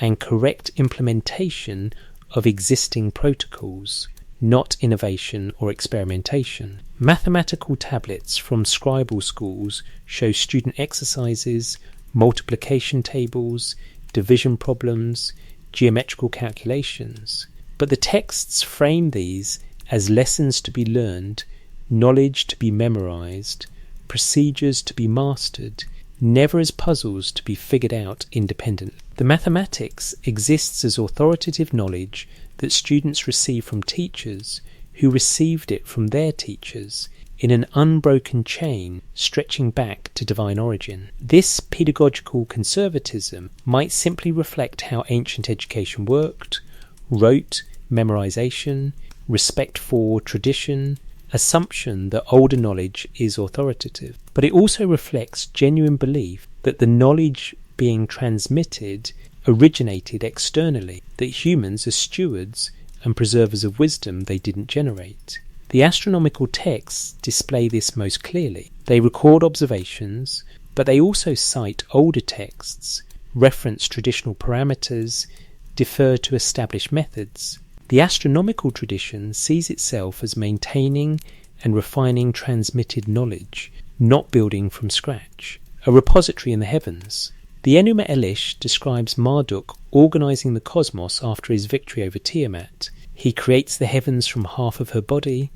and correct implementation of existing protocols, not innovation or experimentation. Mathematical tablets from scribal schools show student exercises, multiplication tables, division problems, geometrical calculations. But the texts frame these as lessons to be learned, knowledge to be memorized, procedures to be mastered, never as puzzles to be figured out independently. The mathematics exists as authoritative knowledge that students receive from teachers who received it from their teachers in an unbroken chain stretching back to divine origin. This pedagogical conservatism might simply reflect how ancient education worked: rote, memorization, respect for tradition, assumption that older knowledge is authoritative. But it also reflects genuine belief that the knowledge being transmitted originated externally, that humans are stewards and preservers of wisdom they didn't generate. The astronomical texts display this most clearly. They record observations, but they also cite older texts, reference traditional parameters, defer to established methods. The astronomical tradition sees itself as maintaining and refining transmitted knowledge, not building from scratch. A repository in the heavens. The Enuma Elish describes Marduk organizing the cosmos after his victory over Tiamat. He creates the heavens from half of her body,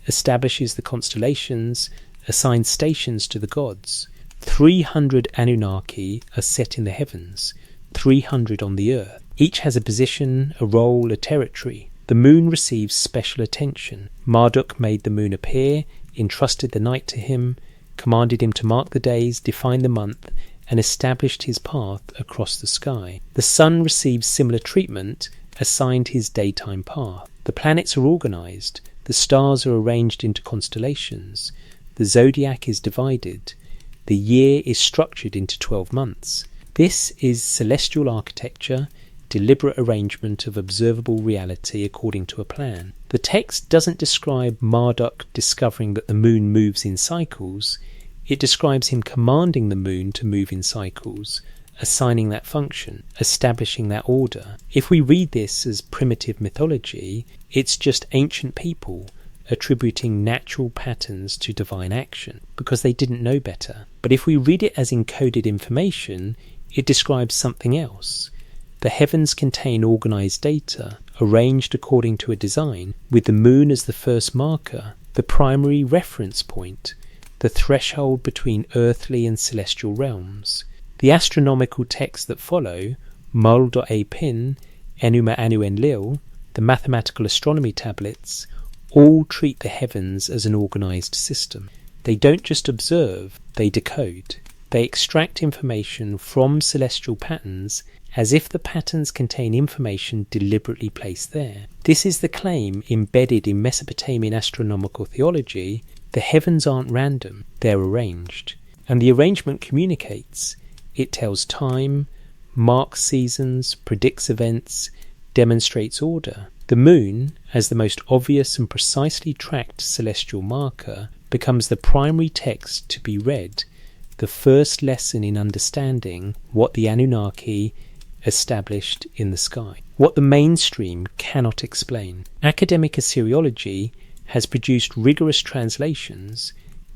establishes the constellations, assigns stations to the gods. 300 Anunnaki are set in the heavens, 300 on the earth. Each has a position, a role, a territory. The moon receives special attention. Marduk made the moon appear, entrusted the night to him, commanded him to mark the days, define the month, and established his path across the sky. The sun receives similar treatment, assigned his daytime path. The planets are organized, the stars are arranged into constellations, the zodiac is divided, the year is structured into 12 months. This is celestial architecture, deliberate arrangement of observable reality according to a plan. The text doesn't describe Marduk discovering that the moon moves in cycles, it describes him commanding the moon to move in cycles, assigning that function, establishing that order. If we read this as primitive mythology, it's just ancient people attributing natural patterns to divine action, because they didn't know better. But if we read it as encoded information, it describes something else. The heavens contain organized data, arranged according to a design, with the moon as the first marker, the primary reference point, the threshold between earthly and celestial realms. The astronomical texts that follow, Mul.a.pin, Enuma Anu Enlil, the mathematical astronomy tablets, all treat the heavens as an organized system. They don't just observe, they decode. They extract information from celestial patterns as if the patterns contain information deliberately placed there. This is the claim embedded in Mesopotamian astronomical theology: the heavens aren't random, they're arranged. And the arrangement communicates. It tells time, marks seasons, predicts events, demonstrates order. The moon, as the most obvious and precisely tracked celestial marker, becomes the primary text to be read, the first lesson in understanding what the Anunnaki established in the sky, what the mainstream cannot explain. Academic Assyriology has produced rigorous translations,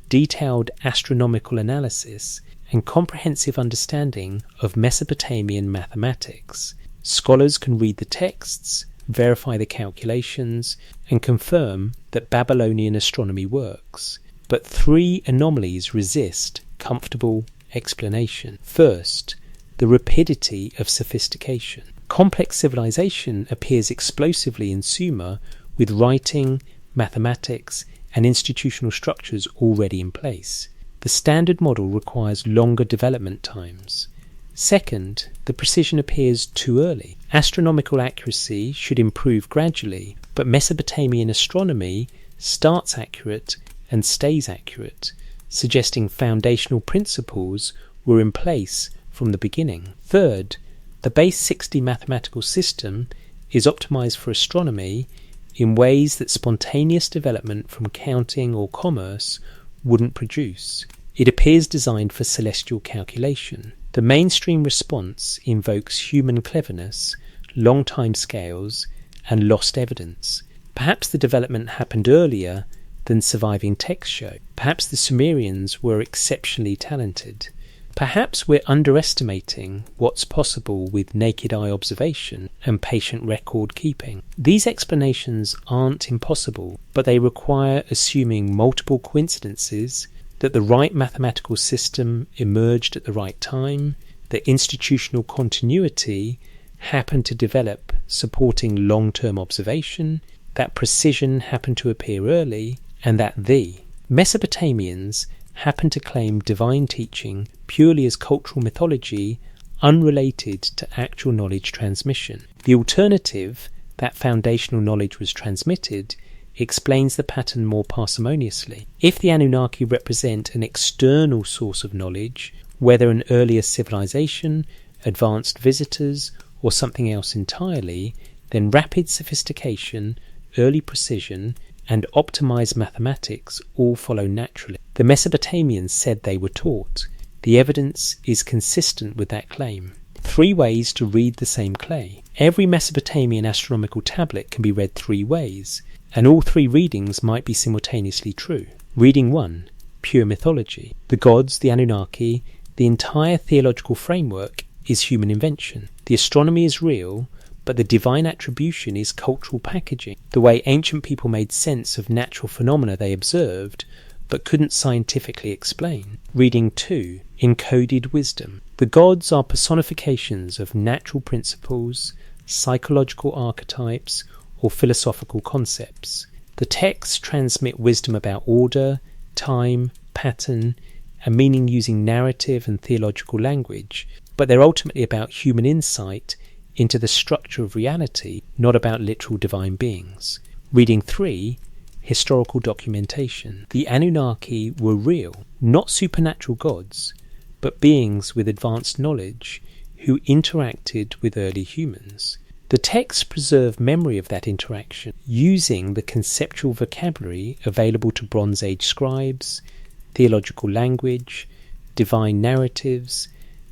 detailed astronomical analysis, and comprehensive understanding of Mesopotamian mathematics. Scholars can read the texts, verify the calculations, and confirm that Babylonian astronomy works. But three anomalies resist comfortable explanation. First, the rapidity of sophistication. Complex civilization appears explosively in Sumer, with writing, mathematics, and institutional structures already in place. The standard model requires longer development times. Second, the precision appears too early. Astronomical accuracy should improve gradually, but Mesopotamian astronomy starts accurate and stays accurate, suggesting foundational principles were in place from the beginning. Third, the base 60 mathematical system is optimized for astronomy in ways that spontaneous development from counting or commerce wouldn't produce. It appears designed for celestial calculation. The mainstream response invokes human cleverness, long time scales, and lost evidence. Perhaps the development happened earlier than surviving texts show. Perhaps the Sumerians were exceptionally talented. Perhaps we're underestimating what's possible with naked eye observation and patient record keeping. These explanations aren't impossible, but they require assuming multiple coincidences, that the right mathematical system emerged at the right time, that institutional continuity happened to develop supporting long-term observation, that precision happened to appear early, and that the Mesopotamians happened to claim divine teaching purely as cultural mythology, unrelated to actual knowledge transmission. The alternative, that foundational knowledge was transmitted, explains the pattern more parsimoniously. If the Anunnaki represent an external source of knowledge, whether an earlier civilization, advanced visitors, or something else entirely, then rapid sophistication, early precision, and optimized mathematics all follow naturally. The Mesopotamians said they were taught. The evidence is consistent with that claim. 3 ways to read the same clay. Every Mesopotamian astronomical tablet can be read 3 ways, and all 3 readings might be simultaneously true. Reading 1, pure mythology. The gods, the Anunnaki, the entire theological framework is human invention. The astronomy is real, but the divine attribution is cultural packaging, the way ancient people made sense of natural phenomena they observed, but couldn't scientifically explain. Reading 2, encoded wisdom. The gods are personifications of natural principles, psychological archetypes, or philosophical concepts. The texts transmit wisdom about order, time, pattern, and meaning using narrative and theological language, but they're ultimately about human insight into the structure of reality, not about literal divine beings. Reading 3, historical documentation. The Anunnaki were real, not supernatural gods, but beings with advanced knowledge who interacted with early humans. The texts preserve memory of that interaction, using the conceptual vocabulary available to Bronze Age scribes, theological language, divine narratives,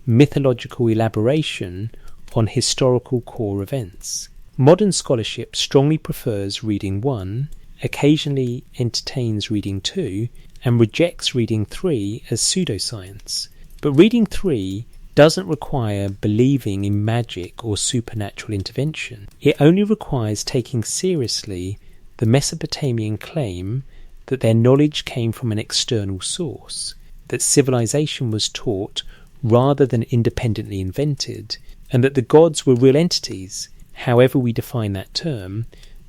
mythological elaboration on historical core events. Modern scholarship strongly prefers reading 1, occasionally entertains reading 2, and rejects reading 3 as pseudoscience. But reading 3 doesn't require believing in magic or supernatural intervention. It only requires taking seriously the Mesopotamian claim that their knowledge came from an external source, that civilization was taught rather than independently invented, and that the gods were real entities, however we define that term,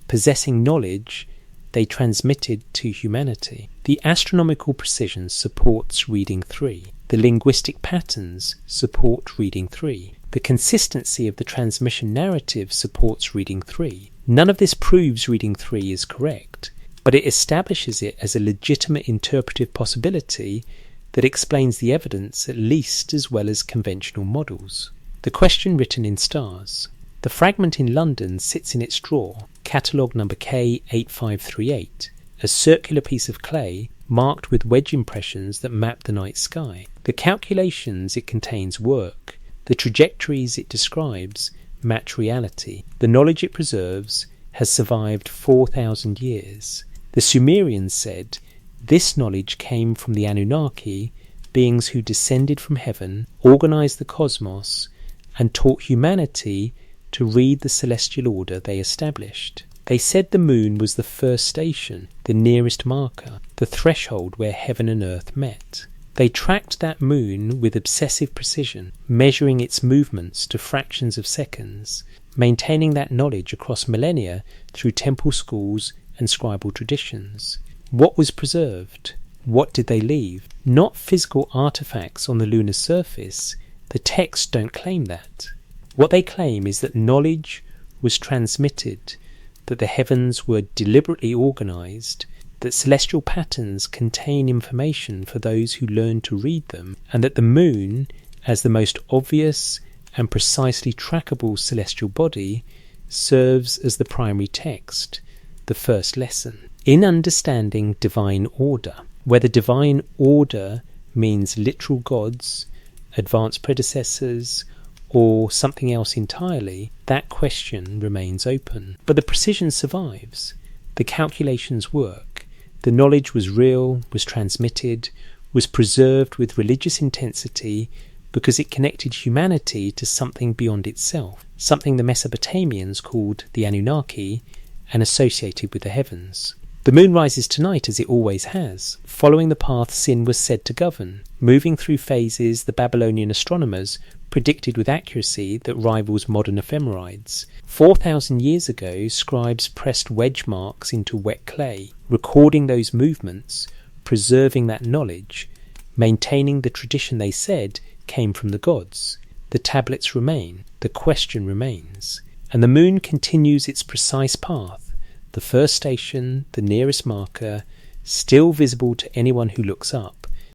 possessing knowledge they transmitted to humanity. The astronomical precision supports reading 3. The linguistic patterns support reading 3. The consistency of the transmission narrative supports reading 3. None of this proves reading 3 is correct, but it establishes it as a legitimate interpretive possibility that explains the evidence at least as well as conventional models. The question written in stars. The fragment in London sits in its drawer, catalogue number K8538, a circular piece of clay marked with wedge impressions that map the night sky. The calculations it contains work. The trajectories it describes match reality. The knowledge it preserves has survived 4,000 years. The Sumerians said this knowledge came from the Anunnaki, beings who descended from heaven, organized the cosmos, and taught humanity to read the celestial order they established. They said the moon was the first station, the nearest marker, the threshold where heaven and earth met. They tracked that moon with obsessive precision, measuring its movements to fractions of seconds, maintaining that knowledge across millennia through temple schools and scribal traditions. What was preserved? What did they leave? Not physical artifacts on the lunar surface. The texts don't claim that. What they claim is that knowledge was transmitted, that the heavens were deliberately organized, that celestial patterns contain information for those who learn to read them, and that the moon, as the most obvious and precisely trackable celestial body, serves as the primary text, the first lesson. In understanding divine order, whether divine order means literal gods, advanced predecessors, or something else entirely, that question remains open. But the precision survives. The calculations work. The knowledge was real, was transmitted, was preserved with religious intensity because it connected humanity to something beyond itself, something the Mesopotamians called the Anunnaki and associated with the heavens. The moon rises tonight as it always has, following the path sin was said to govern, moving through phases the Babylonian astronomers predicted with accuracy that rivals modern ephemerides. 4,000 years ago, scribes pressed wedge marks into wet clay, recording those movements, preserving that knowledge, maintaining the tradition they said came from the gods. The tablets remain, the question remains, and the moon continues its precise path, the first station, the nearest marker, still visible to anyone who looks up.